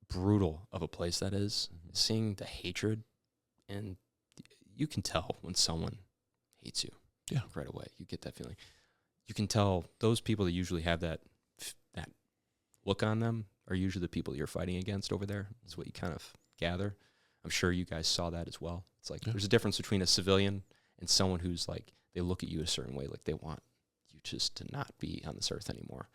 brutal of a place that is, seeing the hatred, and you can tell when someone hates you. Yeah. Right away. You get that feeling. You can tell those people that usually have that look on them are usually the people you're fighting against over there. That's what you kind of gather. I'm sure you guys saw that as well. It's like there's a difference between a civilian and someone who's like, they look at you a certain way, like they want you just to not be on this earth anymore.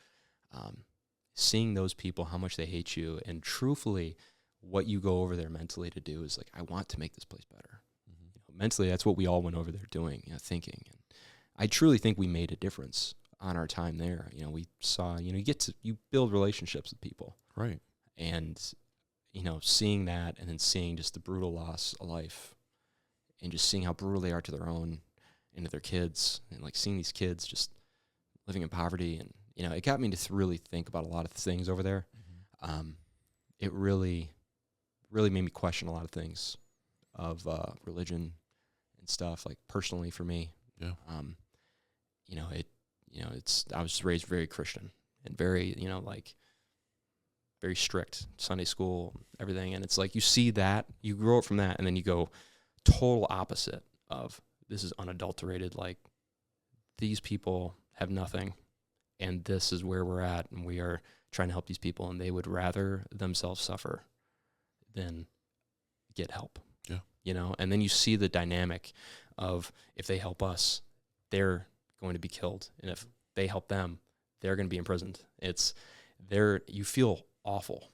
Seeing those people, how much they hate you, and truthfully, what you go over there mentally to do is like, I want to make this place better. You know, mentally, that's what we all went over there doing, you know, thinking. And I truly think we made a difference on our time there. You know, we saw, you know, you build relationships with people. Right. And, you know, seeing that, and then seeing just the brutal loss of life, and just seeing how brutal they are to their own and to their kids, and like seeing these kids just living in poverty, and, you know, it got me to really think about a lot of things over there. It really, really made me question a lot of things of religion and stuff, like personally for me. Yeah. I was raised very Christian and very, you know, like very strict, Sunday school, everything. And it's like, you see that, you grow up from that, and then you go total opposite of, this is unadulterated. Like, these people have nothing, and this is where we're at, and we are trying to help these people, and they would rather themselves suffer than get help. Yeah. You know, and then you see the dynamic of, if they help us, they're going to be killed, and if they help them, they're going to be imprisoned. You feel awful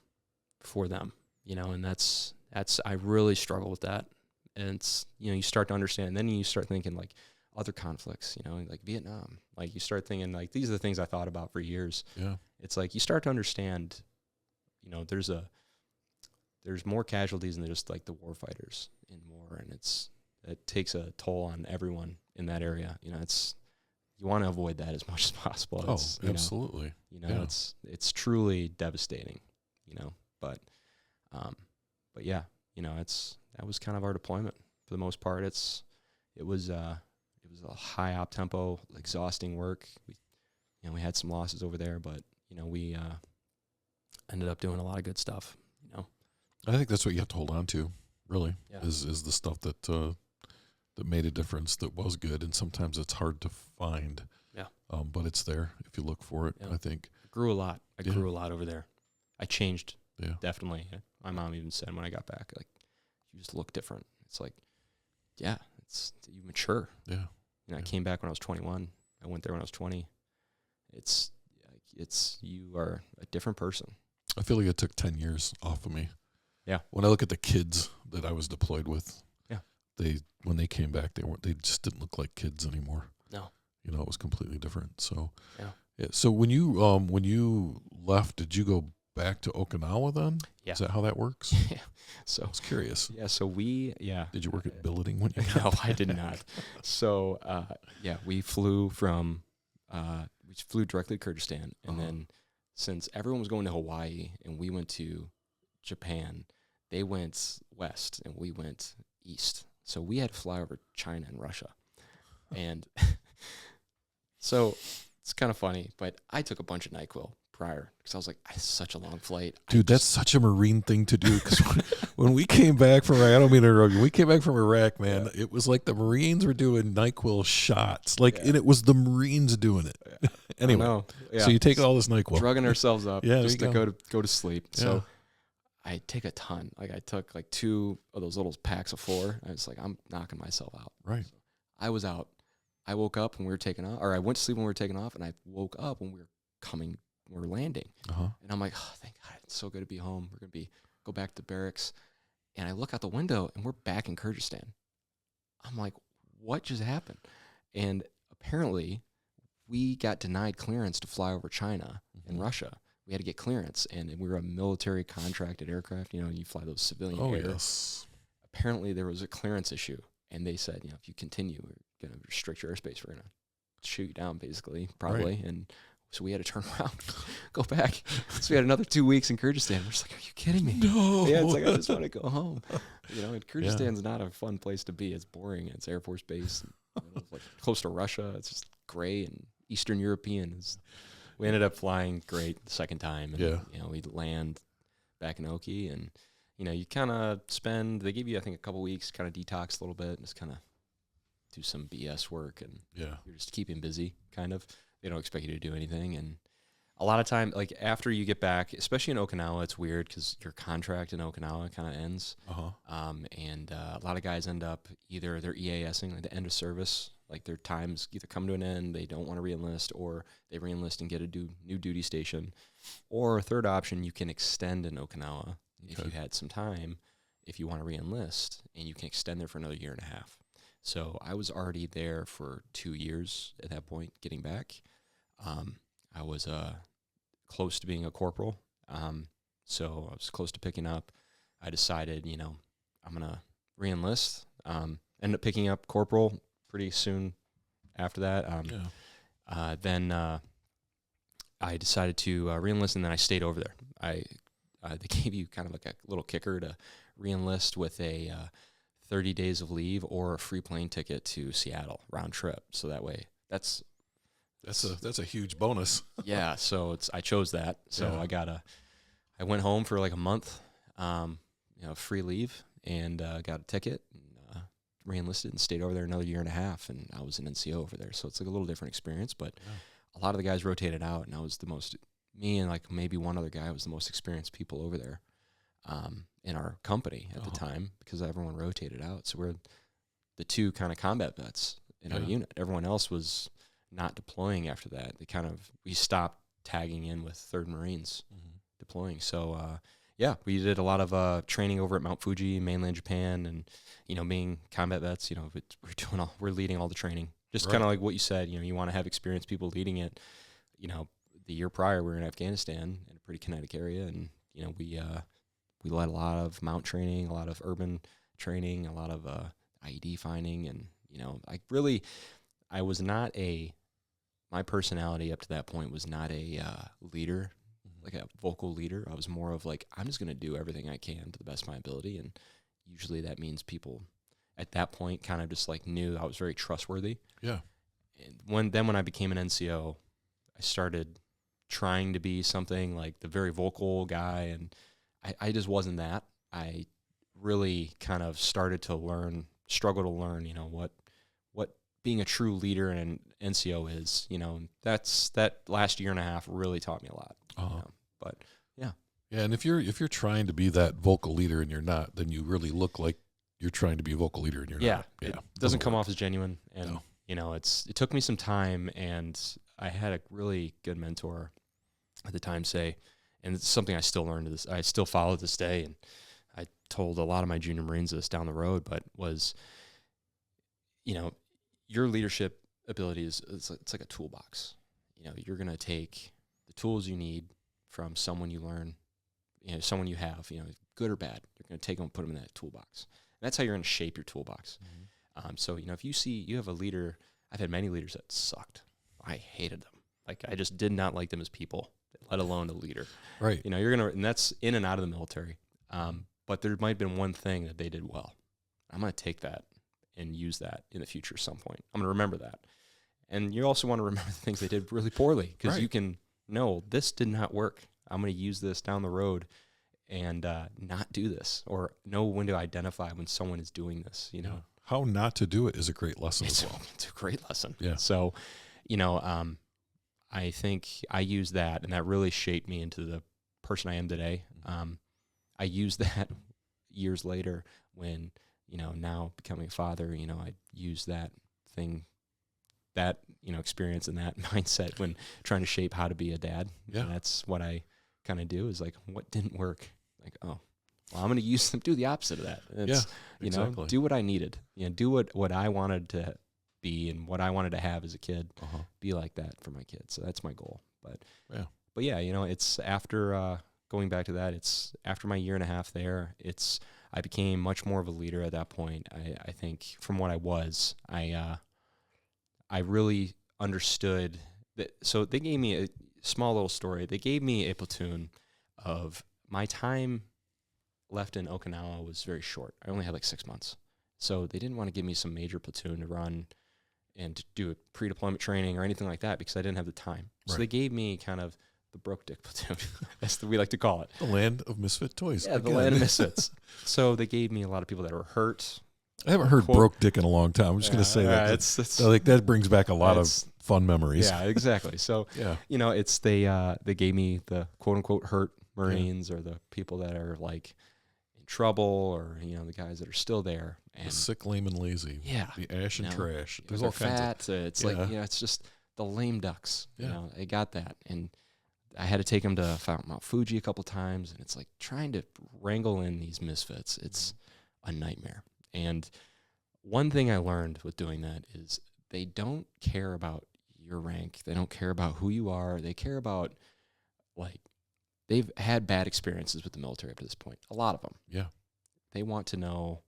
for them, and that's I really struggle with that. And it's, you start to understand, and then you start thinking like other conflicts, like Vietnam. Like you start thinking like these are the things I thought about for years. Yeah. It's like you start to understand, there's more casualties than just like the war fighters in war, and it takes a toll on everyone in that area. You want to avoid that as much as possible. Oh, absolutely. It's truly devastating, but yeah, that was kind of our deployment for the most part. It was a high op tempo, exhausting work. We had some losses over there, but we ended up doing a lot of good stuff. I think that's what you have to hold on to, really, Yeah. is the stuff that that made a difference, that was good, and sometimes it's hard to find. Yeah. But it's there if you look for it. Yeah. I think. Grew a lot. I Yeah. grew a lot over there. I changed. Yeah. Definitely. My mom even said when I got back, like, you just look different. It's like, yeah, you mature. Yeah. I came back when I was 21. I went there when I was 20. It's you are a different person. I feel like it took 10 years off of me. Yeah. When I look at the kids that I was deployed with, yeah, when they came back, they just didn't look like kids anymore. No. It was completely different. So yeah. So when you left, did you go back to Okinawa then? Yeah. Is that how that works? Yeah. So I was curious. Yeah. So Did you work at billeting when you No, I did not. So we flew directly to Kyrgyzstan, and then since everyone was going to Hawaii and we went to Japan, they went west and we went east. So we had to fly over China and Russia. And so it's kind of funny, but I took a bunch of NyQuil prior because I was like, it's such a long flight. Dude, that's such a Marine thing to do. Because when we came back from Iraq, I don't mean to interrupt you. When we came back from Iraq, man, it was like the Marines were doing NyQuil shots. And it was the Marines doing it. Yeah. Anyway, so you take all this NyQuil. Drugging ourselves up just to go to sleep. Yeah. So I take a ton. Like I took like 2 of those little packs of 4. I was like, I'm knocking myself out. Right. So I was out. I woke up when we were taking off, or I went to sleep when we were taking off, and I woke up when we were landing. And I'm like, oh, thank God, it's so good to be home. We're gonna go back to the barracks. And I look out the window and we're back in Kyrgyzstan. I'm like, what just happened? And apparently we got denied clearance to fly over China and Russia. We had to get clearance, and we were a military contracted aircraft. You fly those civilian air. Yes. Apparently there was a clearance issue, and they said, if you continue, we're going to restrict your airspace. We're going to shoot you down, basically, probably. Right. And so we had to turn around, go back. So we had another 2 weeks in Kyrgyzstan. We're just like, are you kidding me? No. Yeah, it's like, I just want to go home. And Kyrgyzstan's not a fun place to be. It's boring. It's Air Force Base. Like close to Russia. It's just gray and Eastern European. We ended up flying great the second time. And, we land back in Oki, and, you kind of they give you, I think, a couple weeks, kind of detox a little bit, and just kind of do some BS work, and you're just keeping busy, kind of. They don't expect you to do anything. And a lot of time, like after you get back, especially in Okinawa, it's weird because your contract in Okinawa kind of ends. And a lot of guys end up either they're EASing, like the end of service, like their times either come to an end, they don't want to re-enlist, or they re-enlist and get a new duty station. Or a third option, you can extend in Okinawa if you had some time, if you want to re-enlist, and you can extend there for another 1.5 years. So I was already there for 2 years at that point, getting back. I was close to being a corporal, so I was close to picking up. I decided, I'm going to re-enlist. Ended up picking up corporal pretty soon after that. Then I decided to re-enlist, and then I stayed over there. They gave you kind of like a little kicker to re-enlist with a 30 days of leave or a free plane ticket to Seattle round trip. So that way, that's a huge bonus. Yeah, so I chose that. So I went home for like a month, free leave, and got a ticket, and re-enlisted and stayed over there another 1.5 years, and I was an NCO over there. So it's like a little different experience, but a lot of the guys rotated out, and I was me and like maybe one other guy was the most experienced people over there in our company at the time, because everyone rotated out. So we're the 2 kind of combat vets in our unit. Everyone else was not deploying after that. We stopped tagging in with 3rd Marines deploying. So Yeah, we did a lot of training over at Mount Fuji, mainland Japan, and being combat vets, we're leading all the training. Just kind of like what you said, you want to have experienced people leading it. The year prior we were in Afghanistan in a pretty kinetic area, and we led a lot of mount training, a lot of urban training, a lot of IED finding, and my personality up to that point was not a leader, like a vocal leader. I was more of like, I'm just going to do everything I can to the best of my ability. And usually that means people at that point kind of just like knew I was very trustworthy. Yeah. And when I became an NCO, I started trying to be something like the very vocal guy. And I just wasn't that. I really kind of started to struggle to learn, what being a true leader in an NCO is, that last year and a half really taught me a lot. But yeah. Yeah. And if you're trying to be that vocal leader and you're not, then you really look like you're trying to be a vocal leader and you're not. Yeah. It doesn't come off as genuine. And, it took me some time, and I had a really good mentor at the time say, and it's something I still learned I still follow to this day. And I told a lot of my junior Marines this down the road, but was, your leadership ability it's like a toolbox. You're going to take the tools you need from someone you learn, someone you have, good or bad. You're going to take them and put them in that toolbox. And that's how you're going to shape your toolbox. Mm-hmm. So, if you have a leader, I've had many leaders that sucked. I hated them. Like, I just did not like them as people, let alone a leader. Right. And that's in and out of the military. But there might have been one thing that they did well. I'm going to take that and use that in the future at some point. I'm going to remember that. And you also want to remember the things they did really poorly, because you can know this did not work. I'm going to use this down the road and not do this, or know when to identify when someone is doing this, How not to do it is a great lesson as well. It's a great lesson. Yeah. So, I think I used that, and that really shaped me into the person I am today. I used that years later when, now becoming a father, I use that experience and that mindset when trying to shape how to be a dad. Yeah. And that's what I kind of do, is like, what didn't work? Like, well, I'm going to do the opposite of that. It's, exactly. Do what I needed, do what I wanted to be and what I wanted to have as a kid, be like that for my kids. So that's my goal. But it's after, going back to that, it's after my year and a half there, I became much more of a leader at that point. I think from what I was, I really understood that. So they gave me a small little story. They gave me a platoon of my time left in Okinawa was very short. I only had like 6 months. So they didn't want to give me some major platoon to run and to do a pre-deployment training or anything like that, because I didn't have the time. So they gave me kind of the broke dick platoon. That's what we like to call it. The land of misfit toys. Yeah, the land of misfits. So they gave me a lot of people that were hurt. I haven't heard broke dick in a long time. I'm just going to say that. That brings back a lot of fun memories. Yeah, exactly. So, they gave me the quote unquote hurt Marines, or the people that are like in trouble, or, the guys that are still there. And the sick, lame, and lazy. Yeah. The ash and trash. There's all kinds of. It's like, it's just the lame ducks. Yeah. I got that. And I had to take them to Mount Fuji a couple times, and it's like trying to wrangle in these misfits. It's a nightmare. And one thing I learned with doing that is they don't care about your rank. They don't care about who you are. They care about, like, they've had bad experiences with the military up to this point. A lot of them. Yeah. They want to know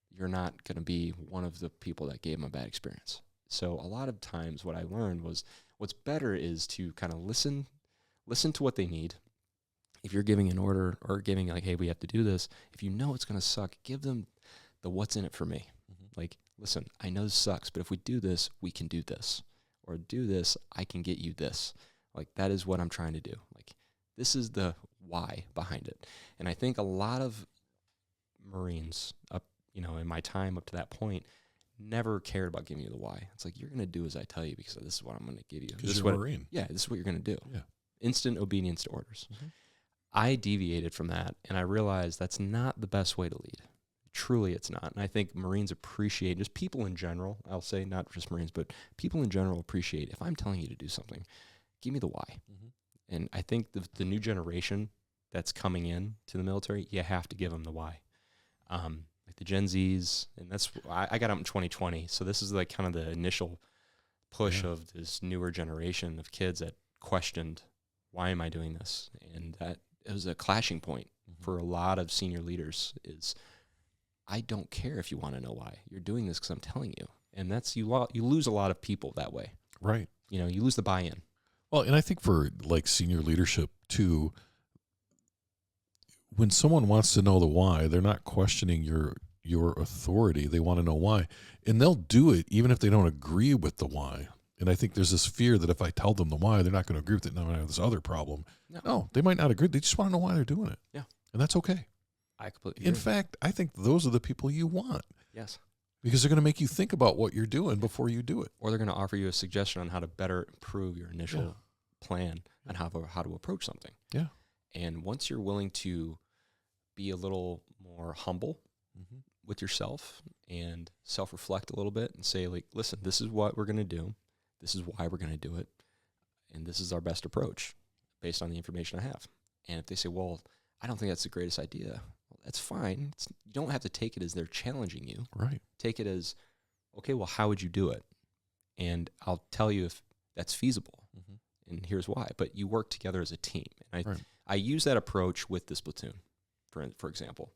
you're not going to be one of the people that gave them a bad experience. So a lot of times what I learned was what's better is to kind of listen to what they need. If you're giving an order or giving like, hey, we have to do this, if you know it's going to suck, give them the what's in it for me. Like, listen, I know this sucks, but if we do this, we can do this. Or do this, I can get you this. Like, that is what I'm trying to do. Like, this is the why behind it. And I think a lot of Marines up, in my time up to that point, never cared about giving you the why. It's like, you're going to do as I tell you, because this is what I'm going to give you. Because you're a Marine. Yeah, this is what you're going to do. Yeah. Instant obedience to orders. I deviated from that, and I realized that's not the best way to lead. Truly, it's not. And I think Marines appreciate, just people in general, I'll say, not just Marines, but people in general appreciate, if I'm telling you to do something, give me the why. And I think the new generation that's coming in to the military, you have to give them the why. Like the Gen Zs, and that's, I got out in 2020, so this is like kind of the initial push of this newer generation of kids that questioned, why am I doing this? And that it was a clashing point for a lot of senior leaders is, I don't care if you want to know why. You're doing this because I'm telling you. And that's, you lose a lot of people that way. Right. You know, you lose the buy-in. Well, and I think for like senior leadership too, when someone wants to know the why, they're not questioning your authority. They want to know why. And they'll do it even if they don't agree with the why. And I think there's this fear that if I tell them the why, they're not going to agree with it. Now I have this other problem. No, they might not agree. They just want to know why they're doing it. Yeah. And that's okay. I completely In agree. fact, I think those are the people you want. Yes. Because they're going to make you think about what you're doing before you do it. Or they're going to offer you a suggestion on how to better improve your initial plan and how to approach something. Yeah. And once you're willing to be a little more humble with yourself and self-reflect a little bit and say, like, listen, this is what we're going to do. This is why we're going to do it. And this is our best approach based on the information I have. And if they say, well, I don't think that's the greatest idea, well, that's fine. You don't have to take it as they're challenging you. Right. Take it as, okay, well, how would you do it? And I'll tell you if that's feasible. And here's why. But you work together as a team. And I use that approach with this platoon, for example.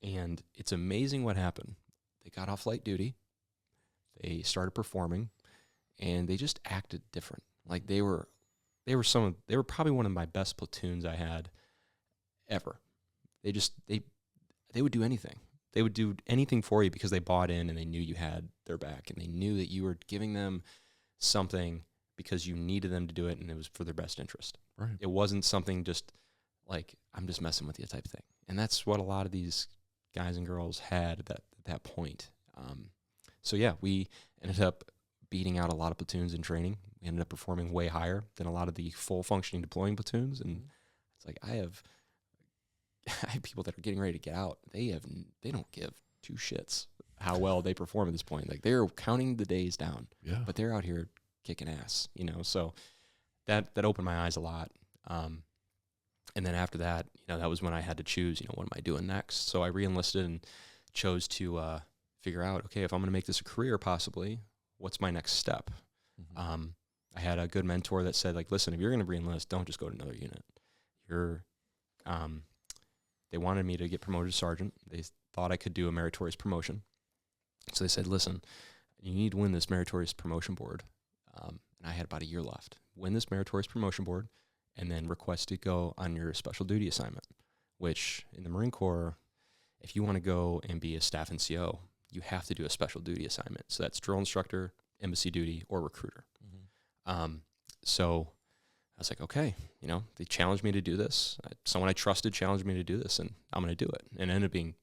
And it's amazing what happened. They got off light duty. They started performing. And they just acted different. Like they were probably one of my best platoons I had ever. They would do anything. They would do anything for you because they bought in and they knew you had their back and they knew that you were giving them something because you needed them to do it and it was for their best interest. Right. It wasn't something just like, I'm just messing with you type thing. And that's what a lot of these guys and girls had at that point. So yeah, we ended up beating out a lot of platoons in training. We ended up performing way higher than a lot of the full functioning deploying platoons. And it's like, I have people that are getting ready to get out. They don't give two shits how well they perform at this point. Like they're counting the days down, but they're out here kicking ass, you know? So that opened my eyes a lot. And then after that, you know, that was when I had to choose, you know, what am I doing next? So I re-enlisted and chose to figure out, okay, if I'm going to make this a career possibly, what's my next step? I had a good mentor that said, like, listen, if you're going to re-enlist, don't just go to another unit. They wanted me to get promoted to sergeant. They thought I could do a meritorious promotion. So they said, listen, you need to win this meritorious promotion board. And I had about a year left. Win this meritorious promotion board and then request to go on your special duty assignment, which in the Marine Corps, if you want to go and be a staff NCO, you have to do a special duty assignment. So that's drill instructor, embassy duty, or recruiter. So I was like, okay, you know, they challenged me to do this. Someone I trusted challenged me to do this, and I'm going to do it. And it ended up being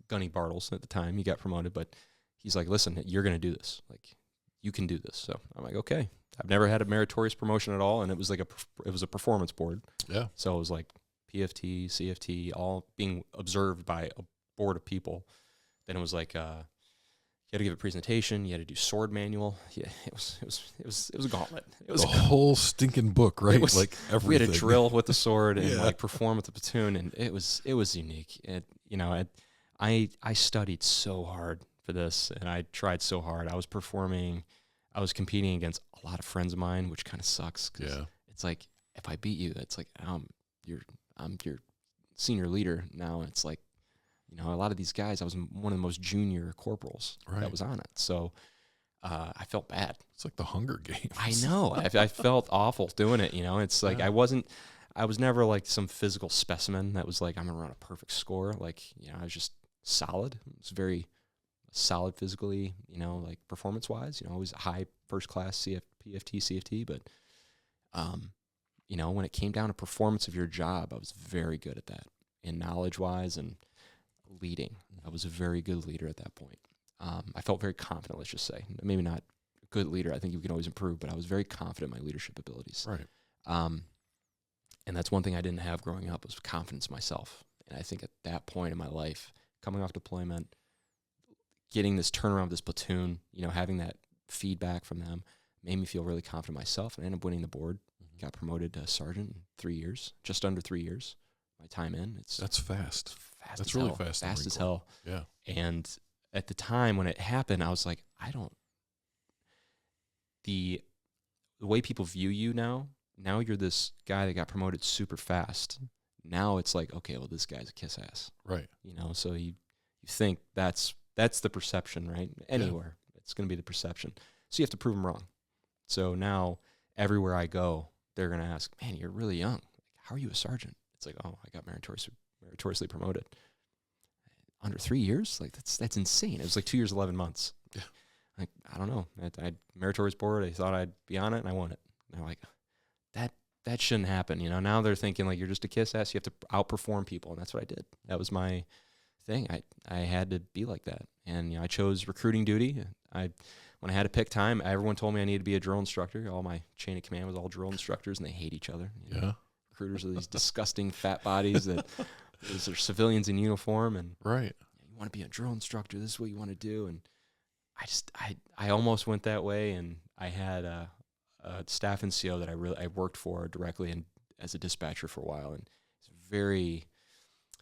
Gunny Bartles at the time. He got promoted, but he's like, listen, you're going to do this. Like, you can do this. So I'm like, okay. I've never had a meritorious promotion at all, and it was like it was a performance board. Yeah. So it was like PFT, CFT, all being observed by a board of people. Then it was like you had to give a presentation. You had to do sword manual. Yeah, it was a gauntlet. It was a whole stinking book, right? Like everything. We had to drill with the sword and like perform with the platoon, and it was unique. I studied so hard for this, and I tried so hard. I was competing against a lot of friends of mine, which kind of sucks. Cause it's like if I beat you, it's like I'm your senior leader now. And it's like, you know, a lot of these guys, I was one of the most junior corporals that was on it. So I felt bad. It's like the Hunger Games. I know. I felt awful doing it. You know, it's like I was never like some physical specimen that was like, I'm going to run a perfect score. Like, you know, I was just solid. It was very solid physically, you know, like performance wise, you know, always high first class PFT, CFT. But, you know, when it came down to performance of your job, I was very good at that. And knowledge wise and leading, I was a very good leader at that point. I felt very confident, let's just say. Maybe not a good leader. I think you can always improve, but I was very confident in my leadership abilities. Right. And that's one thing I didn't have growing up was confidence in myself. And I think at that point in my life, coming off deployment, getting this turnaround of this platoon, you know, having that feedback from them made me feel really confident in myself. And I ended up winning the board, got promoted to sergeant in 3 years, just under 3 years. my time in. That's fast. Fast That's as really hell. fast. Fast as hell. Yeah. And at the time when it happened, I was like, the way people view you now you're this guy that got promoted super fast. Now it's like, okay, well, this guy's a kiss ass. Right. You know, so you think that's the perception, right? Anywhere. It's going to be the perception. So you have to prove them wrong. So now everywhere I go, they're going to ask, man, you're really young. Like, how are you a sergeant? It's like, oh, I got meritoriously promoted. Under 3 years? Like, that's insane. It was like 2 years, 11 months. Yeah. Like, I don't know. I meritorious board. I thought I'd be on it, and I won it. And they're like, that shouldn't happen. You know, now they're thinking, like, you're just a kiss ass. You have to outperform people, and that's what I did. That was my thing. I had to be like that. And, you know, I chose recruiting duty. When I had to pick time, everyone told me I needed to be a drill instructor. All my chain of command was all drill instructors, and they hate each other. You know? Recruiters are these disgusting fat bodies that those are civilians in uniform. And right. You want to be a drill instructor. This is what you want to do. And I almost went that way. And I had a staff NCO that I worked for directly and as a dispatcher for a while. And he's a very,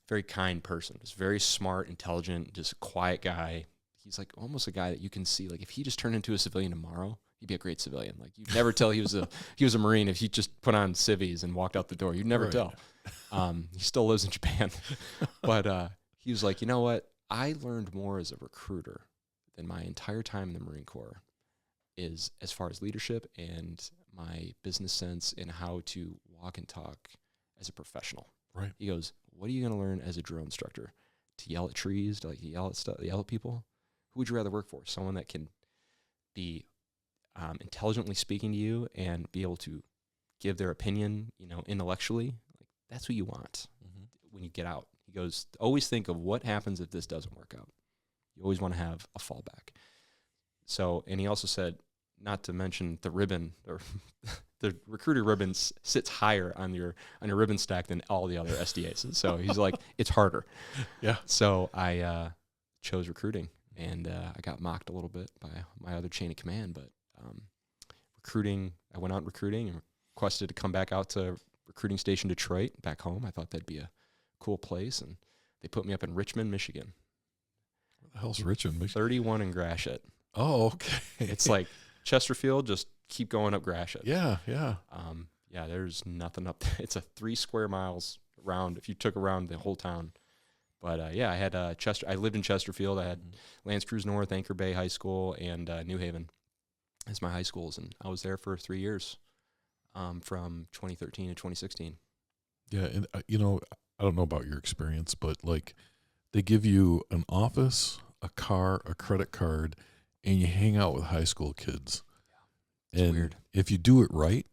very kind person. He's very smart, intelligent, just a quiet guy. He's like almost a guy that you can see, like, if he just turned into a civilian tomorrow, he'd be a great civilian. Like, you'd never tell he was a Marine if he just put on civvies and walked out the door. You'd never tell. He still lives in Japan. But he was like, you know what? I learned more as a recruiter than my entire time in the Marine Corps is as far as leadership and my business sense and how to walk and talk as a professional. Right. He goes, what are you going to learn as a drill instructor? To yell at trees, to like yell at stuff, yell at people? Who would you rather work for? Someone that can be intelligently speaking to you and be able to give their opinion, you know, intellectually. Like, that's who you want when you get out. He goes, always think of what happens if this doesn't work out. You always want to have a fallback. So, and he also said, not to mention the ribbon or the recruiter ribbon sits higher on your ribbon stack than all the other SDAs. And so he's like, it's harder. Yeah. So I chose recruiting, and I got mocked a little bit by my other chain of command. But recruiting, I went out recruiting and requested to come back out to recruiting station Detroit back home. I thought that'd be a cool place, and they put me up in Richmond, Michigan. Where the hell's Richmond, Michigan? 31 in Gratiot. Oh, okay. It's like Chesterfield, just keep going up Gratiot. Yeah, yeah. Yeah, there's nothing up there. It's a 3 square miles around, if you took around the whole town. But yeah, I had I lived in Chesterfield. I had Lance Cruz North, Anchor Bay High School, and New Haven as my high schools. And I was there for 3 years, from 2013 to 2016. Yeah, and you know, I don't know about your experience, but like they give you an office, a car, a credit card, and you hang out with high school kids. Yeah, it's and weird. If you do it right,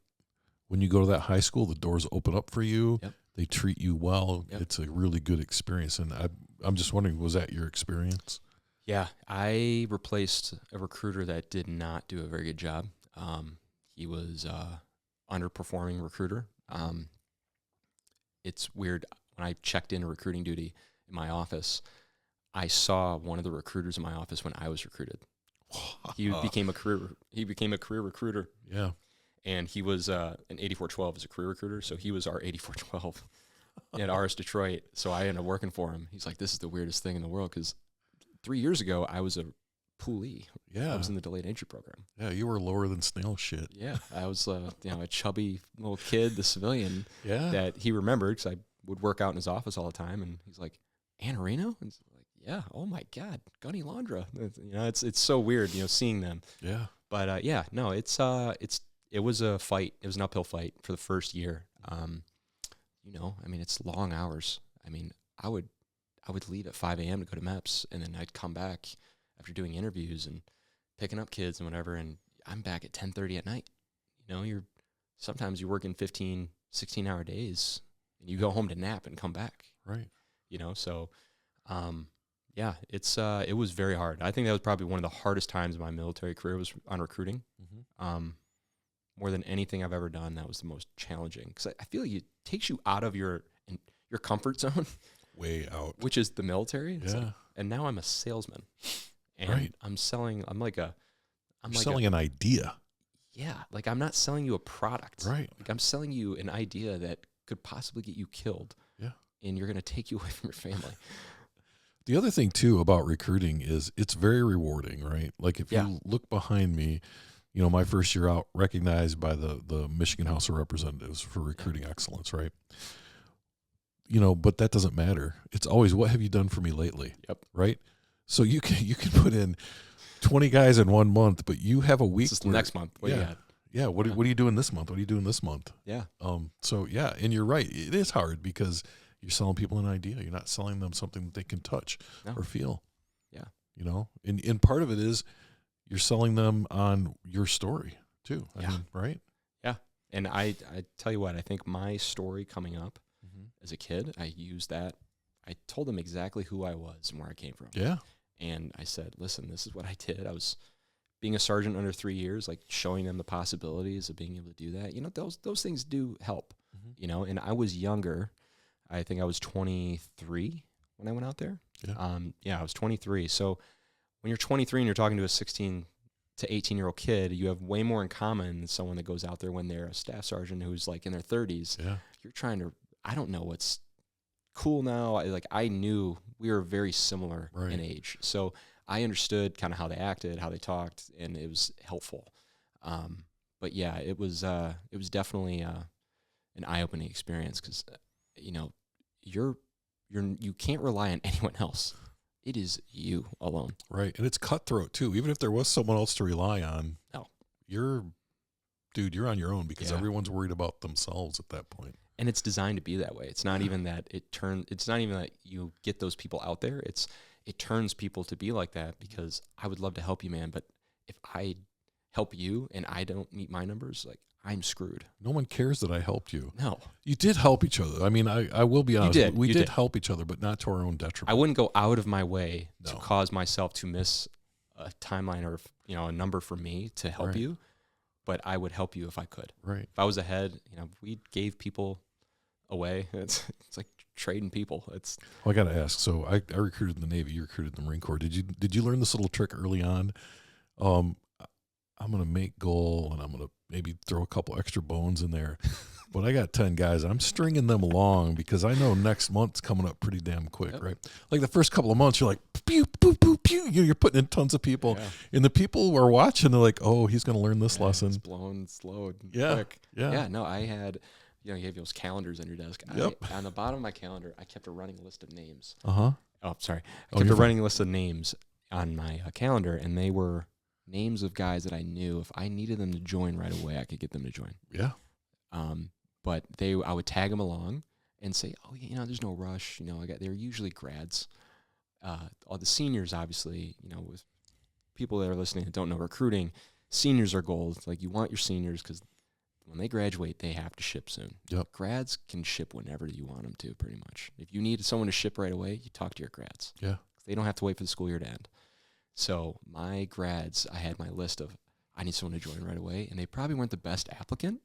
when you go to that high school, the doors open up for you. Yep. They treat you well. Yep. It's a really good experience. And I'm just wondering, was that your experience? Yeah, I replaced a recruiter that did not do a very good job. He was underperforming recruiter. It's weird. When I checked into recruiting duty in my office, I saw one of the recruiters in my office when I was recruited. He became a career recruiter. Yeah. And he was an 8412 as a career recruiter, so he was our 8412 at RS Detroit. So I ended up working for him. He's like, this is the weirdest thing in the world, because 3 years ago, I was a poolee. Yeah. I was in the delayed entry program. Yeah, you were lower than snail shit. Yeah, I was a chubby little kid, the civilian, that he remembered because I would work out in his office all the time. And he's like, Annarino? And it's like, yeah, oh my God, Gunny Laundra. You know, it's so weird, you know, seeing them. Yeah. But yeah, no, it was a fight. It was an uphill fight for the first year. You know, I mean, it's long hours. I mean, I would leave at 5 a.m. to go to MEPS, and then I'd come back after doing interviews and picking up kids and whatever, and I'm back at 10:30 at night. You know, sometimes you're working 15, 16-hour days, and you go home to nap and come back. Right. You know, so yeah, it was very hard. I think that was probably one of the hardest times in my military career was on recruiting. Mm-hmm. More than anything I've ever done, that was the most challenging, because I feel like it takes you out of your comfort zone. Way out. Which is the military. Yeah. Like, and now I'm a salesman. And right. I'm selling an idea. Yeah. Like, I'm not selling you a product. Right. Like, I'm selling you an idea that could possibly get you killed. Yeah. and you're going to take you away from your family. The other thing too about recruiting is it's very rewarding, right? Like if Yeah. you look behind me, you know, my first year out, recognized by the Michigan House of Representatives for recruiting excellence, right? You know, but that doesn't matter. It's always, what have you done for me lately? Yep. Right? So you can put in 20 guys in 1 month, but you have a week. This is the next month. What do you got? Yeah. What are you doing this month? What are you doing this month? Yeah. So yeah, and you're right. It is hard because you're selling people an idea. You're not selling them something that they can touch or feel. Yeah. You know, and part of it is you're selling them on your story too. I mean, right? Yeah. And I tell you what, I think my story coming up as a kid, I used that. I told them exactly who I was and where I came from. Yeah. And I said, listen, this is what I did. I was being a sergeant under 3 years, like showing them the possibilities of being able to do that. You know, those things do help, you know, and I was younger. I think I was 23 when I went out there. Yeah. I was 23. So when you're 23 and you're talking to a 16 to 18-year-old kid, you have way more in common than someone that goes out there when they're a staff sergeant who's like in their 30s. Yeah. You're trying to, I don't know what's cool now. I knew we were very similar in age. So I understood kind of how they acted, how they talked, and it was helpful. But yeah, it was definitely an eye-opening experience because, you know, you can't rely on anyone else. It is you alone. Right. And it's cutthroat too. Even if there was someone else to rely on, you're on your own because everyone's worried about themselves at that point. And it's designed to be that way. It's not even that it's not even that you get those people out there. It turns people to be like that because I would love to help you, man. But if I help you and I don't meet my numbers, like I'm screwed. No one cares that I helped you. No. You did help each other. I mean, I will be honest. We did help each other, but not to our own detriment. I wouldn't go out of my way to cause myself to miss a timeline or, you know, a number for me to help you, but I would help you if I could. Right. If I was ahead, you know, we gave people away. It's like trading people. Well, I got to ask. So I recruited in the Navy. You recruited in the Marine Corps. Did you learn this little trick early on? I'm going to make goal and I'm going to maybe throw a couple extra bones in there. But I got 10 guys. I'm stringing them along because I know next month's coming up pretty damn quick, right? Like the first couple of months, you're like, pew, pew, pew, pew. You're putting in tons of people. Yeah. And the people who are watching, they're like, oh, he's going to learn this lesson. It's blown slow and quick. Yeah. No, I had, you know, you have those calendars on your desk. On the bottom of my calendar, I kept a running list of names. Uh-huh. Oh, sorry. I kept a running list of names on my calendar, and they were names of guys that I knew if I needed them to join right away, I could get them to join. Yeah. But I would tag them along and say, oh, you know, there's no rush. You know, they're usually grads. All the seniors, obviously, you know, with people that are listening that don't know recruiting, seniors are gold. Like you want your seniors because when they graduate, they have to ship soon. Yep. Grads can ship whenever you want them to, pretty much. If you need someone to ship right away, you talk to your grads. Yeah. They don't have to wait for the school year to end. So my grads, I had my list of, I need someone to join right away, and they probably weren't the best applicant,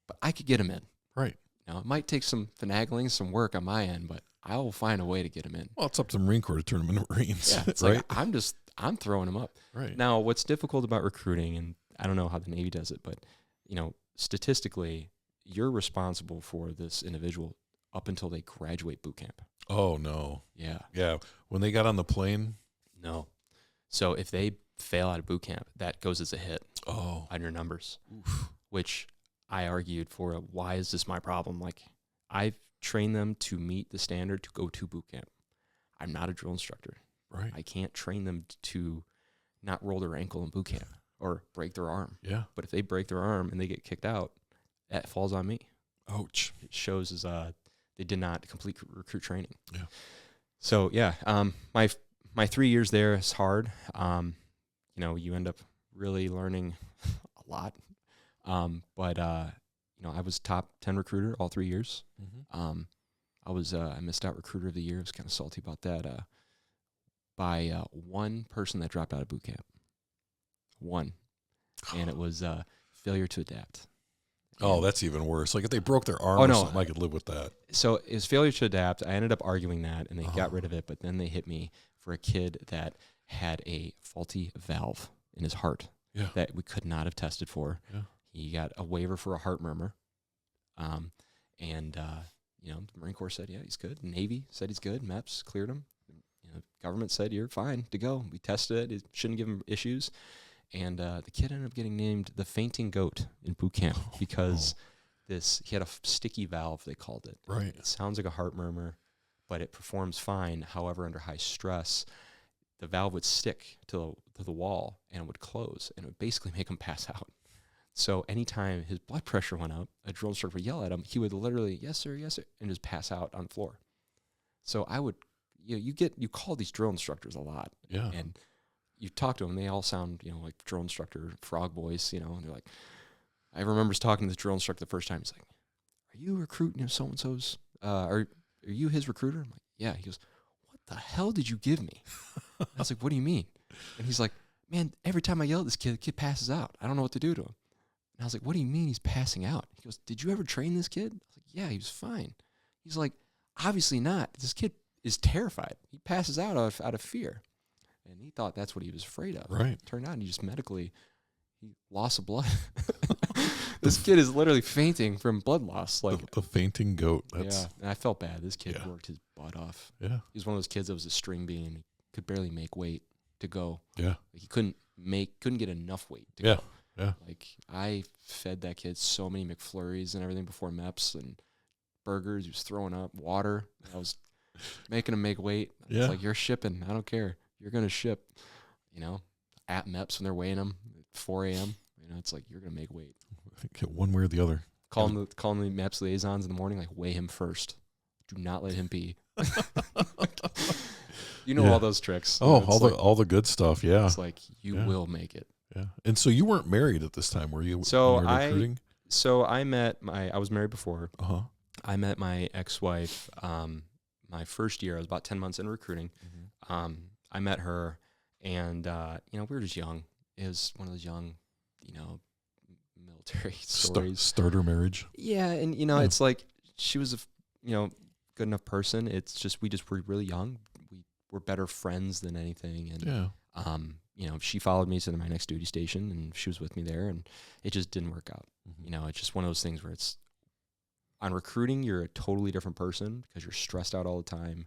but I could get them in. Right. Now, it might take some finagling, some work on my end, but I will find a way to get them in. Well, it's up to the Marine Corps to turn them into Marines. Yeah, it's right? like I'm throwing them up. Right. Now, what's difficult about recruiting, and I don't know how the Navy does it, but, you know, statistically, you're responsible for this individual up until they graduate boot camp. Oh, no. Yeah. Yeah. When they got on the plane? No. So if they fail out of boot camp, that goes as a hit on your numbers, which I argued for. Why is this my problem? Like, I've trained them to meet the standard to go to boot camp. I'm not a drill instructor. Right. I can't train them to not roll their ankle in boot camp or break their arm. Yeah. But if they break their arm and they get kicked out, that falls on me. Ouch. It shows as they did not complete recruit training. Yeah. So yeah, my 3 years there is hard. You know, you end up really learning a lot. But you know, I was top 10 recruiter all 3 years. Mm-hmm. I missed out recruiter of the year. I was kind of salty about that. By one person that dropped out of boot camp. One. And it was failure to adapt. Oh, that's even worse. Like if they broke their arm or something, I could live with that. So it was failure to adapt. I ended up arguing that, and they got rid of it. But then they hit me for a kid that had a faulty valve in his heart that we could not have tested for. Yeah. He got a waiver for a heart murmur. And the Marine Corps said, yeah, he's good. Navy said he's good. MEPS cleared him. Government said, you're fine to go. We tested it. It shouldn't give him issues. And the kid ended up getting named the fainting goat in boot camp because he had a sticky valve, they called it. Right. It sounds like a heart murmur, but it performs fine. However, under high stress, the valve would stick to the wall and it would close, and it would basically make him pass out. So anytime his blood pressure went up, a drill instructor would yell at him, he would literally, yes, sir, and just pass out on the floor. So I would, you call these drill instructors a lot. Yeah. And you talk to them, they all sound, like drill instructor, frog voice, and they're like, I remember talking to this drill instructor the first time. He's like, are you recruiting so-and-so's, are you his recruiter? I'm like, yeah. He goes, what the hell did you give me? I was like, what do you mean? And he's like, man, every time I yell at this kid, the kid passes out. I don't know what to do to him. And I was like, what do you mean he's passing out? He goes, did you ever train this kid? I was like, yeah, he was fine. He's like, obviously not. This kid is terrified. He passes out of fear. And he thought that's what he was afraid of. Right. Turned out he lost of blood. This kid is literally fainting from blood loss. Like the fainting goat. And I felt bad. This kid worked his butt off. Yeah. He was one of those kids that was a string bean. He could barely make weight to go. Yeah. Like he couldn't get enough weight to go. Yeah. Like I fed that kid so many McFlurries and everything before MEPS and burgers. He was throwing up water. I was making him make weight. It's like, you're shipping. I don't care. You're going to ship, at MEPS when they're weighing him at 4 a.m. It's like, you're going to make weight. Get one way or the other. Calling the MEPS liaisons in the morning, like, weigh him first. Do not let him pee. All those tricks. Oh, all the good stuff. Yeah. It's like, you will make it. Yeah. And so you weren't married at this time, were you? So when you were recruiting? I was married before. Uh-huh. I met my ex-wife my first year. I was about 10 months in recruiting. Mm-hmm. I met her, and we were just young. It was one of those young, military stories. Starter marriage. Yeah, and it's like she was a good enough person. It's just we were really young. We were better friends than anything, and she followed me to my next duty station, and she was with me there, and it just didn't work out. Mm-hmm. It's just one of those things where it's on recruiting, you're a totally different person because you're stressed out all the time.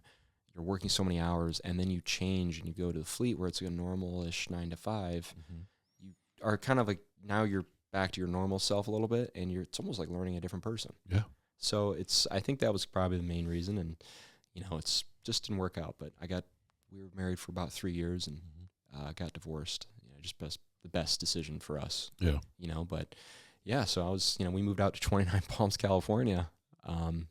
You're working so many hours, and then you change and you go to the fleet where it's a normal-ish 9 to 5. Mm-hmm. You are kind of like, now you're back to your normal self a little bit, and it's almost like learning a different person. Yeah. So I think that was probably the main reason, and it's just didn't work out. But we were married for about 3 years, and got divorced. Just the best decision for us. Yeah. But yeah, so I was, we moved out to 29 Palms, California. And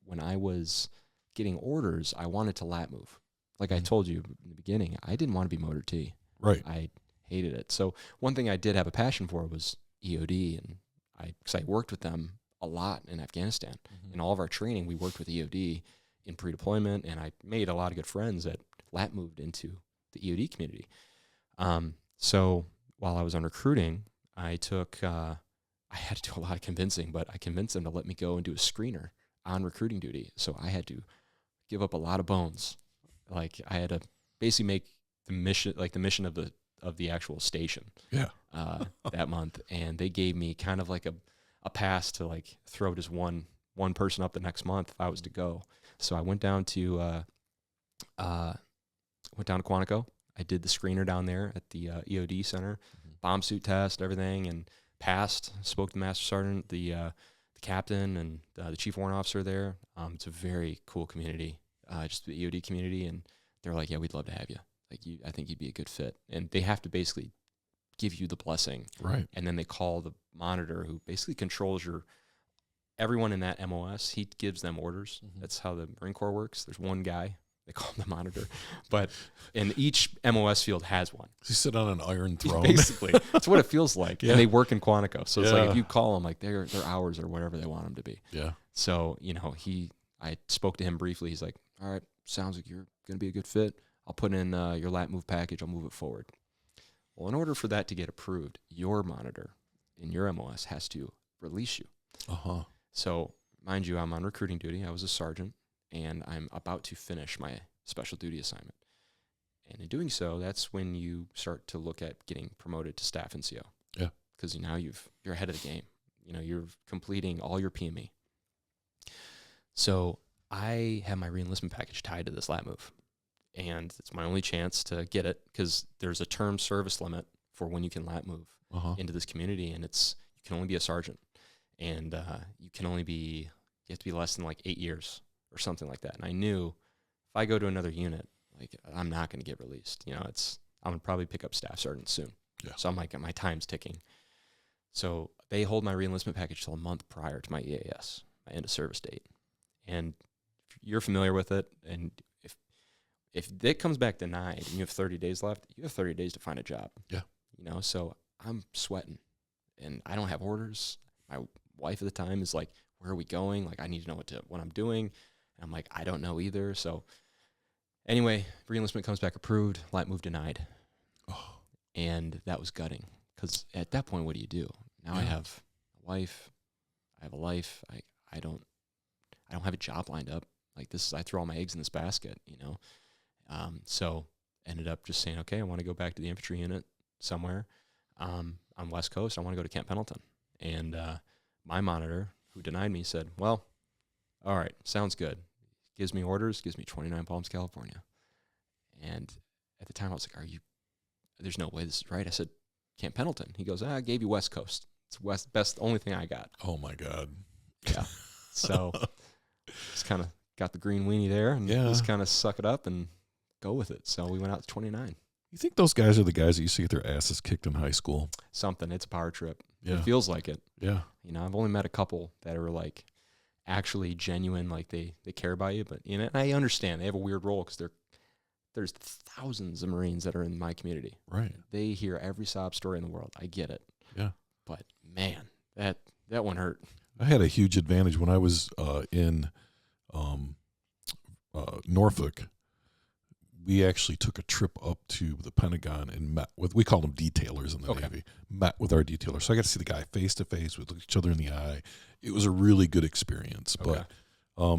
when I was getting orders, I wanted to lat move. Like I told you in the beginning, I didn't want to be motor T. Right. I hated it. So one thing I did have a passion for was EOD, and because I worked with them a lot in Afghanistan. Mm-hmm. In all of our training, we worked with EOD in pre-deployment, and I made a lot of good friends that lat moved into the EOD community. So while I was on recruiting, I had to do a lot of convincing, but I convinced them to let me go and do a screener on recruiting duty. So I had to give up a lot of bones. Like I had to basically make the mission of the actual station. Yeah. That month, and they gave me kind of like a pass to like throw just one person up the next month if I was to go. So I went down to Quantico. I did the screener down there at the EOD center, bomb suit test, everything, and passed. Spoke to the master sergeant, the captain, and the chief warrant officer there. It's a very cool community, just the EOD community, and they're like, yeah, we'd love to have you. Like, I think you'd be a good fit. And they have to basically give you the blessing. Right. And then they call the monitor, who basically controls everyone in that MOS. He gives them orders. Mm-hmm. That's how the Marine Corps works. There's one guy. They call him the monitor. But in each MOS field has one. You sit on an iron throne. Basically. That's what it feels like. Yeah. And they work in Quantico. So it's like if you call them, like their hours or whatever they want them to be. Yeah. So, I spoke to him briefly. He's like, all right, sounds like you're going to be a good fit. I'll put in your lat move package. I'll move it forward. Well, in order for that to get approved, your monitor in your MOS has to release you. Uh-huh. So, mind you, I'm on recruiting duty. I was a sergeant, and I'm about to finish my special duty assignment. And in doing so, that's when you start to look at getting promoted to staff NCO. Yeah. Because now you're ahead of the game. You're completing all your PME. So I have my reenlistment package tied to this lat move, and it's my only chance to get it because there's a term service limit for when you can lat move into this community, and you can only be a sergeant, and you have to be less than like 8 years or something like that. And I knew if I go to another unit, like I'm not going to get released. I'm gonna probably pick up staff sergeant soon. Yeah. So I'm like, my time's ticking. So they hold my reenlistment package till a month prior to my EAS, my end of service date. And you're familiar with it, and if it comes back denied and you have 30 days left, you have 30 days to find a job. Yeah. So I'm sweating, and I don't have orders. My wife at the time is like, where are we going? Like, I need to know what I'm doing. And I'm like, I don't know either. So anyway, reenlistment comes back approved, lat move denied. Oh. And that was gutting, because at that point, what do you do? Now I have a wife, I have a life. I don't have a job lined up. Like I throw all my eggs in this basket, So ended up just saying, okay, I want to go back to the infantry unit somewhere on West Coast. I want to go to Camp Pendleton. And my monitor, who denied me, said, well, all right, sounds good. Gives me orders, gives me 29 Palms, California. And at the time I was like, there's no way this is right. I said, Camp Pendleton. He goes, I gave you West Coast. It's best, only thing I got. Oh my God. Yeah. So just kind of got the green weenie there and just kind of suck it up and go with it. So we went out to 29. You think those guys are the guys that used to get their asses kicked in high school? Something. It's a power trip. Yeah. It feels like it. Yeah. I've only met a couple that are like actually genuine, like they care about you. But and I understand they have a weird role because there's thousands of Marines that are in my community. Right. They hear every sob story in the world. I get it. Yeah. But man, that one hurt. I had a huge advantage when I was in Norfolk. We actually took a trip up to the Pentagon and met with, we call them detailers in the Navy, met with our detailers. So I got to see the guy face to face, we looked each other in the eye. It was a really good experience. Okay. But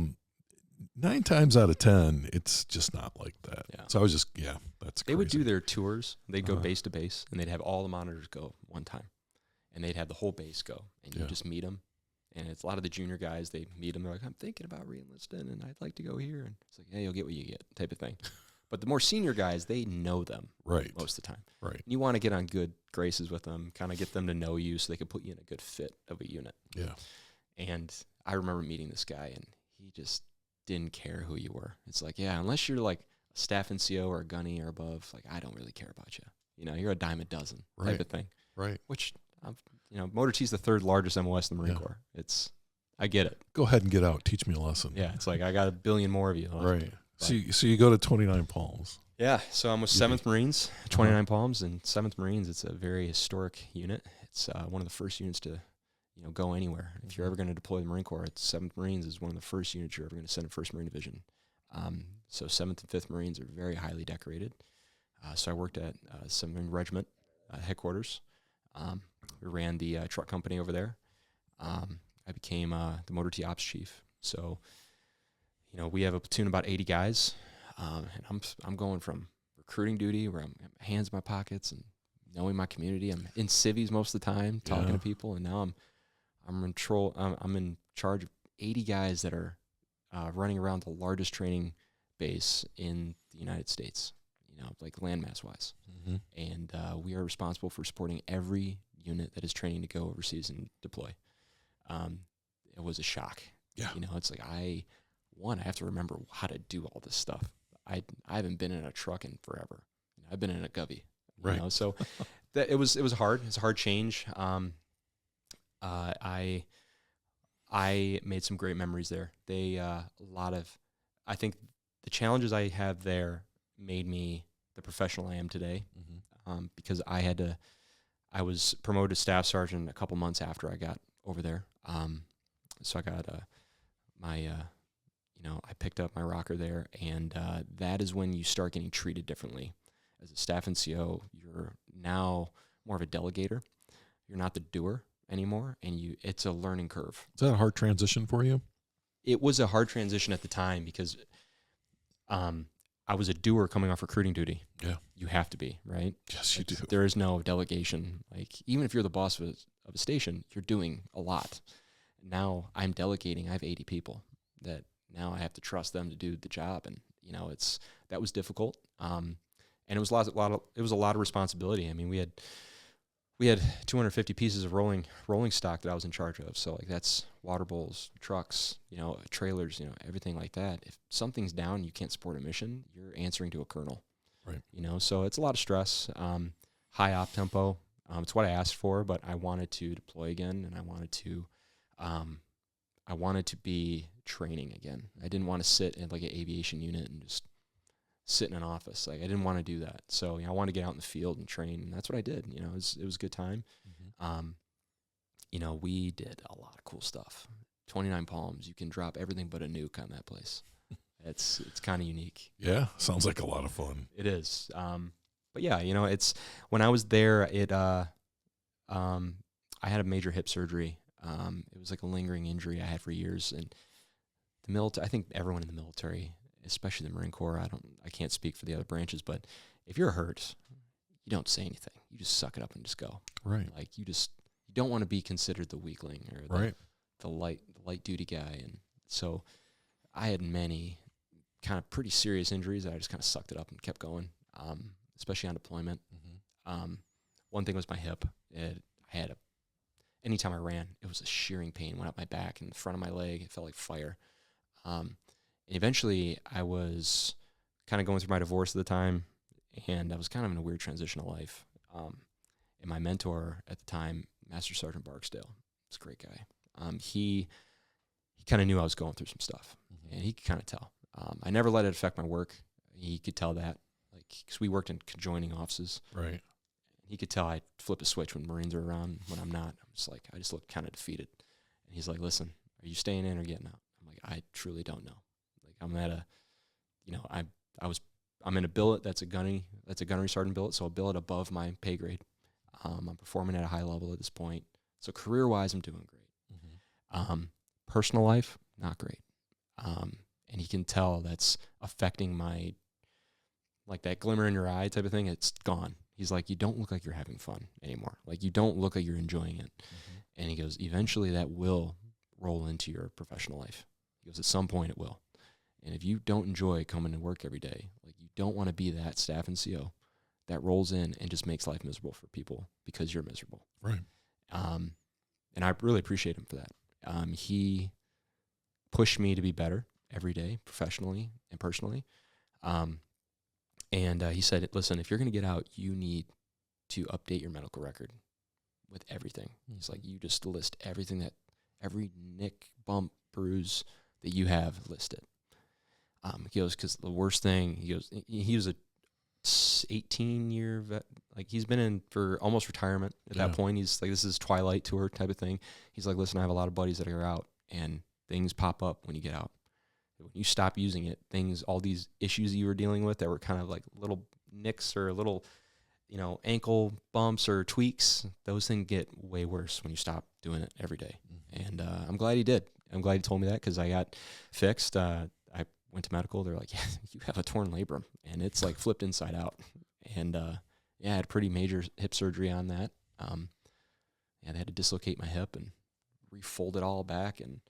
9 times out of 10, it's just not like that. Yeah. So I was just, that's crazy. They would do their tours. They'd go base to base, and they'd have all the monitors go one time. And they'd have the whole base go, and you just meet them. And it's a lot of the junior guys, they meet them. They're like, I'm thinking about re-enlisting, and I'd like to go here. And it's like, hey, you'll get what you get type of thing. But the more senior guys, they know them most of the time. Right. And you want to get on good graces with them, kind of get them to know you so they can put you in a good fit of a unit. Yeah. And I remember meeting this guy, and he just didn't care who you were. It's like, unless you're like a staff NCO or a gunny or above, like, I don't really care about you. You're a dime a dozen type of thing. Right. Which, Motor T's the 3rd largest MOS in the Marine Corps. I get it. Go ahead and get out. Teach me a lesson. Yeah, it's like I got a billion more of you. Right. So you go to 29 Palms. Yeah, so I'm with 7th Marines, 29 Palms, and 7th Marines. It's a very historic unit. It's one of the first units to, go anywhere. If you're ever going to deploy the Marine Corps, 7th Marines is one of the first units you're ever going to send to 1st Marine Division. So 7th and 5th Marines are very highly decorated. So I worked at 7th Marine Regiment headquarters. We ran the truck company over there. I became the Motor T Ops Chief. So, we have a platoon of about 80 guys, and I'm going from recruiting duty where I'm hands in my pockets and knowing my community. I'm in civvies most of the time, talking to people, and now I'm in charge of 80 guys that are running around the largest training base in the United States, like landmass wise. Mm-hmm. And we are responsible for supporting every unit that is training to go overseas and deploy. It was a shock. Yeah. It's like I have to remember how to do all this stuff. I haven't been in a truck in forever. I've been in a Govey. Right. So it was hard. It's a hard change. I made some great memories there. I think the challenges I have there made me the professional I am today. Mm-hmm. Because I was promoted to staff sergeant a couple months after I got over there. So I got I picked up my rocker there, and that is when you start getting treated differently. As a staff NCO, you're now more of a delegator. You're not the doer anymore, and it's a learning curve. Is that a hard transition for you? It was a hard transition at the time because I was a doer coming off recruiting duty. Yeah. You have to be, right? Yes, you do. There is no delegation. Like, even if you're the boss of a station, you're doing a lot. Now I'm delegating. I have 80 people that now I have to trust them to do the job. And, you know, that was difficult. And it was a lot of responsibility. I mean, we had 250 pieces of rolling stock that I was in charge of. So like that's water bowls, trucks, you know, trailers, you know, everything like that. If something's down, you can't support a mission, you're answering to a colonel. Right. You know, so it's a lot of stress, high op tempo. It's what I asked for, but I wanted to deploy again, and I wanted to be training again. I didn't want to sit in like an aviation unit and just sit in an office. Like I didn't want to do that. So, you know, I wanted to get out in the field and train, and that's what I did. You know, it was a good time. Mm-hmm. You know, we did a lot of cool stuff. 29 Palms, you can drop everything but a nuke on that place. It's kind of unique. Yeah, sounds like a lot of fun. It is. But yeah, you know, when I was there, I had a major hip surgery. It was like a lingering injury I had for years, and the military, I think everyone in the military, especially the Marine Corps, I can't speak for the other branches, but if you're hurt, you don't say anything. You just suck it up and just go. Right. Like you don't want to be considered the weakling or the light duty guy. And so I had many kind of pretty serious injuries that I just kind of sucked it up and kept going, especially on deployment. Mm-hmm. One thing was my hip. Anytime I ran, it was a shearing pain, went up my back and the front of my leg. It felt like fire. And eventually I was kind of going through my divorce at the time, and I was kind of in a weird transitional life. And my mentor at the time, Master Sergeant Barksdale, was a great guy. He kind of knew I was going through some stuff, and he could kind of tell. I never let it affect my work. He could tell that, like, because we worked in conjoining offices. Right. He could tell I flip a switch when Marines are around. When I'm not, I just look kind of defeated. And he's like, "Listen, are you staying in or getting out?" I'm like, "I truly don't know. Like, I'm at a, you know, I'm in a billet that's a gunnery sergeant billet, so a billet above my pay grade. I'm performing at a high level at this point. So career-wise, I'm doing great. Mm-hmm. Personal life, not great. And he can tell that's affecting my, like that glimmer in your eye type of thing. It's gone. He's like, you don't look like you're having fun anymore. Like you don't look like you're enjoying it." Mm-hmm. And he goes, eventually that will roll into your professional life. He goes, at some point it will. And if you don't enjoy coming to work every day, like you don't want to be that staff NCO that rolls in and just makes life miserable for people because you're miserable. Right. And I really appreciate him for that. He pushed me to be better every day, professionally and personally. And he said, "Listen, if you're going to get out, you need to update your medical record with everything." He's like, "You just list every nick, bump, bruise that you have, list it." He goes, because the worst thing, he was a 18-year vet. Like he's been in for almost retirement at that point. He's like, this is Twilight Tour type of thing. He's like, "Listen, I have a lot of buddies that are out, and things pop up when you get out. When you stop using it, all these issues you were dealing with that were kind of like little nicks or little, you know, ankle bumps or tweaks, those things get way worse when you stop doing it every day." And I'm glad he did. I'm glad he told me that, because I got fixed. I went to medical. They're like, "Yeah, you have a torn labrum, and it's like flipped inside out." And I had pretty major hip surgery on that. They had to dislocate my hip and refold it all back and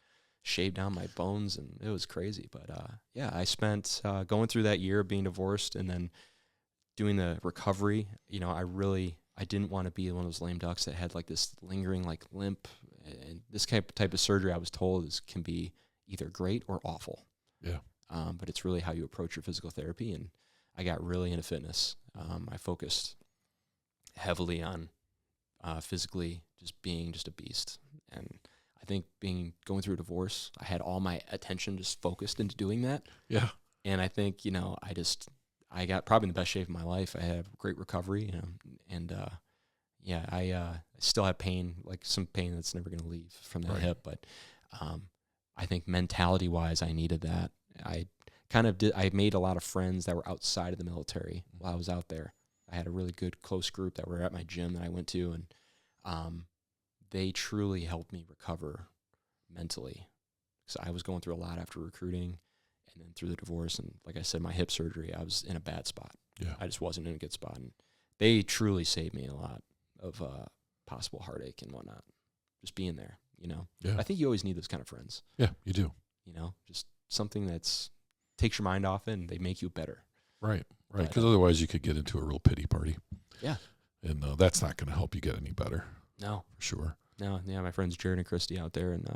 shave down my bones, and it was crazy. But I spent going through that year of being divorced and then doing the recovery. You know, I didn't want to be one of those lame ducks that had like this lingering like limp. And this type of surgery, I was told, can be either great or awful. Yeah. But it's really how you approach your physical therapy. And I got really into fitness. I focused heavily on physically just being just a beast. And I think going through a divorce, I had all my attention just focused into doing that. Yeah. And I think, you know, I got probably in the best shape of my life. I had great recovery, you know, and I still have pain, like some pain that's never going to leave from that hip. But I think mentality-wise, I needed that. I made a lot of friends that were outside of the military while I was out there. I had a really good close group that were at my gym that I went to, and they truly helped me recover mentally. So I was going through a lot after recruiting and then through the divorce. And like I said, my hip surgery, I was in a bad spot. Yeah. I just wasn't in a good spot. And they truly saved me a lot of possible heartache and whatnot, just being there, you know. Yeah. I think you always need those kind of friends. Yeah, you do. just something that's takes your mind off it and they make you better. Right. But, Because otherwise you could get into a real pity party. Yeah. And that's not going to help you get any better. No. For sure. No. Yeah. My friends Jared and Christy out there, and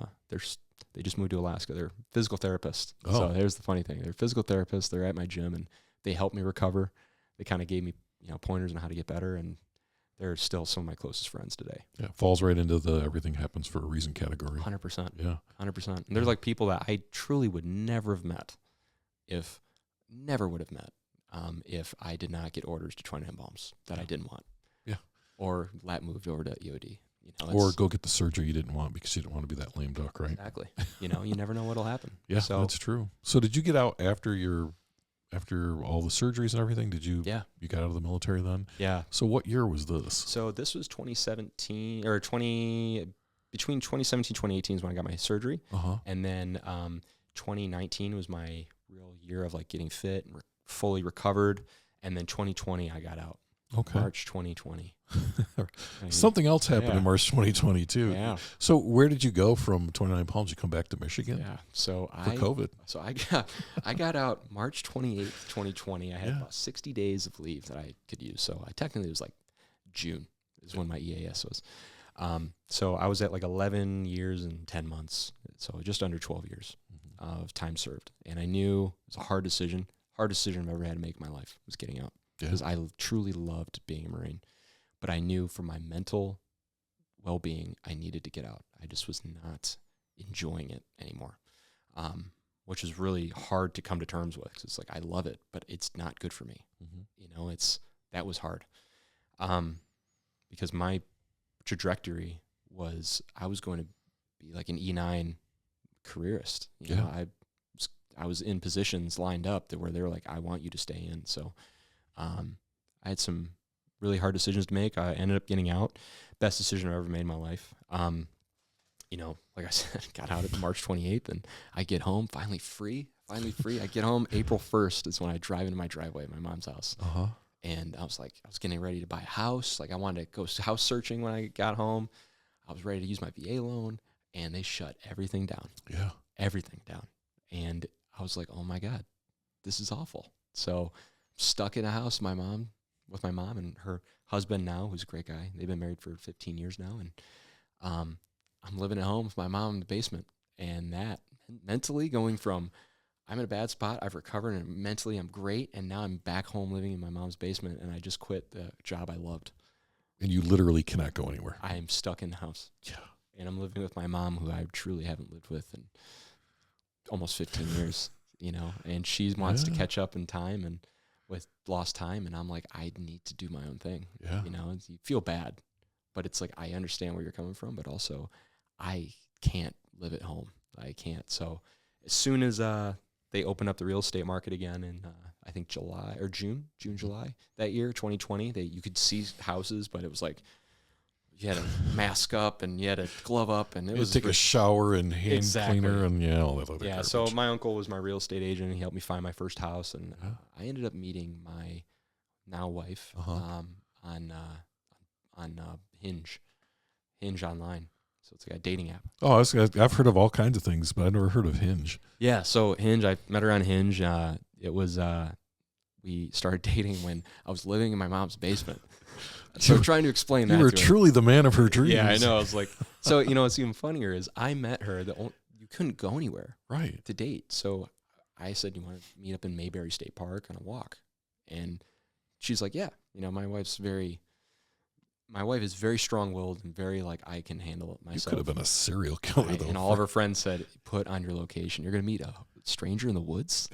they just moved to Alaska. They're physical therapists. Oh. So here's the funny thing. They're physical therapists. They're at my gym, and they helped me recover. They kind of gave me, pointers on how to get better, and they're still some of my closest friends today. Yeah. Falls right into the everything happens for a reason category. 100%. Yeah. 100%. And there's like people that I truly would never have met if I did not get orders to try bombs that I didn't want. Yeah. Or moved over to EOD. Or go get the surgery you didn't want because you didn't want to be that lame duck, right? Exactly. You never know what'll happen. Yeah, so, that's true. So did you get out after all the surgeries and everything? Yeah. You got out of the military then? Yeah. So what year was this? So this was 2017 or between 2017 2018 is when I got my surgery. Uh-huh. And then 2019 was my real year of like getting fit and fully recovered. And then 2020 I got out. Okay. March 2020. Something else happened in March 2022. Yeah. So where did you go from 29 Palms? You come back to Michigan? Yeah. So for COVID. So I got out March 28th, 2020. I had about 60 days of leave that I could use. So I technically it was like June is when my EAS was. So I was at like 11 years and 10 months. So just under 12 years of time served. And I knew it was a hard decision I've ever had to make in my life was getting out. Because I truly loved being a Marine. But I knew for my mental well-being, I needed to get out. I just was not enjoying it anymore, which is really hard to come to terms with. 'Cause it's like, I love it, but it's not good for me. Mm-hmm. That was hard. Because my trajectory was I was going to be like an E9 careerist. I was in positions lined up that where they were like, I want you to stay in. So I had some really hard decisions to make. I ended up getting out. Best decision I've ever made in my life. Like I said, got out at March 28th, and I get home finally free. I get home April 1st is when I drive into my driveway at my mom's house. Uh-huh. And I was getting ready to buy a house. Like I wanted to go house searching when I got home. I was ready to use my VA loan, and they shut everything down. Yeah. Everything down. And I was like, oh my God, this is awful. So stuck in a house with my mom and her husband now, who's a great guy. They've been married for 15 years now. And I'm living at home with my mom in the basement. And that mentally going from I'm in a bad spot, I've recovered, and mentally I'm great. And now I'm back home living in my mom's basement, and I just quit the job I loved. And you literally cannot go anywhere. I am stuck in the house. Yeah. And I'm living with my mom, who I truly haven't lived with in almost 15 years, and she wants to catch up in time and with lost time. And I'm like, I need to do my own thing. Yeah. You feel bad, but it's like, I understand where you're coming from, but also I can't live at home. I can't. So as soon as they open up the real estate market again in, I think June, July that year, 2020, you could see houses, but it was like, you had to mask up and you had to glove up, and it was take a shower and hand cleaner and all that other garbage. So my uncle was my real estate agent, and he helped me find my first house, and I ended up meeting my now wife on Hinge online. So it's like a dating app. Oh, I've heard of all kinds of things, but I've never heard of Hinge. Yeah, so Hinge, I met her on Hinge. It was we started dating when I was living in my mom's basement. So I'm trying to explain that. You were truly the man of her dreams. Yeah, I know. I was like, so what's even funnier is I met her. You couldn't go anywhere, right, to date. So I said, "You want to meet up in Mayberry State Park on a walk?" And she's like, "Yeah." My wife is very strong-willed and very like, I can handle it myself. You could have been a serial killer, though. And all of her friends said, "Put on your location. You're gonna meet a stranger in the woods."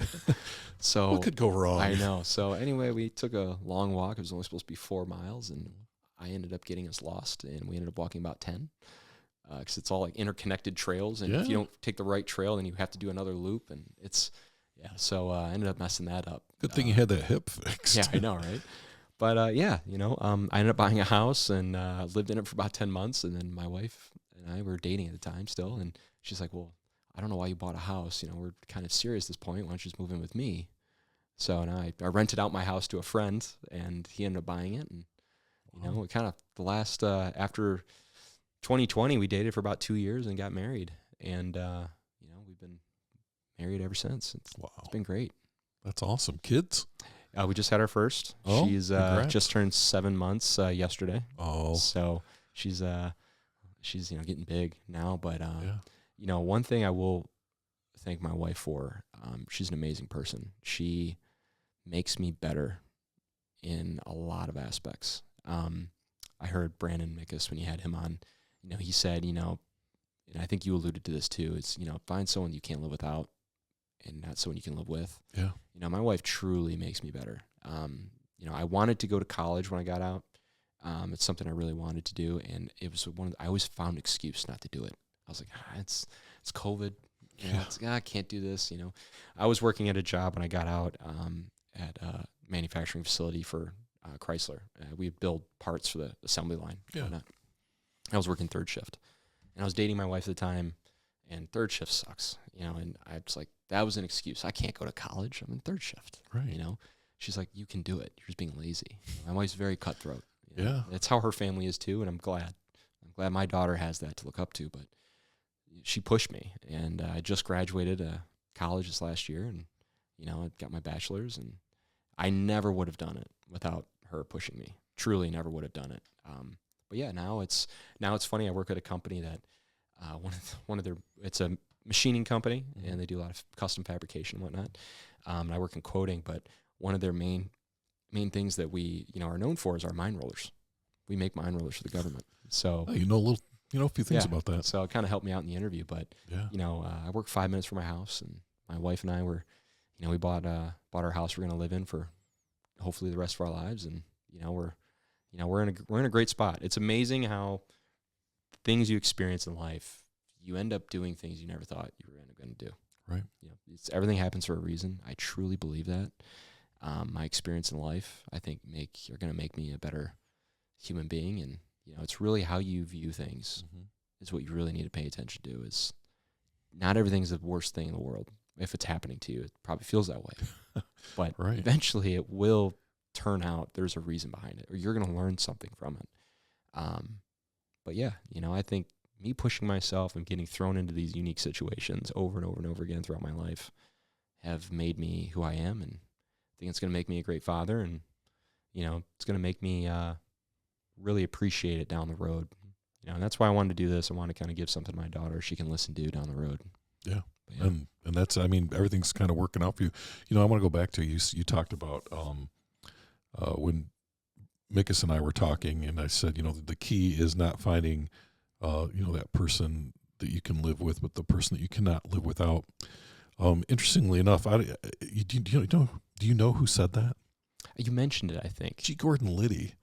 So what could go wrong? I know. So anyway, we took a long walk. It was only supposed to be 4 miles, and I ended up getting us lost, and we ended up walking about 10. Because it's all like interconnected trails, and if you don't take the right trail, then you have to do another loop, and so I ended up messing that up. Good thing you had that hip fixed. Yeah, I know, right? But I ended up buying a house and lived in it for about 10 months, and then my wife and I were dating at the time still, and she's like, "Well, I don't know why you bought a house. We're kind of serious at this point. Why don't you just move in with me?" So and I rented out my house to a friend, and he ended up buying it, and we kind of the last after 2020, we dated for about 2 years and got married, and we've been married ever since. It's been great. That's awesome. Kids? We just had our first. Oh, she's just turned 7 months yesterday. Oh, so she's getting big now. But one thing I will thank my wife for, she's an amazing person. She makes me better in a lot of aspects. I heard Brandon Mickus when you had him on. He said, and I think you alluded to this too. It's find someone you can't live without, and not someone you can live with. Yeah. My wife truly makes me better. I wanted to go to college when I got out. It's something I really wanted to do, and it was I always found an excuse not to do it. I was like, it's COVID. I can't do this. I was working at a job when I got out at a manufacturing facility for Chrysler. We build parts for the assembly line. Yeah. I was working third shift, and I was dating my wife at the time, and third shift sucks. And I was like, that was an excuse. I can't go to college. I'm in third shift. Right. She's like, you can do it. You're just being lazy. My wife's very cutthroat. Yeah. That's how her family is too, and I'm glad. I'm glad my daughter has that to look up to, but she pushed me, and I just graduated college this last year, and I got my bachelor's, and I never would have done it without her pushing me. Truly never would have done it. But yeah, now it's funny. I work at a company that it's a machining company, and they do a lot of custom fabrication and whatnot. And I work in quoting, but one of their main things that we are known for is our mine rollers. We make mine rollers for the government. So a few things about that. So it kind of helped me out in the interview. But I work 5 minutes from my house, and my wife and I were, we bought our house we're going to live in for hopefully the rest of our lives, and we're in a great spot. It's amazing how things you experience in life, you end up doing things you never thought you were going to do. Right. Everything happens for a reason. I truly believe that. My experience in life, I think, are going to make me a better human being, and it's really how you view things is what you really need to pay attention to. Is not everything's the worst thing in the world. If it's happening to you, it probably feels that way, but eventually it will turn out there's a reason behind it, or you're going to learn something from it. But yeah, I think me pushing myself and getting thrown into these unique situations over and over and over again throughout my life have made me who I am, and I think it's going to make me a great father, and it's going to make me really appreciate it down the road. And that's why I wanted to do this. I want to kind of give something to my daughter she can listen to down the road. Yeah. And that's, everything's kind of working out for you. I want to go back to you talked about when Mickus and I were talking, and I said, the key is not finding, that person that you can live with, but the person that you cannot live without. Interestingly enough, do you know who said that? You mentioned it, I think. G. Gordon Liddy,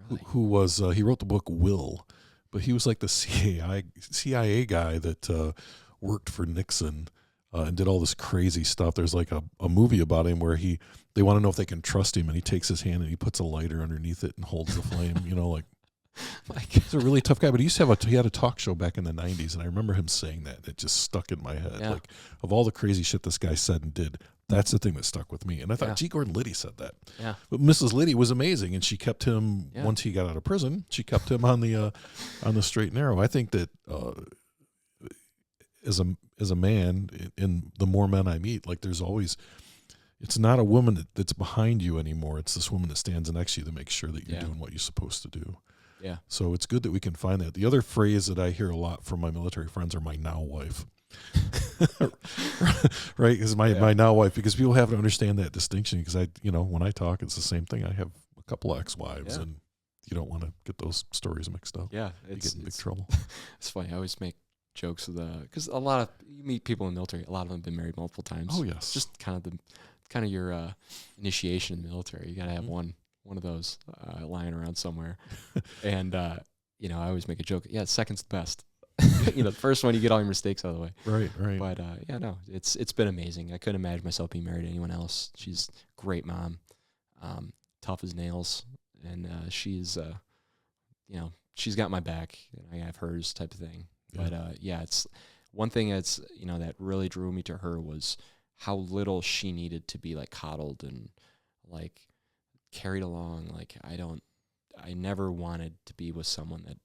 really? who was, he wrote the book Will, but he was like the CIA guy that worked for Nixon and did all this crazy stuff. There's like a movie about him where they want to know if they can trust him, and he takes his hand and he puts a lighter underneath it and holds the flame, he's a really tough guy. But he had a talk show back in the 90s, and I remember him saying that. It just stuck in my head. Yeah. Like, of all the crazy shit this guy said and did, that's the thing that stuck with me. And I thought G. Gordon Liddy said that. Yeah. But Mrs. Liddy was amazing, and she kept him, once he got out of prison, she kept him on the straight and narrow. I think that as a man, in the more men I meet, like, there's always, it's not a woman that's behind you anymore. It's this woman that stands next to you to make sure that you're doing what you're supposed to do. Yeah. So it's good that we can find that. The other phrase that I hear a lot from my military friends are my now wife. Right? Is my now wife, because people have to understand that distinction, because when I talk, it's the same thing. I have a couple ex-wives, and you don't want to get those stories mixed up. Yeah. You get in big trouble. It's funny. I always make jokes with because you meet people in the military, a lot of them have been married multiple times. Oh, yes. It's just kind of your initiation in the military. You got to have one of those lying around somewhere. And I always make a joke. Yeah, second's the best. The first one, you get all your mistakes out of the way. Right. But it's been amazing. I couldn't imagine myself being married to anyone else. She's a great mom, tough as nails, and she's she's got my back, and I have hers, type of thing. Yeah. But it's one thing that's that really drew me to her was how little she needed to be like coddled and like carried along. Like I never wanted to be with someone that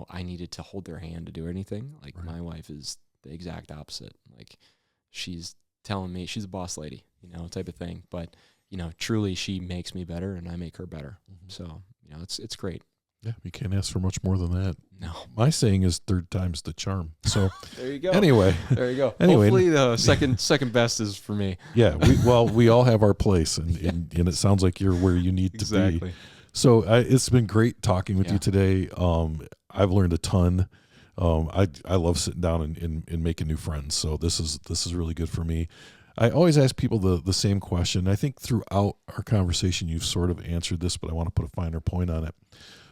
I needed to hold their hand to do anything. Like my wife is the exact opposite. Like she's telling me she's a boss lady, type of thing. But, truly she makes me better and I make her better. Mm-hmm. So, it's great. Yeah, you can't ask for much more than that. No. My saying is third time's the charm. So there you go. Anyway. There you go. Anyway. Hopefully the second best is for me. Yeah. We all have our place, and it sounds like you're where you need to be. So it's been great talking with you today. I've learned a ton. I love sitting down and making new friends. So this is really good for me. I always ask people the same question. I think throughout our conversation, you've sort of answered this, but I want to put a finer point on it.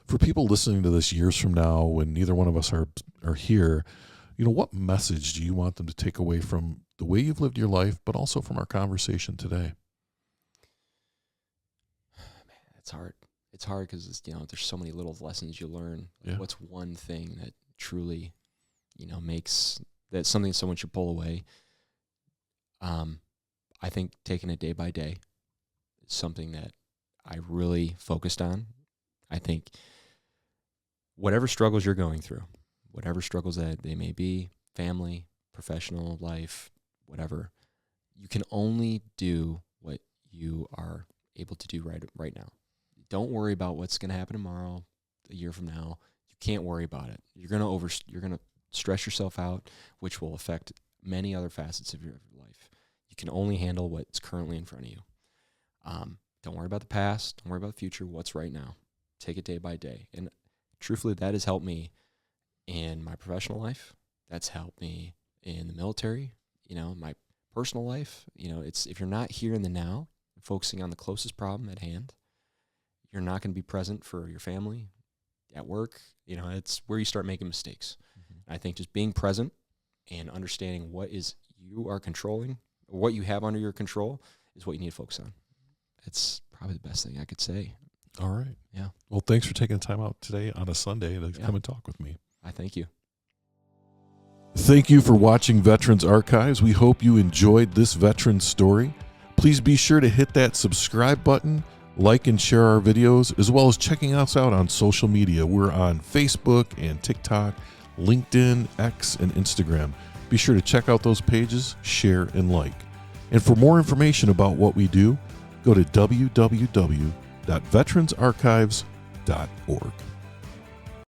For people listening to this years from now, when neither one of us are here, what message do you want them to take away from the way you've lived your life, but also from our conversation today? Man, it's hard. It's hard because there's so many little lessons you learn. Like what's one thing that truly, makes that something someone should pull away? I think taking it day by day is something that I really focused on. I think whatever struggles you're going through, whatever struggles that they may be, family, professional life, whatever, you can only do what you are able to do right now. Don't worry about what's going to happen tomorrow, a year from now. You can't worry about it. You're going to stress yourself out, which will affect many other facets of your life. You can only handle what's currently in front of you. Don't worry about the past. Don't worry about the future. What's right now? Take it day by day. And truthfully, that has helped me in my professional life. That's helped me in the military, my personal life. It's if you're not here in the now, focusing on the closest problem at hand, you're not going to be present for your family, at work. It's where you start making mistakes. Mm-hmm. I think just being present and understanding what is you are controlling, or what you have under your control, is what you need to focus on. It's probably the best thing I could say. All right. Yeah. Well, thanks for taking the time out today on a Sunday to come and talk with me. I thank you. Thank you for watching Veterans Archives. We hope you enjoyed this veteran story. Please be sure to hit that subscribe button, like and share our videos, as well as checking us out on social media. We're on Facebook and TikTok, LinkedIn, X, and Instagram. Be sure to check out those pages, share, and like. And for more information about what we do, go to www.veteransarchives.org.